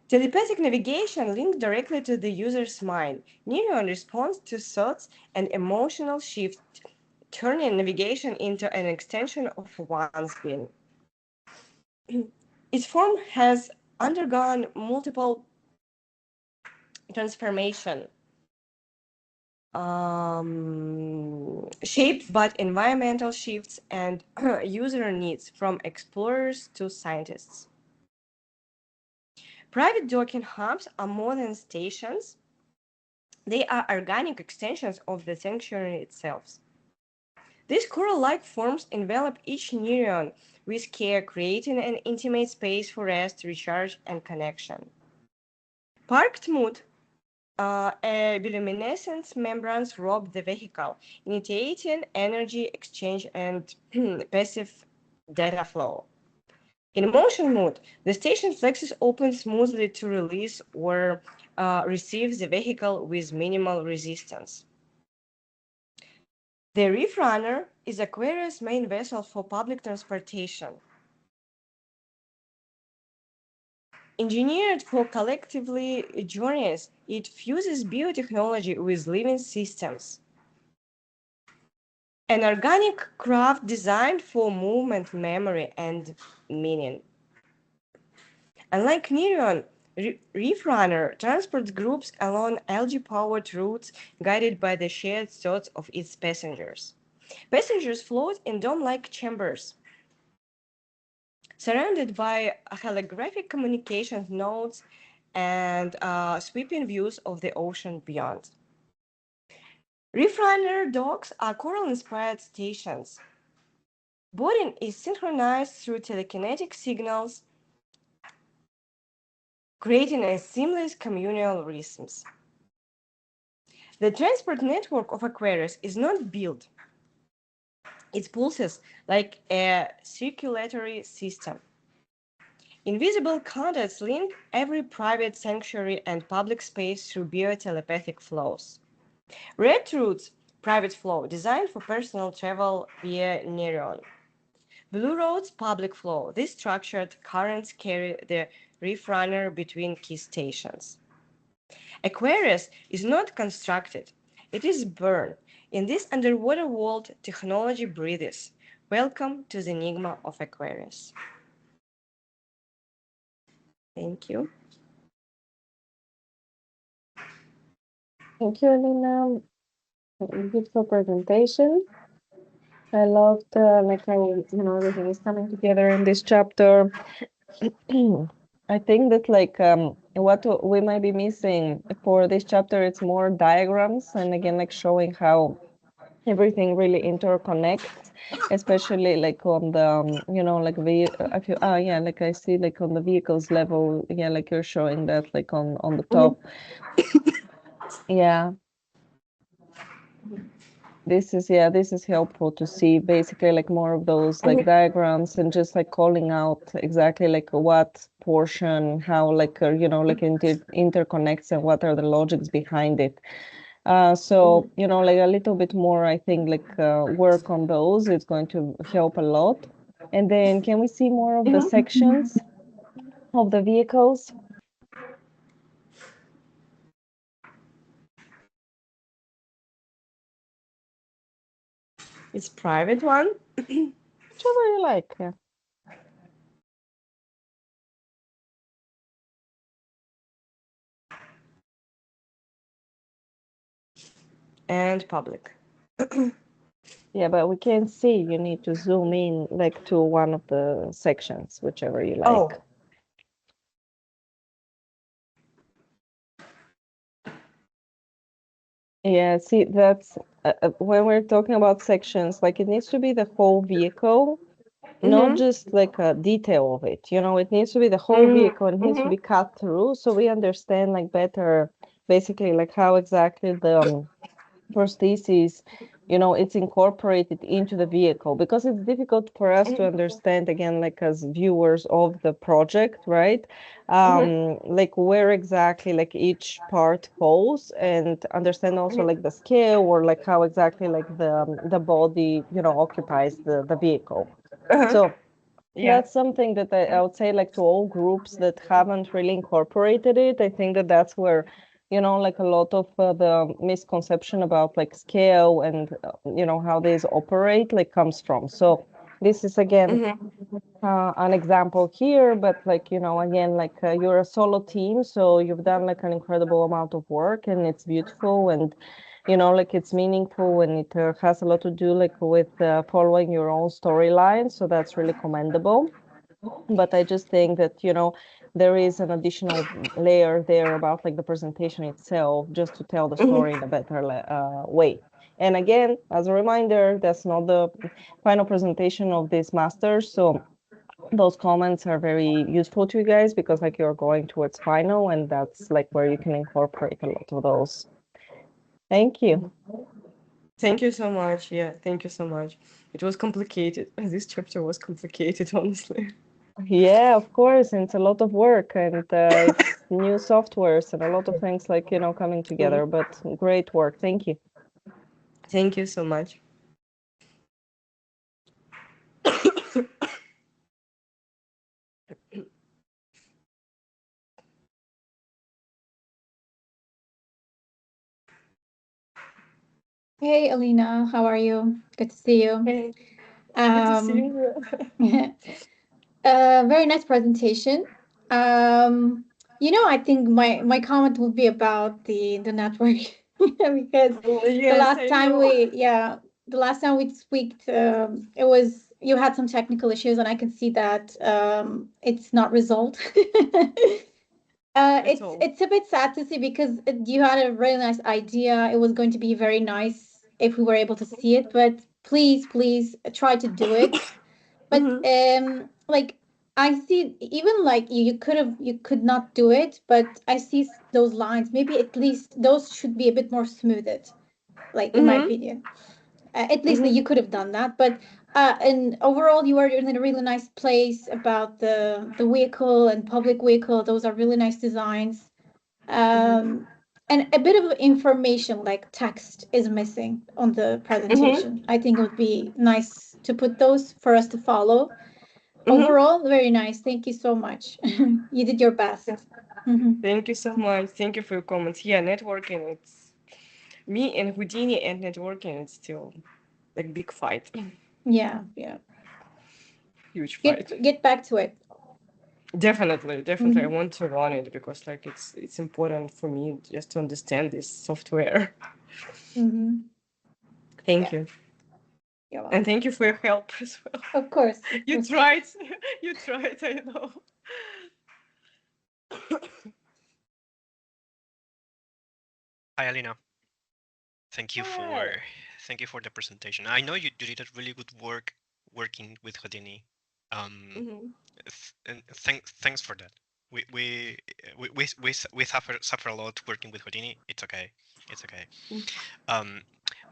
Telepathic navigation linked directly to the user's mind. Nereon responds to thoughts and emotional shifts, turning navigation into an extension of one's being. Its form has undergone multiple transformations, shaped by environmental shifts and user needs, from explorers to scientists. Private docking hubs are more than stations. They are organic extensions of the sanctuary itself. These coral-like forms envelop each Nereon with care, creating an intimate space for rest, recharge, and connection. Parked mood, a bioluminescent membranes robe the vehicle, initiating energy exchange and passive data flow. In motion mode, the station flexes open smoothly to release or receive the vehicle with minimal resistance. The Reef Runner is Aquarius' main vessel for public transportation. Engineered for collectively journeys, it fuses biotechnology with living systems. An organic craft designed for movement, memory, and meaning. Unlike Nereon, Reef Runner transports groups along algae-powered routes guided by the shared thoughts of its passengers. Passengers float in dome-like chambers, surrounded by holographic communication nodes and sweeping views of the ocean beyond. Reef Runner docks are coral-inspired stations. Boarding is synchronized through telekinetic signals, creating a seamless communal rhythms. The transport network of Aquarius is not built. It pulses like a circulatory system. Invisible contacts link every private sanctuary and public space through biotelepathic flows. Red routes, private flow, designed for personal travel via Nereon. Blue roads, public flow. These structured currents carry the Reef Runner between key stations. Aquarius is not constructed, it is born. In this underwater world, technology breathes. Welcome to the enigma of Aquarius. Thank you.
Thank you, Elena. Beautiful presentation. I loved like how everything is coming together in this chapter. I think that like what we might be missing for this chapter, it's more diagrams and again like showing how
everything really interconnects, especially like on the you know, like I feel yeah, like I see like on the vehicles level, yeah, like you're showing that like on the top. Yeah, this is helpful to see basically like more of those like diagrams and just like calling out exactly like what portion, how like you know, like interconnects and what are the logics behind it. So you know, like a little bit more, I think, like work on those, it's going to help a lot. And then can we see more of the sections of the vehicles?
It's private one.
Whichever you like. Yeah.
And public.
Yeah, but we can't see. You need to zoom in like to one of the sections, whichever you like.
Oh.
Yeah, see, that's when we're talking about sections, like it needs to be the whole vehicle, not just like a detail of it. You know, it needs to be the whole vehicle. It needs to be cut through, so we understand like better, basically, like how exactly the prosthesis, you know, it's incorporated into the vehicle, because it's difficult for us to understand, again, like as viewers of the project, right? Like where exactly like each part falls, and understand also like the scale, or like how exactly like the body, you know, occupies the vehicle. So that's something that I would say, like to all groups that haven't really incorporated it, I think that that's where, you know, like a lot of the misconception about like scale and, you know, how these operate like comes from. So this is again an example here, but like, you know, again, like you're a solo team, so you've done like an incredible amount of work, and it's beautiful, and you know, like it's meaningful, and it has a lot to do like with following your own storyline, so that's really commendable. But I just think that, you know, there is an additional layer there about like the presentation itself, just to tell the story in a better way. And again, as a reminder, that's not the final presentation of this master's, so those comments are very useful to you guys, because like you're going towards final, and that's like where you can incorporate a lot of those. Thank you.
Thank you so much. Yeah, thank you so much. It was complicated. This chapter was complicated, honestly.
Yeah, of course. And it's a lot of work, and it's new softwares and a lot of things like, you know, coming together, but great work. Thank you.
Thank you so much.
Hey, Alina, how are you? Good to see you.
Hey, good to see you.
Very nice presentation. You know, I think my comment will be about the network because the last time we speak, it was, you had some technical issues, and I can see that it's not resolved. It's a bit sad to see, because you had a really nice idea. It was going to be very nice if we were able to see it, but please try to do it. But like I see, even like you could not do it, but I see those lines. Maybe at least those should be a bit more smoothed, like in my opinion. At least you could have done that, but and overall you are in a really nice place about the vehicle and public vehicle. Those are really nice designs. And a bit of information like text is missing on the presentation. I think it would be nice to put those for us to follow. Overall, very nice. Thank you so much. You did your best.
Thank you so much. Thank you for your comments. Yeah, networking, it's me and Houdini, and networking, it's still like big fight.
Yeah.
Huge fight.
Get back to it.
Definitely. I want to run it, because like it's important for me just to understand this software. Thank you. And thank you for your help as well.
Of course.
You tried. You tried, I know.
Hi, Alina. Thank you for Thank you for the presentation. I know you did a really good work working with Houdini. And thanks for that. We suffer a lot working with Houdini. It's okay. It's okay.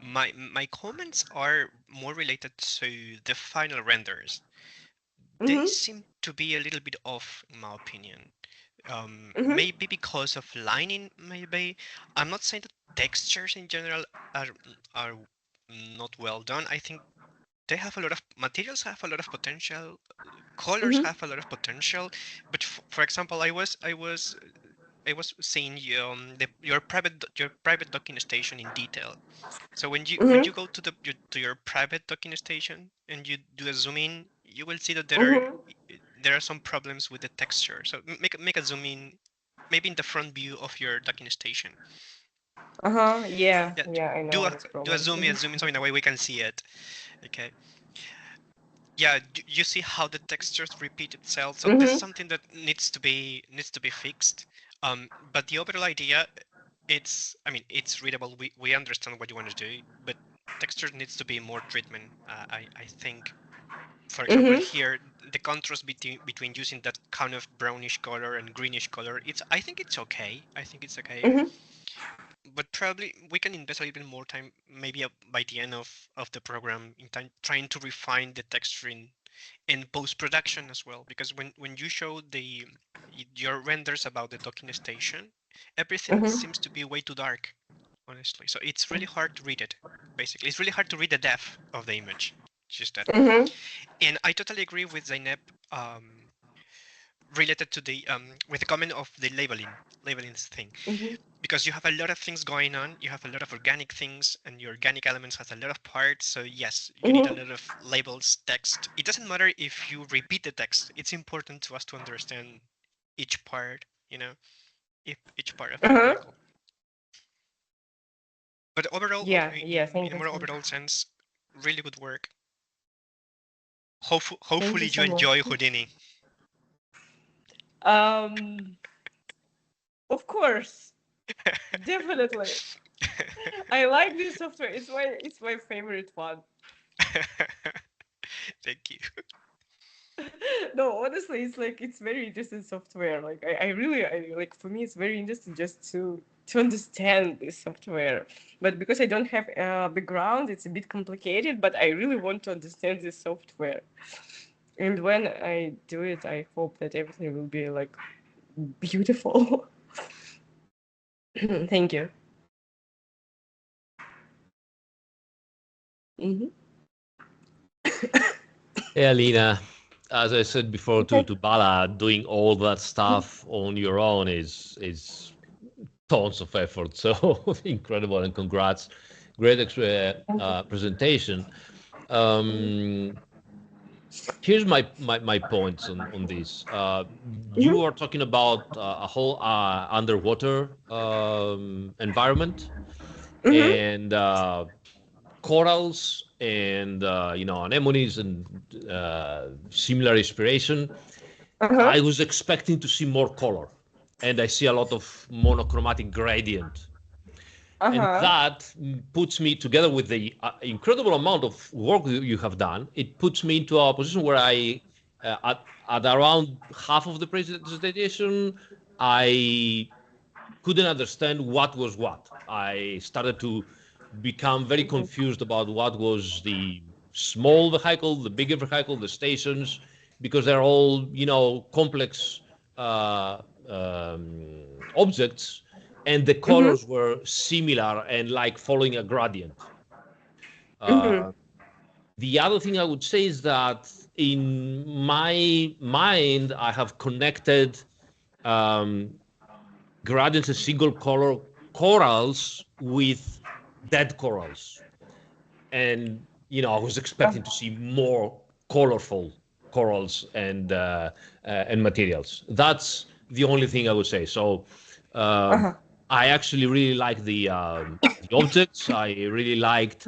My comments are more related to the final renders. They seem to be a little bit off, in my opinion. Maybe because of lining, maybe. I'm not saying that textures in general are not well done. I think they have a lot of materials, have a lot of potential, colors have a lot of potential. But for example, I was seeing your private docking station in detail. So when you go to your private docking station and you do a zoom in, you will see that there are some problems with the texture. So make a zoom in, maybe in the front view of your docking station.
Yeah, I know.
Do a zoom in, so in a way we can see it. Okay. Yeah, you see how the textures repeat itself. So this is something that needs to be fixed. But the overall idea, it's readable. We understand what you want to do, but texture needs to be more treatment. I think, for example, here the contrast between using that kind of brownish color and greenish color, I think it's okay. But probably we can invest a little bit more time, maybe by the end of the program, in time trying to refine the texturing in post-production as well, because when you show your renders about the docking station, everything seems to be way too dark, honestly. So it's really hard to read it. Basically, it's really hard to read the depth of the image. Just that. And I totally agree with Zainab related to the with the comment of the labeling thing, because you have a lot of things going on. You have a lot of organic things, and your organic elements has a lot of parts. So yes, you need a lot of labels, text. It doesn't matter if you repeat the text. It's important to us to understand each part. Each part of the vehicle. But overall, in a more overall sense, really good work. Hopefully you enjoy Houdini.
Of course, definitely. I like this software. It's my favorite one.
Thank you.
No, honestly, it's very interesting software. Like I really like, for me it's very interesting just to understand this software. But because I don't have a background, it's a bit complicated, but I really want to understand this software. And when I do it, I hope that everything will be like beautiful. Thank you.
Hey, Alina. As I said before to Bala, doing all that stuff on your own is tons of effort. So incredible, and congrats. Great presentation. Here's my points on this. You are talking about a whole underwater environment and corals and anemones and similar inspiration. I was expecting to see more color, and I see a lot of monochromatic gradient. And that puts me, together with the incredible amount of work that you have done, it puts me into a position where I, at around half of the presentation, I couldn't understand what was what. I started to become very confused about what was the small vehicle, the bigger vehicle, the stations, because they're all, complex objects, and the colors were similar and like following a gradient. The other thing I would say is that in my mind, I have connected gradients and single color corals with dead corals. And, I was expecting to see more colorful corals and materials. That's the only thing I would say. So I actually really like the objects. I really liked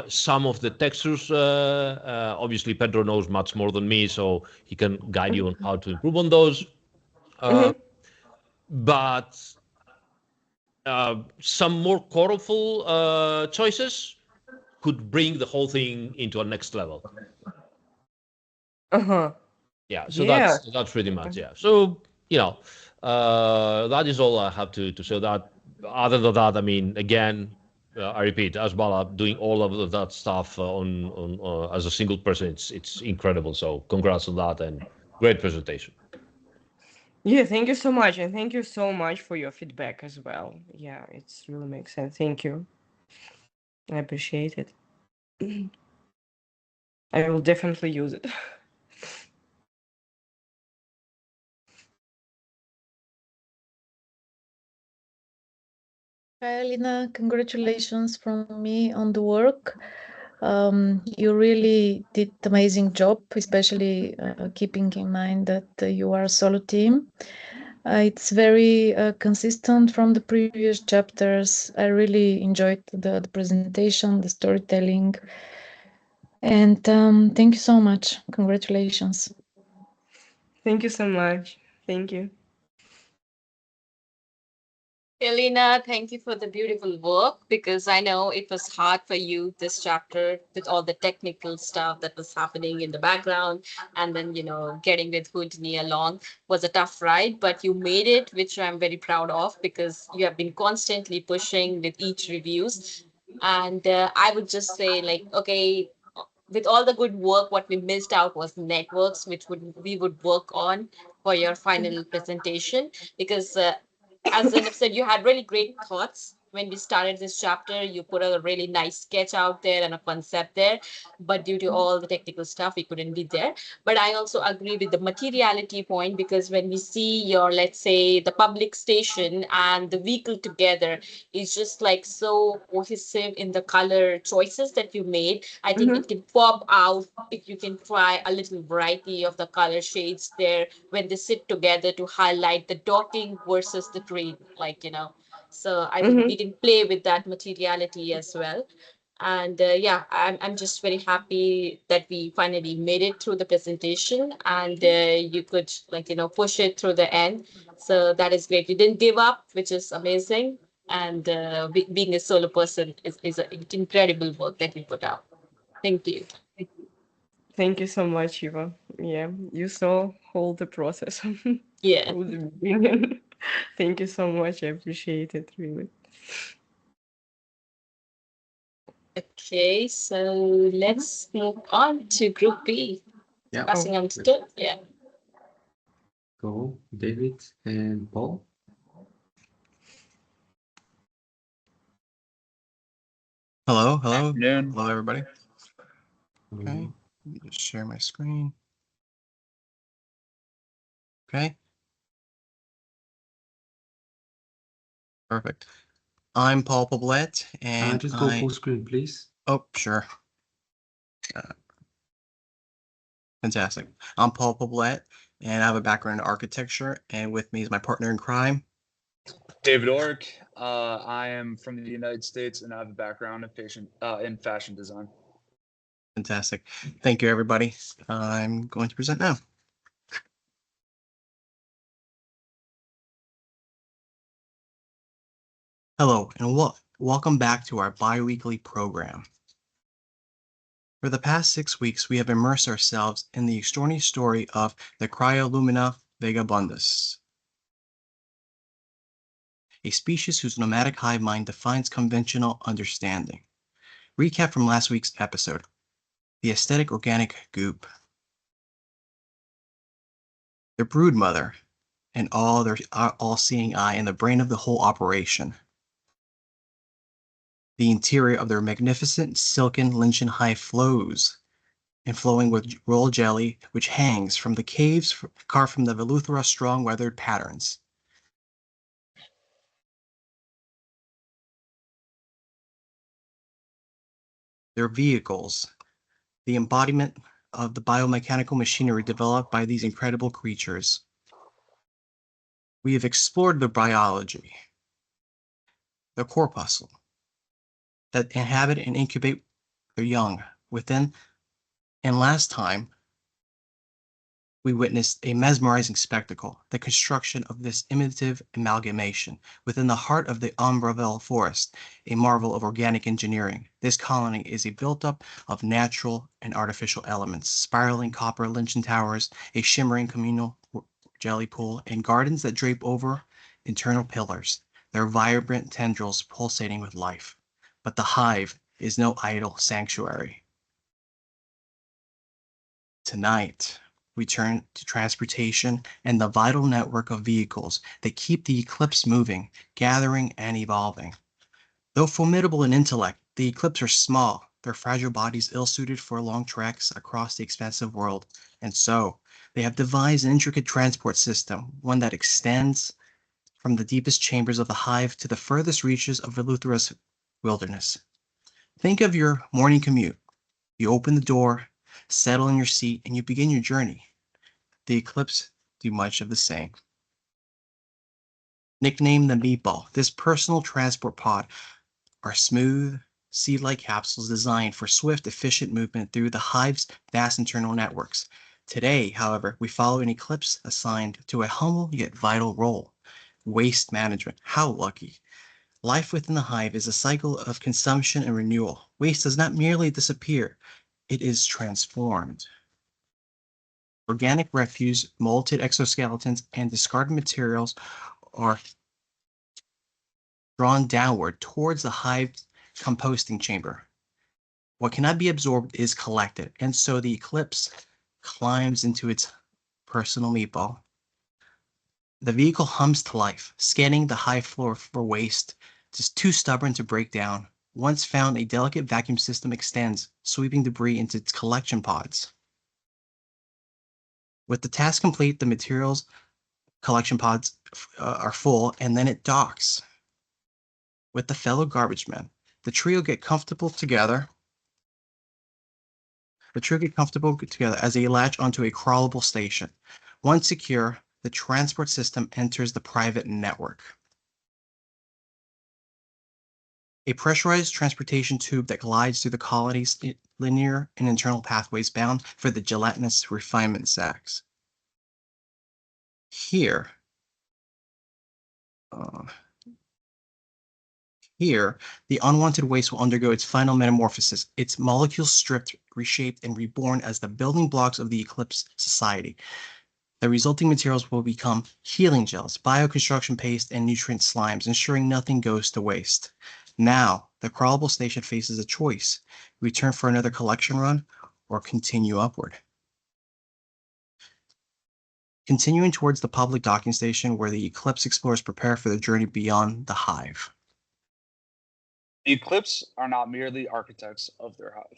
some of the textures. Obviously, Pedro knows much more than me, so he can guide you on how to improve on those. But some more colorful choices could bring the whole thing into a next level. Yeah, so
Yeah.
that's pretty much, yeah. So, you know, that is all I have to say. That other than that, I mean, again, I repeat, as Bala doing all of that stuff on as a single person, it's incredible. So congrats on that and great presentation.
Yeah, thank you so much, and thank you so much for your feedback as well. Yeah, it's really makes sense. Thank you. I appreciate it. I will definitely use it.
Hi, Alina. Congratulations from me on the work. You really did amazing job, especially keeping in mind that you are a solo team. It's very consistent from the previous chapters. I really enjoyed the presentation, the storytelling, and thank you so much. Congratulations.
Thank you so much. Thank you.
Elena, thank you for the beautiful work, because I know it was hard for you this chapter with all the technical stuff that was happening in the background, and then, you know, getting with Houdini along was a tough ride, but you made it, which I'm very proud of, because you have been constantly pushing with each reviews. And I would just say, like, okay, with all the good work, what we missed out was networks, which we would work on for your final presentation, because as Zenith said, you had really great thoughts when we started this chapter. You put a really nice sketch out there and a concept there, but due to all the technical stuff, we couldn't be there. But I also agree with the materiality point, because when we see your, let's say, the public station and the vehicle together, it's just like so cohesive in the color choices that you made. I think it can pop out if you can try a little variety of the color shades there when they sit together to highlight the docking versus the train, like, you know. So I think we can play with that materiality as well. And yeah, I'm just very happy that we finally made it through the presentation, and you could, like, you know, push it through the end. So that is great. You didn't give up, which is amazing. And being a solo person is an incredible work that you put out. Thank you.
Thank you so much, Eva. Yeah, you saw whole the process.
Yeah.
From the beginning. Thank you so much. I appreciate it really.
Okay, so let's move on to Group B.
Yeah.
Passing on to yeah.
Go, David and Paul.
Hello, hello.
Afternoon.
Hello, everybody. Okay, let me just share my screen. Okay. Perfect. I'm Paul Poblete, and
Just go full screen, please.
Oh, sure. Fantastic. I'm Paul Poblete, and I have a background in architecture, and with me is my partner in crime,
David Ork. I am from the United States, and I have a background in fashion design.
Fantastic. Thank you, everybody. I'm going to present now. Hello, and welcome back to our bi-weekly program. For the past 6 weeks, we have immersed ourselves in the extraordinary story of the Cryolumina vagabundus, a species whose nomadic hive mind defines conventional understanding. Recap from last week's episode: the aesthetic organic goop, their broodmother, and their all-seeing eye and the brain of the whole operation. The interior of their magnificent silken Lynchian hive flows, and flowing with royal jelly, which hangs from the caves carved from the Veluthra strong weathered patterns. Their vehicles, the embodiment of the biomechanical machinery developed by these incredible creatures. We have explored the biology, the corpuscle, that inhabit and incubate their young within, and last time, we witnessed a mesmerizing spectacle, the construction of this imitative amalgamation within the heart of the Umbravel forest, a marvel of organic engineering. This colony is a built-up of natural and artificial elements, spiraling copper lynching towers, a shimmering communal jelly pool, and gardens that drape over internal pillars, their vibrant tendrils pulsating with life. But the hive is no idle sanctuary. Tonight, we turn to transportation and the vital network of vehicles that keep the Eclipse moving, gathering, and evolving. Though formidable in intellect, the Eclipse are small, their fragile bodies ill-suited for long treks across the expansive world, and so they have devised an intricate transport system, one that extends from the deepest chambers of the hive to the furthest reaches of Eleuthera's wilderness. Think of your morning commute. You open the door, settle in your seat, and you begin your journey. The Eclipse do much of the same. Nicknamed the Meatball, this personal transport pod are smooth, seed-like capsules designed for swift, efficient movement through the hive's vast internal networks. Today, however, we follow an Eclipse assigned to a humble yet vital role: waste management. How lucky! Life within the hive is a cycle of consumption and renewal. Waste does not merely disappear, it is transformed. Organic refuse, molted exoskeletons, and discarded materials are drawn downward towards the hive's composting chamber. What cannot be absorbed is collected, and so the Eclipse climbs into its personal meatball. The vehicle hums to life, scanning the hive floor for waste, just too stubborn to break down. Once found, a delicate vacuum system extends, sweeping debris into its collection pods. With the task complete, the materials collection pods are full, and then it docks with the fellow garbage men. The trio get comfortable together. As they latch onto a crawlable station. Once secure, the transport system enters the private network. A pressurized transportation tube that glides through the colony's linear and internal pathways bound for the gelatinous refinement sacks. Here, the unwanted waste will undergo its final metamorphosis, its molecules stripped, reshaped, and reborn as the building blocks of the Eclipse society. The resulting materials will become healing gels, bioconstruction paste, and nutrient slimes, ensuring nothing goes to waste. Now, the crawlable station faces a choice: return for another collection run or continue upward. Continuing towards the public docking station where the Eclipse explorers prepare for the journey beyond the hive.
The Eclipse are not merely architects of their hive.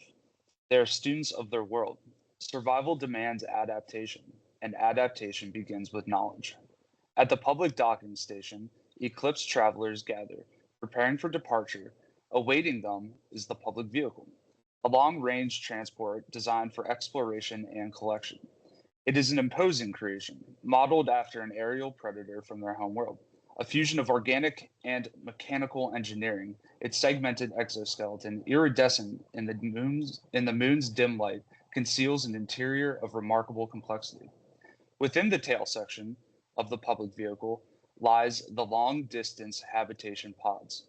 They are students of their world. Survival demands adaptation, and adaptation begins with knowledge. At the public docking station, Eclipse travelers gather, preparing for departure. Awaiting them is the public vehicle, a long-range transport designed for exploration and collection. It is an imposing creation, modeled after an aerial predator from their home world. A fusion of organic and mechanical engineering, its segmented exoskeleton, iridescent in the moon's dim light, conceals an interior of remarkable complexity. Within the tail section of the public vehicle lies the long-distance habitation pods.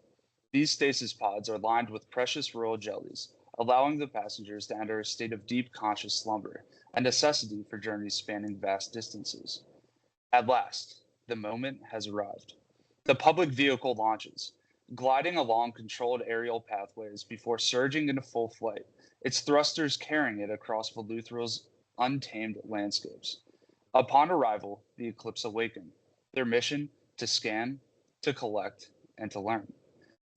These stasis pods are lined with precious royal jellies, allowing the passengers to enter a state of deep conscious slumber, a necessity for journeys spanning vast distances. At last, the moment has arrived. The public vehicle launches, gliding along controlled aerial pathways before surging into full flight, its thrusters carrying it across Eleutheril's untamed landscapes. Upon arrival, the Eclipse awaken, their mission to scan, to collect, and to learn.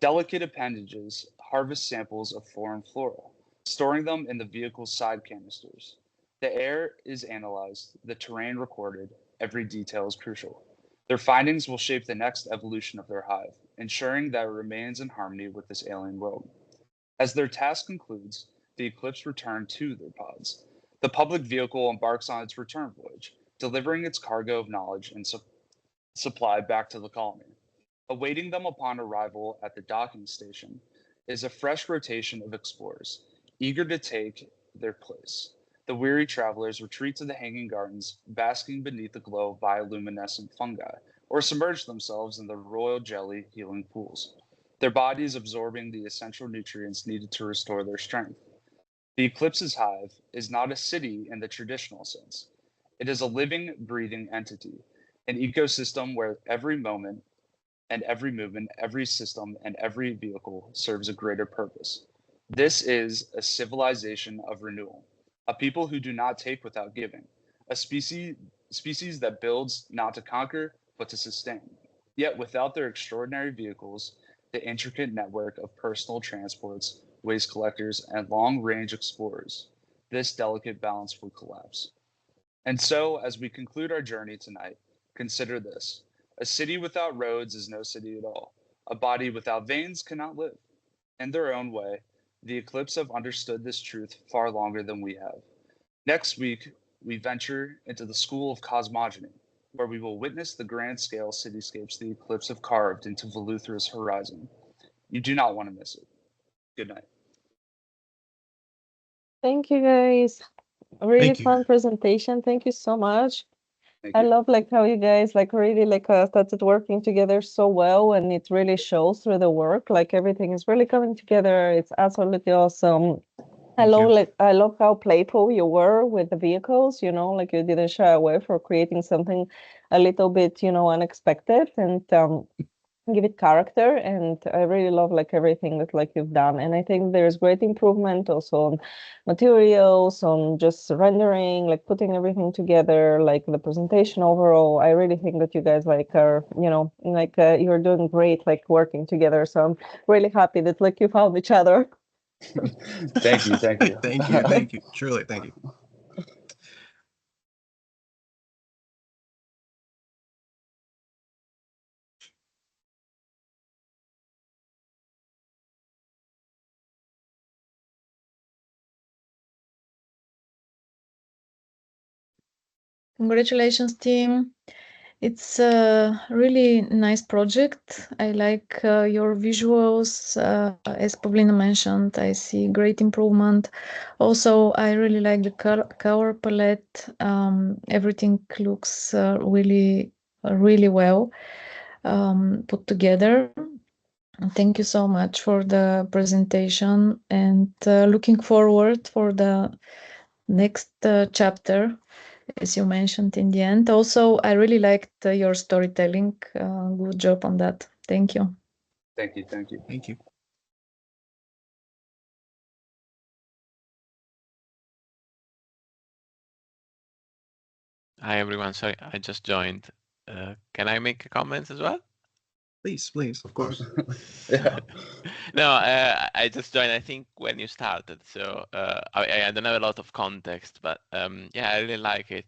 Delicate appendages harvest samples of foreign flora, storing them in the vehicle's side canisters. The air is analyzed, the terrain recorded, every detail is crucial. Their findings will shape the next evolution of their hive, ensuring that it remains in harmony with this alien world. As their task concludes, the Eclipse return to their pods. The public vehicle embarks on its return voyage, delivering its cargo of knowledge and supply back to the colony. Awaiting them upon arrival at the docking station is a fresh rotation of explorers, eager to take their place. The weary travelers retreat to the hanging gardens, basking beneath the glow of bioluminescent fungi, or submerge themselves in the royal jelly healing pools, their bodies absorbing the essential nutrients needed to restore their strength. The eclipse's hive is not a city in the traditional sense. It is a living, breathing entity, an ecosystem where every moment and every movement, every system, and every vehicle serves a greater purpose. This is a civilization of renewal, a people who do not take without giving, a species that builds not to conquer, but to sustain. Yet without their extraordinary vehicles, the intricate network of personal transports, waste collectors, and long-range explorers, this delicate balance would collapse. And so, as we conclude our journey tonight, consider this. A city without roads is no city at all. A body without veins cannot live. In their own way, the Eclipse have understood this truth far longer than we have. Next week, we venture into the School of Cosmogony, where we will witness the grand-scale cityscapes the Eclipse have carved into Veluthra's horizon. You do not want to miss it. Good night.
Thank you, guys. A really
Thank you.
fun presentation. Thank you so much.
Thank
I
you.
love like how you guys like really like started working together so well, and it really shows through the work. Like everything is really coming together. It's absolutely awesome. I love how playful you were with the vehicles, you know, like you didn't shy away for creating something a little bit, you know, unexpected, and give it character. And I really love like everything that like you've done. And I think there's great improvement also on materials, on just rendering, like putting everything together, like the presentation overall. I really think that you guys like are, you know, like you're doing great, like working together. So I'm really happy that like you found each other.
Thank you. Thank you.
Thank you. Thank you. Truly, thank you.
Congratulations, team. It's a really nice project. I like your visuals. As Pavlina mentioned, I see great improvement. Also, I really like the color palette. Everything looks really well put together. Thank you so much for the presentation, and looking forward for the next chapter, as you mentioned in the end. Also, I really liked your storytelling. Good job on that. Thank you.
Thank you. Thank you.
Thank you.
Hi, everyone. Sorry, I just joined. Can I make a comment as well?
Please, please. Of course.
No, I just joined, I think, when you started. So I don't have a lot of context, but yeah, I really like it.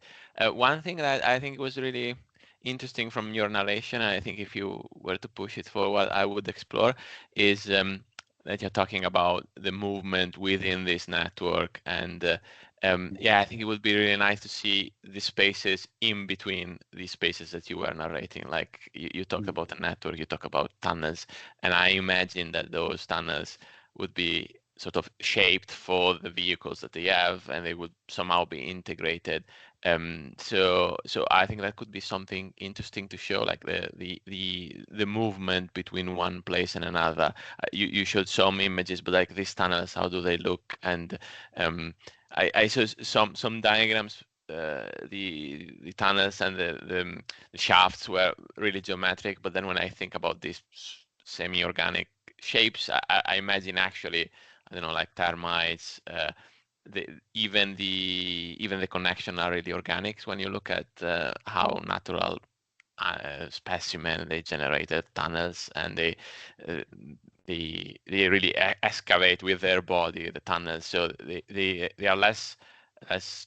One thing that I think was really interesting from your narration, and I think if you were to push it forward, I would explore, is that you're talking about the movement within this network. And yeah, I think it would be really nice to see the spaces in between these spaces that you were narrating. Like you talked about a network, you talk about tunnels, and I imagine that those tunnels would be sort of shaped for the vehicles that they have, and they would somehow be integrated. So I think that could be something interesting to show, like the movement between one place and another. You showed some images, but like these tunnels, how do they look? And I saw some diagrams. The tunnels and the shafts were really geometric, but then when I think about these semi-organic shapes, I imagine actually, I don't know, like termites. Even the connection are really organics when you look at how natural specimen they generated tunnels, and they really excavate with their body the tunnels, so they are less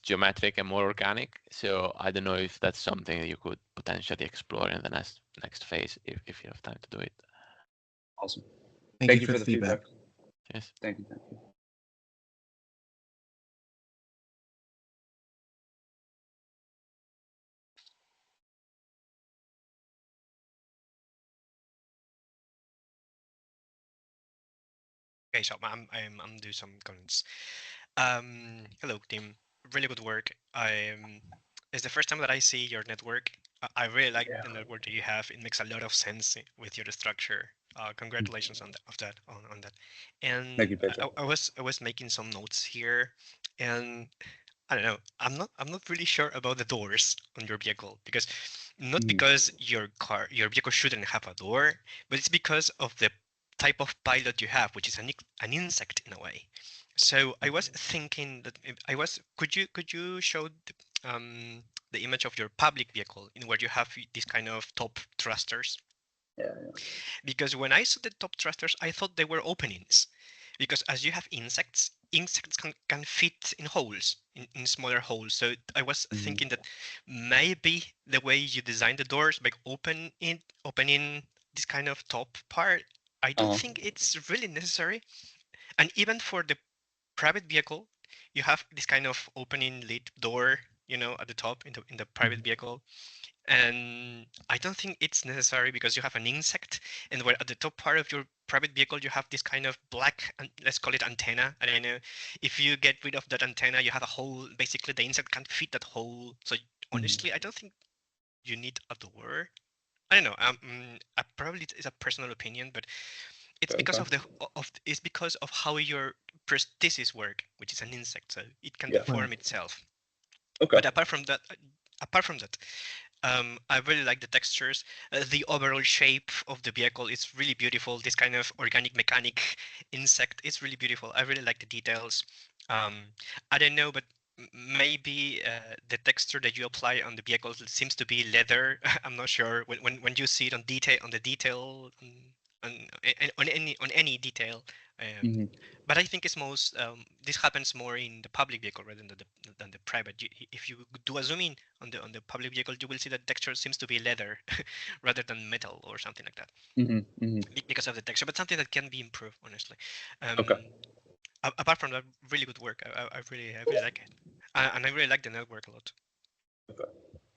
geometric and more organic. So I don't know if that's something that you could potentially explore in the next phase if you have time to do it.
Awesome.
Thank you for the feedback.
Yes.
Thank you. Thank you.
Okay, so I'm do some comments. Hello, team. really good work. It's the first time that I see your network. I really like the network that you have. It makes a lot of sense with your structure. Congratulations on that. On that. And
Thank you, Pedro.
I was making some notes here, and I don't know. I'm not really sure about the doors on your vehicle because not because your vehicle shouldn't have a door, but it's because of the type of pilot you have, which is an insect in a way. So I was thinking that could you show the image of your public vehicle in where you have these kind of top thrusters?
Yeah.
Because when I saw the top thrusters, I thought they were openings. Because as you have insects can fit in holes, in smaller holes. So I was thinking that maybe the way you design the doors by opening this kind of top part, I don't think it's really necessary. And even for the private vehicle, you have this kind of opening lid door, at the top in the private vehicle. And I don't think it's necessary because you have an insect, and where at the top part of your private vehicle you have this kind of black, let's call it antenna. I don't know. If you get rid of that antenna, you have a hole. Basically, the insect can't fit that hole. So honestly, I don't think you need a door. I don't know. Probably it's a personal opinion, but it's because it's because of how your prosthesis work, which is an insect, so it can deform itself.
Okay.
But apart from that, I really like the textures. The overall shape of the vehicle is really beautiful. This kind of organic mechanic insect is really beautiful. I really like the details. I don't know, but maybe the texture that you apply on the vehicle seems to be leather. I'm not sure when you see it on the detail on any detail. But I think it's most this happens more in the public vehicle rather than the private. If you do a zoom in on the public vehicle, you will see that texture seems to be leather rather than metal or something like that. Because of the texture, but something that can be improved, honestly. Apart from that, really good work. I really like it, and I really like the network a lot.
Okay,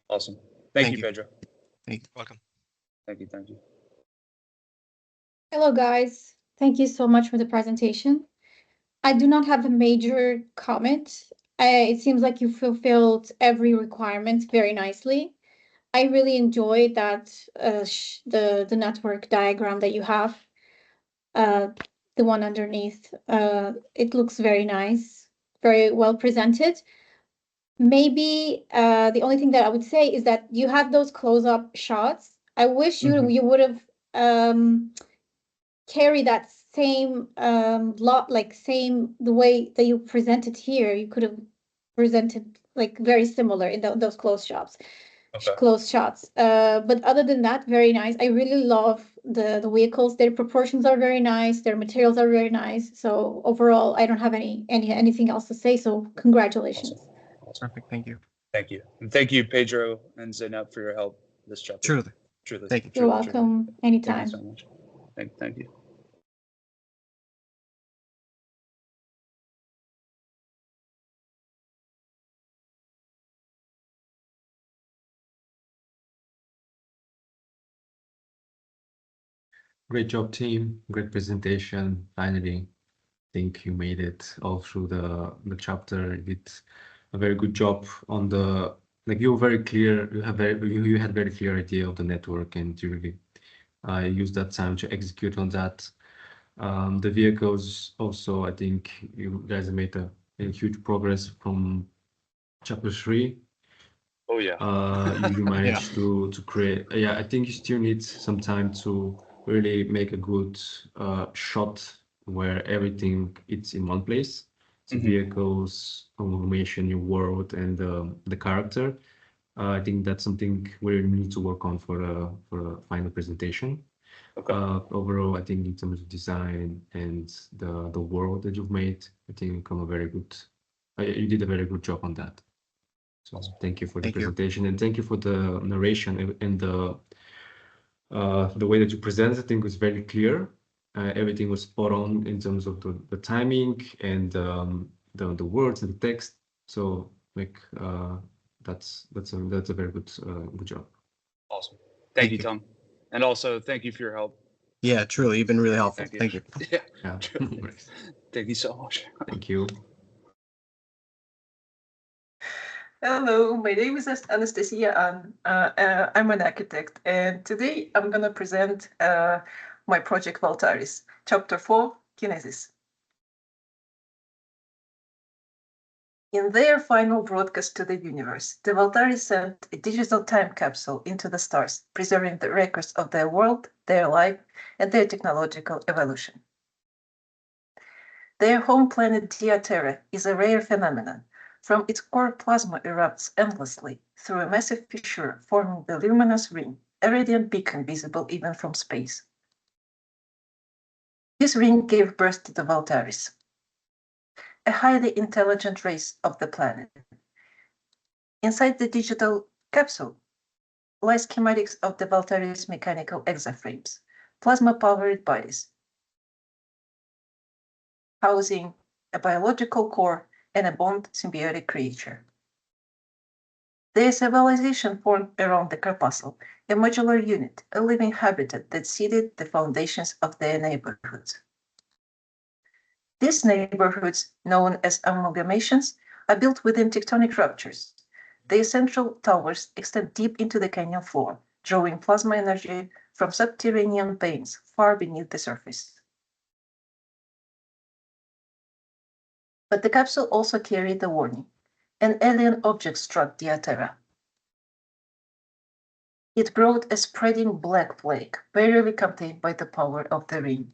awesome. Thank you, Pedro.
Welcome.
Thank you.
Hello, guys. Thank you so much for the presentation. I do not have a major comment. It seems like you fulfilled every requirement very nicely. I really enjoyed that the network diagram that you have, the one underneath. It looks very nice, very well presented. Maybe the only thing that I would say is that you have those close-up shots. I wish you would have carry that same the way that you presented here. You could have presented like very similar in those close shots. But other than that, very nice. I really love the vehicles. Their proportions are very nice. Their materials are very nice. So overall, I don't have anything else to say. So congratulations.
Awesome.
Perfect. Thank you.
Thank you. And thank you, Pedro and Zainab, for your help this chapter. Truly.
Thank you. You're welcome. Anytime.
Thank you so much. Thank you.
Great job, team. Great presentation. Finally, I think you made it all through the chapter. You did a very good job on the you were very clear. You had very clear idea of the network, and you really used that time to execute on that. The vehicles also, I think you guys made a huge progress from chapter 3.
Oh yeah.
You managed to create. I think you still need some time to really make a good shot where everything it's in one place. So vehicles, information, your world, and the character. I think that's something we need to work on for a final presentation. Overall, I think in terms of design and the world that you've made, I think you come a very good. You did a very good job on that. So thank you for the presentation, and thank you for the narration and the way that you presented. I think was very clear. Everything was spot on in terms of the timing and the words and the text. So that's a very good job.
Awesome. Thank you, Tom. And also thank you for your help.
Yeah, truly, you've been really helpful. Thank you.
Yeah. Thank you so much.
Thank you.
Hello, my name is Anastasia, and I'm an architect. And today I'm going to present my project Valtaris, Chapter 4, Kinesis. In their final broadcast to the universe, the Valtaris sent a digital time capsule into the stars, preserving the records of their world, their life, and their technological evolution. Their home planet Dia-Terra is a rare phenomenon. From its core, plasma erupts endlessly through a massive fissure, forming the luminous ring, a radiant beacon visible even from space. This ring gave birth to the Valtaris, a highly intelligent race of the planet. Inside the digital capsule lie schematics of the Valtaris mechanical exaframes, plasma-powered bodies, housing a biological core and a bond symbiotic creature. Their civilization formed around the corpuscle, a modular unit, a living habitat that seeded the foundations of their neighborhoods. These neighborhoods, known as amalgamations, are built within tectonic ruptures. Their central towers extend deep into the canyon floor, drawing plasma energy from subterranean veins far beneath the surface. But the capsule also carried a warning. An alien object struck Dia-Terra. It brought a spreading black plague, barely contained by the power of the ring.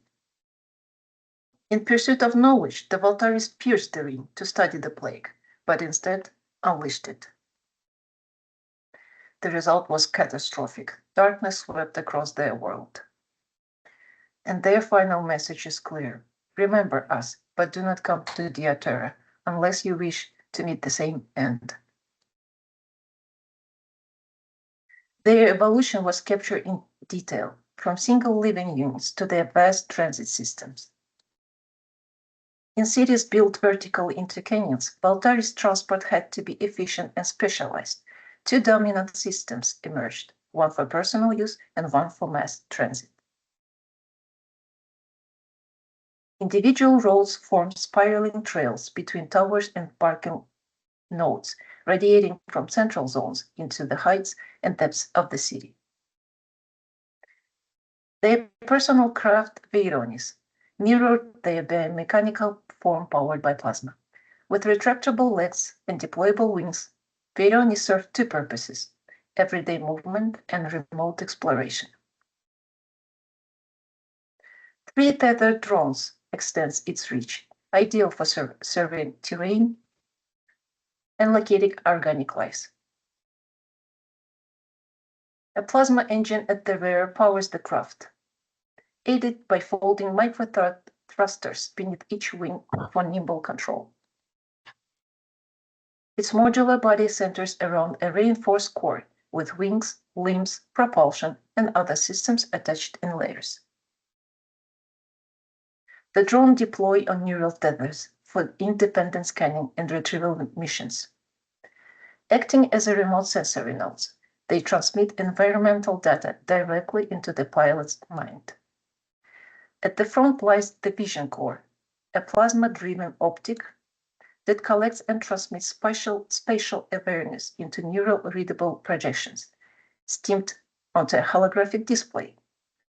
In pursuit of knowledge, the Valtaris pierced the ring to study the plague, but instead unleashed it. The result was catastrophic. Darkness swept across their world. And their final message is clear. Remember us, but do not come to Dia-Terra unless you wish to meet the same end. Their evolution was captured in detail, from single living units to their vast transit systems. In cities built vertically into canyons, Valtaris transport had to be efficient and specialized. Two dominant systems emerged, one for personal use and one for mass transit. Individual roads formed spiraling trails between towers and parking nodes, radiating from central zones into the heights and depths of the city. Their personal craft, Veyronis, mirrored their biomechanical form powered by plasma. With retractable legs and deployable wings, Veyronis served two purposes: everyday movement and remote exploration. Three tethered drones extends its reach, ideal for surveying terrain and locating organic life. A plasma engine at the rear powers the craft, aided by folding micro thrusters beneath each wing for nimble control. Its modular body centers around a reinforced core with wings, limbs, propulsion, and other systems attached in layers. The drone deploy on neural tethers for independent scanning and retrieval missions. Acting as a remote sensory nodes, they transmit environmental data directly into the pilot's mind. At the front lies the vision core, a plasma-driven optic that collects and transmits spatial awareness into neural-readable projections, steamed onto a holographic display,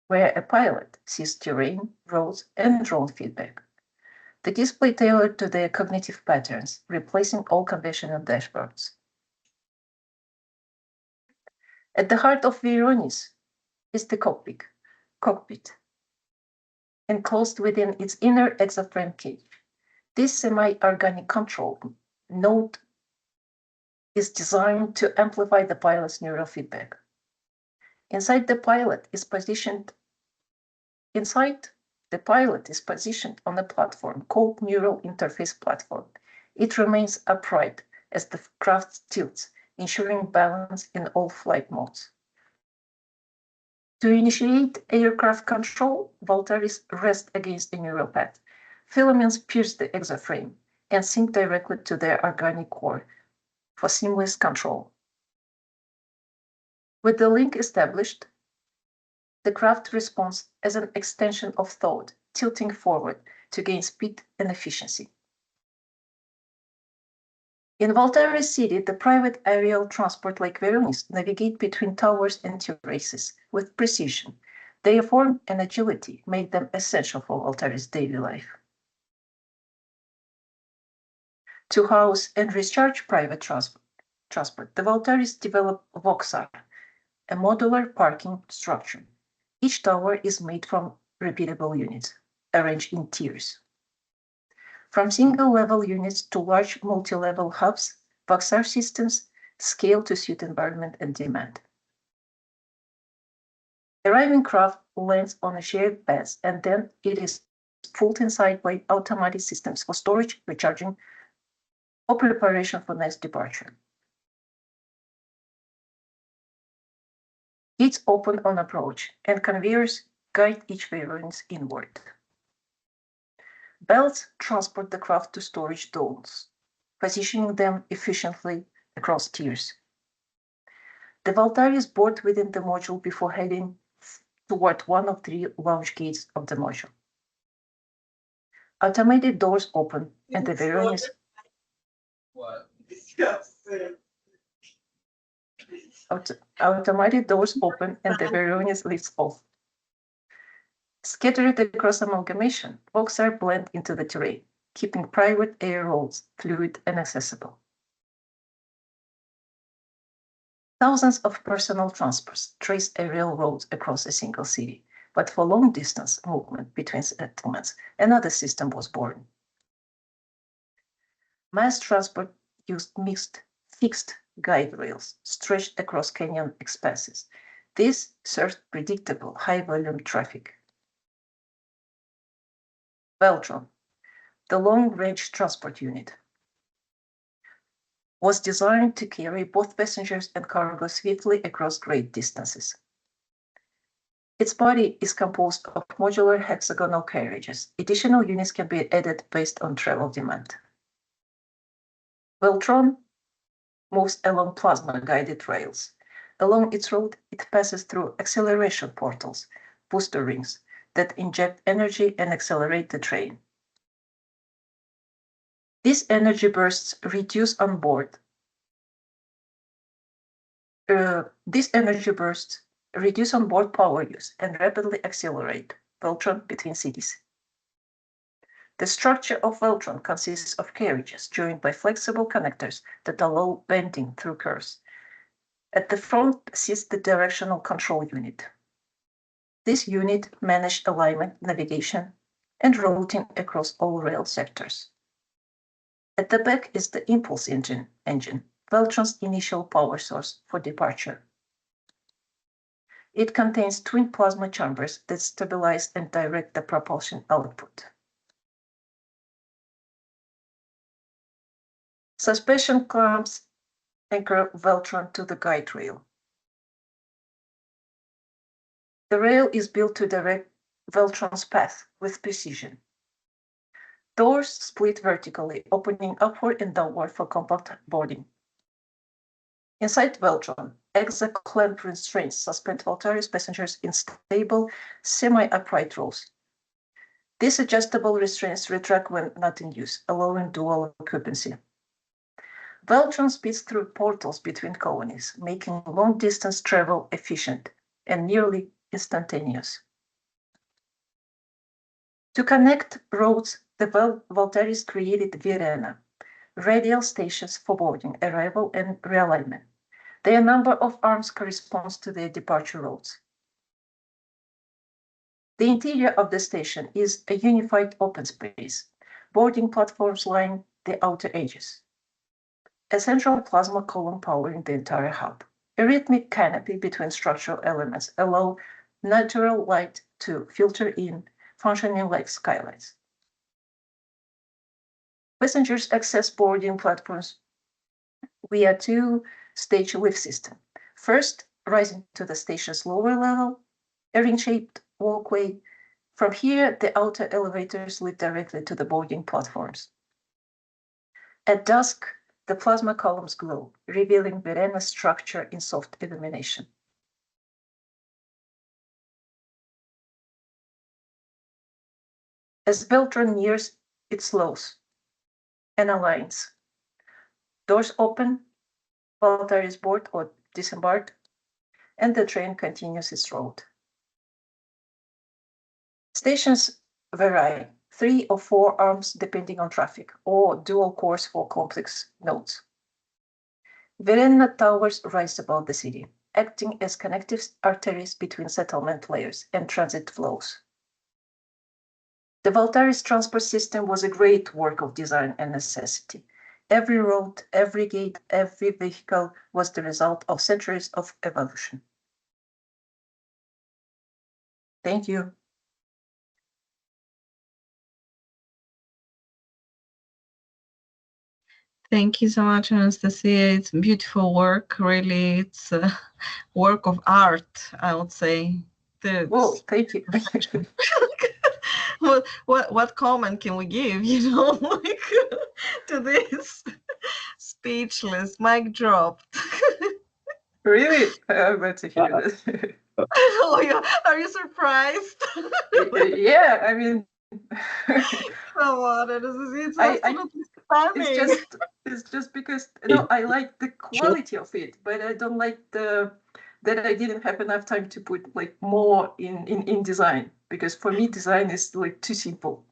where a pilot sees terrain, roads, and drone feedback. The display tailored to their cognitive patterns, replacing all conventional dashboards. At the heart of Veyronis is the cockpit, enclosed within its inner exaframe cage. This semi-organic control node is designed to amplify the pilot's neural feedback. Inside the pilot is positioned on a platform called Neural Interface Platform. It remains upright as the craft tilts, ensuring balance in all flight modes. To initiate aircraft control, Valtaris rests against a neural path. Filaments pierce the exaframe and sink directly to their organic core for seamless control. With the link established, the craft responds as an extension of thought, tilting forward to gain speed and efficiency. In Valtari City, the private aerial transport like Veronis navigate between towers and terraces with precision. Their form and agility make them essential for Valtari's daily life. To house and recharge private transport, the Valtaris developed Voxar, a modular parking structure. Each tower is made from repeatable units, arranged in tiers. From single-level units to large multi-level hubs, Voxar systems scale to suit environment and demand. Arriving craft lands on a shared path, and then it is pulled inside by automatic systems for storage, recharging, or preparation for next departure. Gates open on approach, and conveyors guide each variance inward. Belts transport the craft to storage domes, positioning them efficiently across tiers. The Valtari is board within the module before heading toward one of 3 launch gates of the module. Automated doors open, and the variance automated doors open and the Veronis lifts off. Scattered across amalgamation, Voxar blend into the terrain, keeping private air roads fluid and accessible. Thousands of personal transports trace aerial roads across a single city, but for long-distance movement between settlements, another system was born. Mass transport used mixed, fixed guide rails stretched across canyon expanses. This served predictable, high-volume traffic. Veltron, the long-range transport unit, was designed to carry both passengers and cargo swiftly across great distances. Its body is composed of modular hexagonal carriages. Additional units can be added based on travel demand. Veltron moves along plasma-guided rails. Along its route, it passes through acceleration portals, booster rings, that inject energy and accelerate the train. These energy bursts reduce onboard power use and rapidly accelerate Veltron between cities. The structure of Veltron consists of carriages joined by flexible connectors that allow bending through curves. At the front sits the directional control unit. This unit manages alignment, navigation, and routing across all rail sectors. At the back is the impulse engine, Veltron's initial power source for departure. It contains twin plasma chambers that stabilize and direct the propulsion output. Suspension clamps anchor Veltron to the guide rail. The rail is built to direct Veltron's path with precision. Doors split vertically, opening upward and downward for compact boarding. Inside Veltron, clamp restraints suspend Valtari's passengers in stable, semi-upright rows. These adjustable restraints retract when not in use, allowing dual occupancy. Veltron speeds through portals between colonies, making long-distance travel efficient and nearly instantaneous. To connect roads, the Valtaris created Virena, radial stations for boarding, arrival, and realignment. Their number of arms corresponds to their departure roads. The interior of the station is a unified open space. Boarding platforms line the outer edges. A central plasma column powering the entire hub. A rhythmic canopy between structural elements allow natural light to filter in, functioning like skylights. Passengers access boarding platforms via 2-stage lift system. First, rising to the station's lower level, a ring-shaped walkway. From here, the outer elevators lead directly to the boarding platforms. At dusk, the plasma columns glow, revealing Verena's structure in soft illumination. As Veltron nears, it slows and aligns. Doors open, Valtteri is board or disembarked, and the train continues its road. Stations vary, 3 or 4 arms depending on traffic, or dual cores for complex nodes. Verena towers rise above the city, acting as connective arteries between settlement layers and transit flows. The Valttari's transport system was a great work of design and necessity. Every road, every gate, every vehicle was the result of centuries of evolution. Thank you.
Thank you so much, Anastasia. It's beautiful work. Really, it's a work of art, I would say.
Whoa, thank you.
What comment can we give, you know, like to this? Speechless, mic dropped.
Really? I'm glad to hear that.
Are you surprised?
Yeah, I mean,
come on, it's absolutely stunning.
It's just because I like the quality of it, but I don't like that I didn't have enough time to put like more in design, because for me design is like too simple.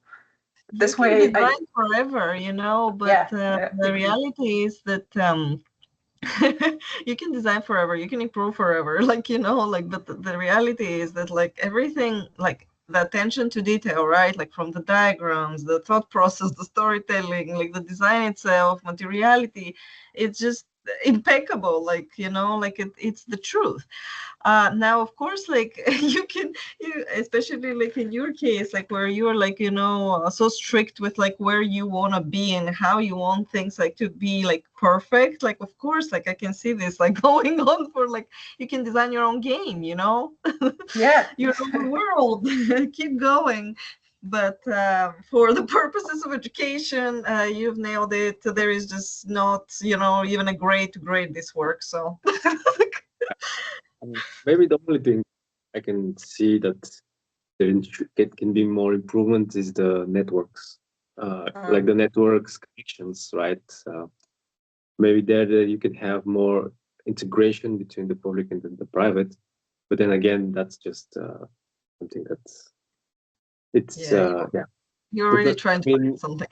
That's why
you can design forever, you know, but the reality is that you can design forever, you can improve forever, like, you know, like, but the reality is that like everything, like the attention to detail, right, like from the diagrams, the thought process, the storytelling, like the design itself, materiality, it's just impeccable, like, you know, like it's the truth. Now, of course, like you especially like in your case, like where you're like, you know, so strict with like where you want to be and how you want things like to be like perfect. Like, of course, like I can see this like going on for like, you can design your own game, you know,
yeah,
your own world, keep going. But for the purposes of education, you've nailed it. There is just not, you know, even a grade to grade this work. So
maybe the only thing I can see that there can be more improvement is the networks, like the networks connections, right? Maybe there you can have more integration between the public and the private. But then again, that's just something that's
You're really trying to find something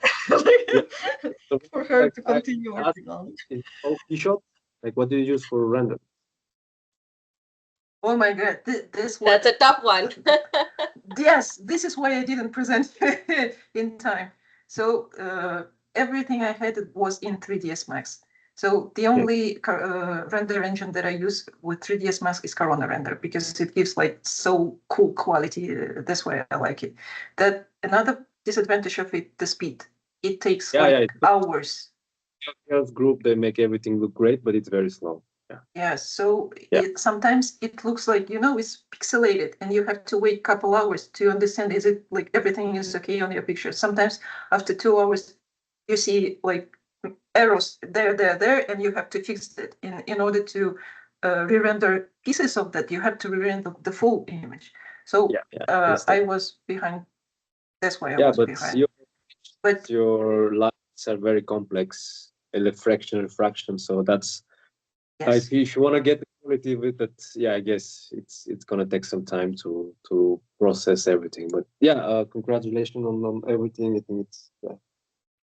for her to continue working on.
In Keyshot, like what do you use for render?
Oh my God, this one.
That's a tough one.
Yes, this is why I didn't present in time. So everything I had was in 3ds Max. So the only render engine that I use with 3ds Max is Corona Render, because it gives like so cool quality. That's why I like it. That another disadvantage of it, the speed. It takes hours.
Group, they make everything look great, but it's very slow.
Yeah, so sometimes it looks like, you know, it's pixelated and you have to wait a couple hours to understand, is it like everything is okay on your picture. Sometimes after 2 hours, you see like arrows there, and you have to fix it. In order to re-render pieces of that, you have to re-render the full image. So I was behind. That's why I was behind.
But your lines are very complex, refraction. So that's if you want to get the quality with it, I guess it's gonna take some time to process everything. But congratulations on everything. I think it's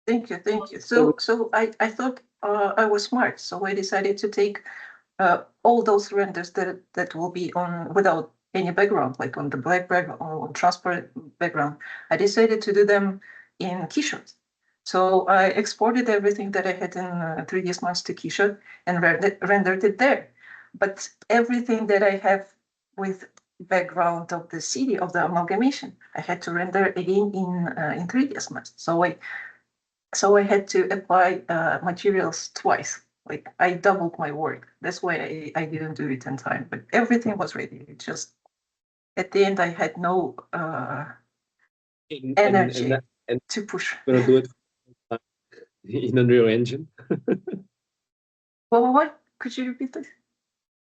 Thank you. So I thought I was smart, so I decided to take all those renders that will be on without any background, like on the black background or on transparent background. I decided to do them in Keyshot. So I exported everything that I had in 3ds Max to Keyshot and rendered it there. But everything that I have with background of the city of the amalgamation, I had to render again in 3ds Max. So I had to apply materials twice. Like I doubled my work. That's why I didn't do it in time. But everything was ready. It just at the end I had no energy to push.
Gonna do it in Unreal Engine.
Well, what? Could you repeat this?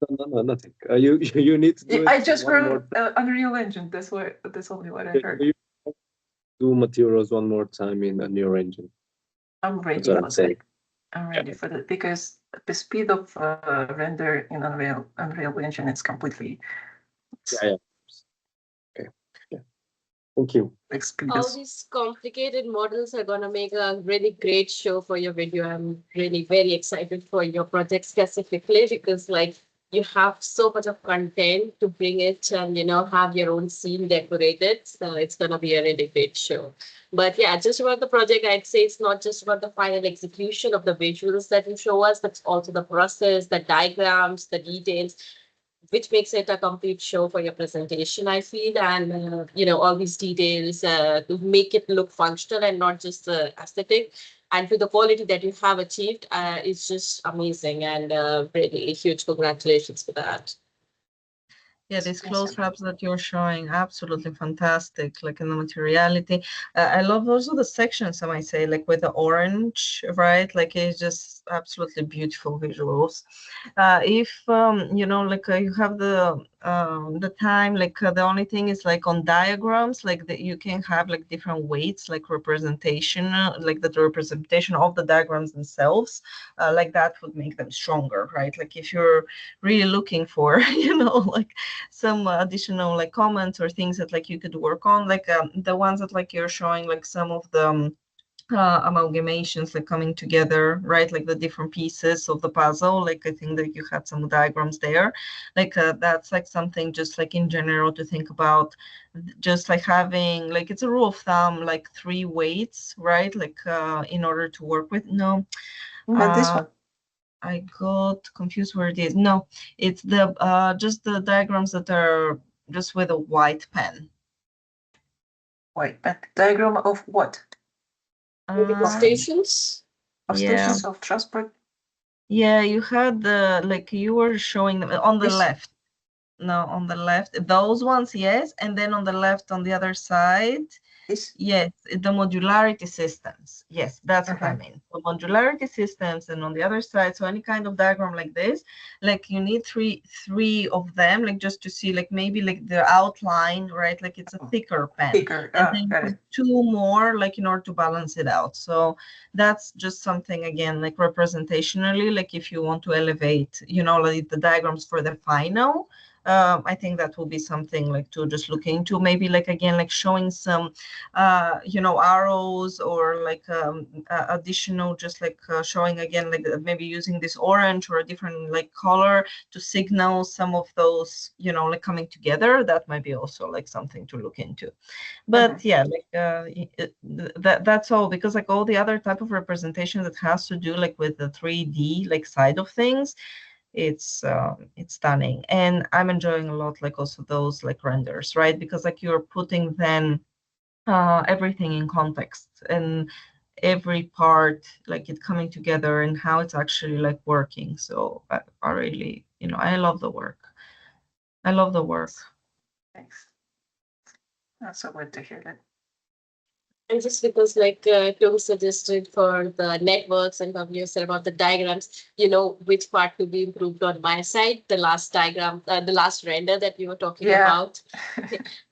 No, nothing. You need to do it.
I just heard Unreal Engine. That's only what I heard.
Do materials one more time in Unreal Engine.
I'm ready.
That's what I'm saying.
I'm ready for that because the speed of render in Unreal Engine is completely.
Yeah. Okay. Yeah. Thank you.
All these complicated models are gonna make a really great show for your video. I'm really very excited for your project specifically because like you have so much of content to bring it and have your own scene decorated. So it's gonna be a really great show. But yeah, just about the project, I'd say it's not just about the final execution of the visuals that you show us, but also the process, the diagrams, the details, which makes it a complete show for your presentation, I feel, and all these details to make it look functional and not just aesthetic. And to the quality that you have achieved, it's just amazing, and really huge congratulations for that.
Yeah, these close-ups that you're showing, absolutely fantastic, like in the materiality. I love also the sections, I might say, like with the orange, right? Like it's just absolutely beautiful visuals. If, you have the time, like the only thing is like on diagrams, like that you can have like different weights, like representation, like the representation of the diagrams themselves, like that would make them stronger, right? Like if you're really looking for, like some additional like comments or things that like you could work on, like the ones that like you're showing, like some of the amalgamations like coming together, right? Like the different pieces of the puzzle. Like I think that you had some diagrams there. Like that's like something just like in general to think about, just like having like it's a rule of thumb, like 3 weights, right? Like in order to work with. No.
But this one.
I got confused where it is. No, it's the just the diagrams that are just with a white pen.
White pen. Diagram of what?
Stations?
Of stations of transport?
Yeah, you had the, like you were showing them on the left. No, on the left. Those ones, yes. And then on the left, on the other side, yes, the modularity systems. Yes, that's what I mean. The modularity systems, and on the other side, so any kind of diagram like this, like you need three of them, like just to see, like maybe like the outline, right? Like it's a thicker pen.
Thicker.
And then 2 more, like in order to balance it out. So that's just something, again, like representationally, like if you want to elevate, like the diagrams for the final. I think that will be something like to just look into, maybe like again like showing some arrows or like additional, just like showing again like maybe using this orange or a different like color to signal some of those like coming together. That might be also like something to look into. But yeah, like that's all, because like all the other type of representation that has to do like with the 3D like side of things, it's stunning, and I'm enjoying a lot like also those like renders, right? Because like you're putting then everything in context and every part like it coming together and how it's actually like working. So I really, I love the work. I love the work.
Thanks. That's so good to hear that.
And just because like Tom suggested for the networks and you said about the diagrams, which part to be improved on my side, the last diagram, the last render that we were talking about,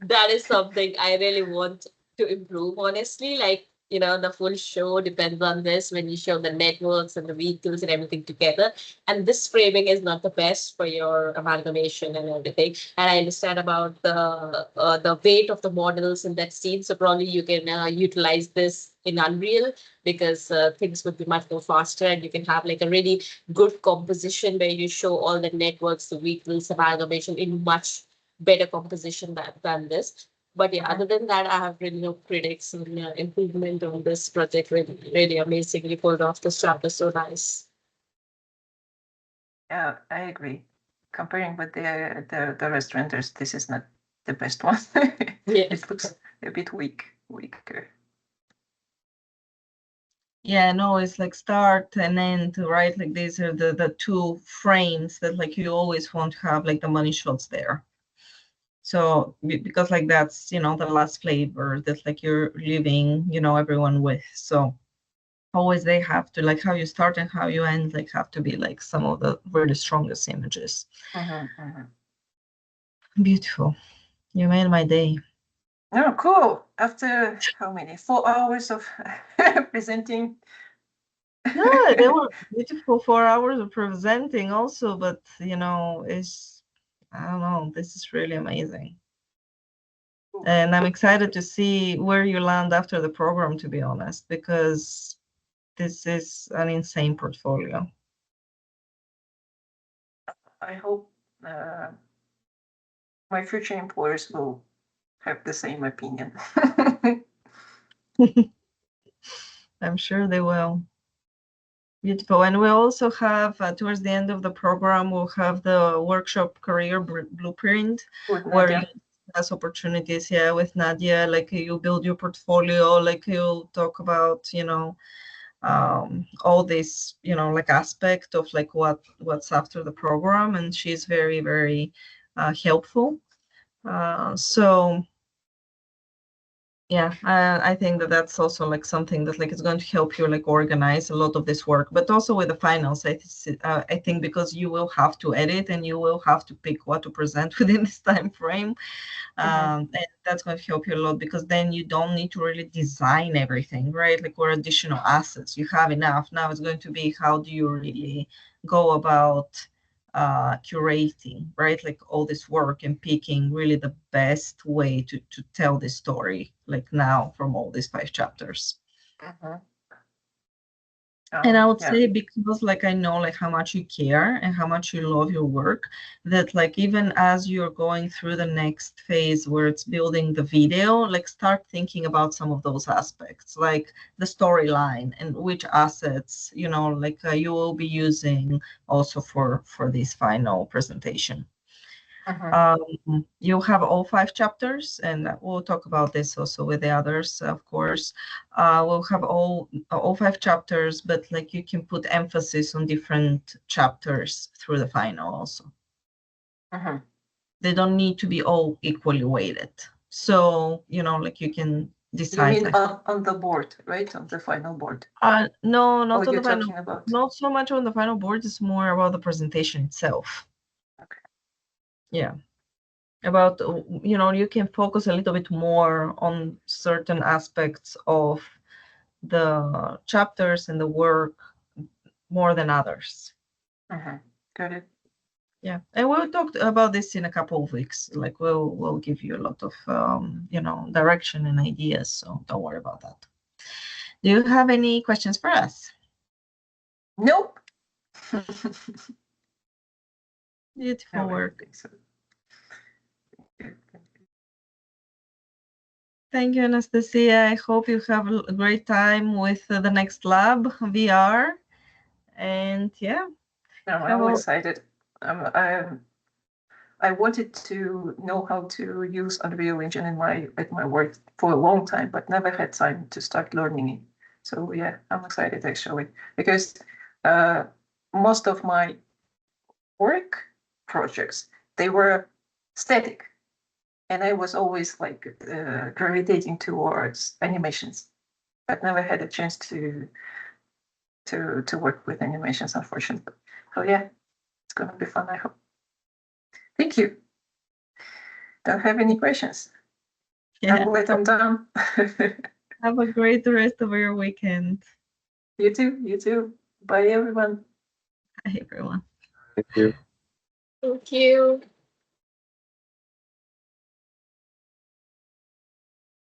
that is something I really want to improve, honestly. Like, the full show depends on this when you show the networks and the vehicles and everything together. And this framing is not the best for your amalgamation and everything. And I understand about the weight of the models in that scene. So probably you can utilize this in Unreal because things would be much more faster, and you can have like a really good composition where you show all the networks, the vehicles, amalgamation in much better composition than this. But yeah, other than that, I have really no critics and improvement on this project. Really, really amazingly pulled off. This chapter so nice.
Yeah, I agree. Comparing with the rest renders, this is not the best one. It looks a bit weaker.
Yeah, no, it's like start and end, right? Like these are the 2 frames that like you always want to have like the money shots there. So because like that's, the last flavor that like you're leaving, everyone with. So always they have to, like how you start and how you end, like have to be like some of the really strongest images. Beautiful. You made my day.
Oh, cool. After how many? 4 hours of presenting.
No, they were beautiful 4 hours of presenting also, but you know, I don't know, this is really amazing. And I'm excited to see where you land after the program, to be honest, because this is an insane portfolio.
I hope my future employers will have the same opinion.
I'm sure they will. Beautiful. And we also have, towards the end of the program, we'll have the workshop career blueprint, where you has opportunities here with Nadia, like you build your portfolio, like you'll talk about, you know, all this, you know, like aspect of like what's after the program. And she's very, very helpful. So yeah, I think that that's also like something that like is going to help you like organize a lot of this work, but also with the finals, I think because you will have to edit and you will have to pick what to present within this time frame. And that's going to help you a lot, because then you don't need to really design everything, right? Like, or additional assets, you have enough. Now it's going to be, how do you really go about curating, right? Like all this work and picking really the best way to tell this story, like now from all these 5 chapters. And I would say, because like I know like how much you care and how much you love your work, that like even as you're going through the next phase where it's building the video, like start thinking about some of those aspects, like the storyline and which assets, you know, like you will be using also for this final presentation. You'll have all 5 chapters, and we'll talk about this also with the others, of course. We'll have all 5 chapters, but like you can put emphasis on different chapters through the final also. They don't need to be all equally weighted. So, you know, like you can decide.
You mean on the board, right? On the final board?
No, not on the final. Not so much on the final board. It's more about the presentation itself.
Okay.
Yeah. About, you know, you can focus a little bit more on certain aspects of the chapters and the work more than others.
Got it.
Yeah, and we'll talk about this in a couple of weeks. Like we'll give you a lot of you know, direction and ideas, so don't worry about that. Do you have any questions for us?
Nope.
Beautiful work. Thank you, Anastasia. I hope you have a great time with the next lab, VR. And yeah.
No, I'm excited. I wanted to know how to use Unreal Engine at my work for a long time, but never had time to start learning it. So yeah, I'm excited actually, because most of my work projects, they were static. And I was always like gravitating towards animations, but never had a chance to work with animations, unfortunately. So yeah, it's gonna be fun, I hope. Thank you. Don't have any questions.
Yeah.
I'm glad I'm done.
Have a great rest of your weekend.
You too. You too. Bye, everyone.
Bye, everyone.
Thank you.
Thank you.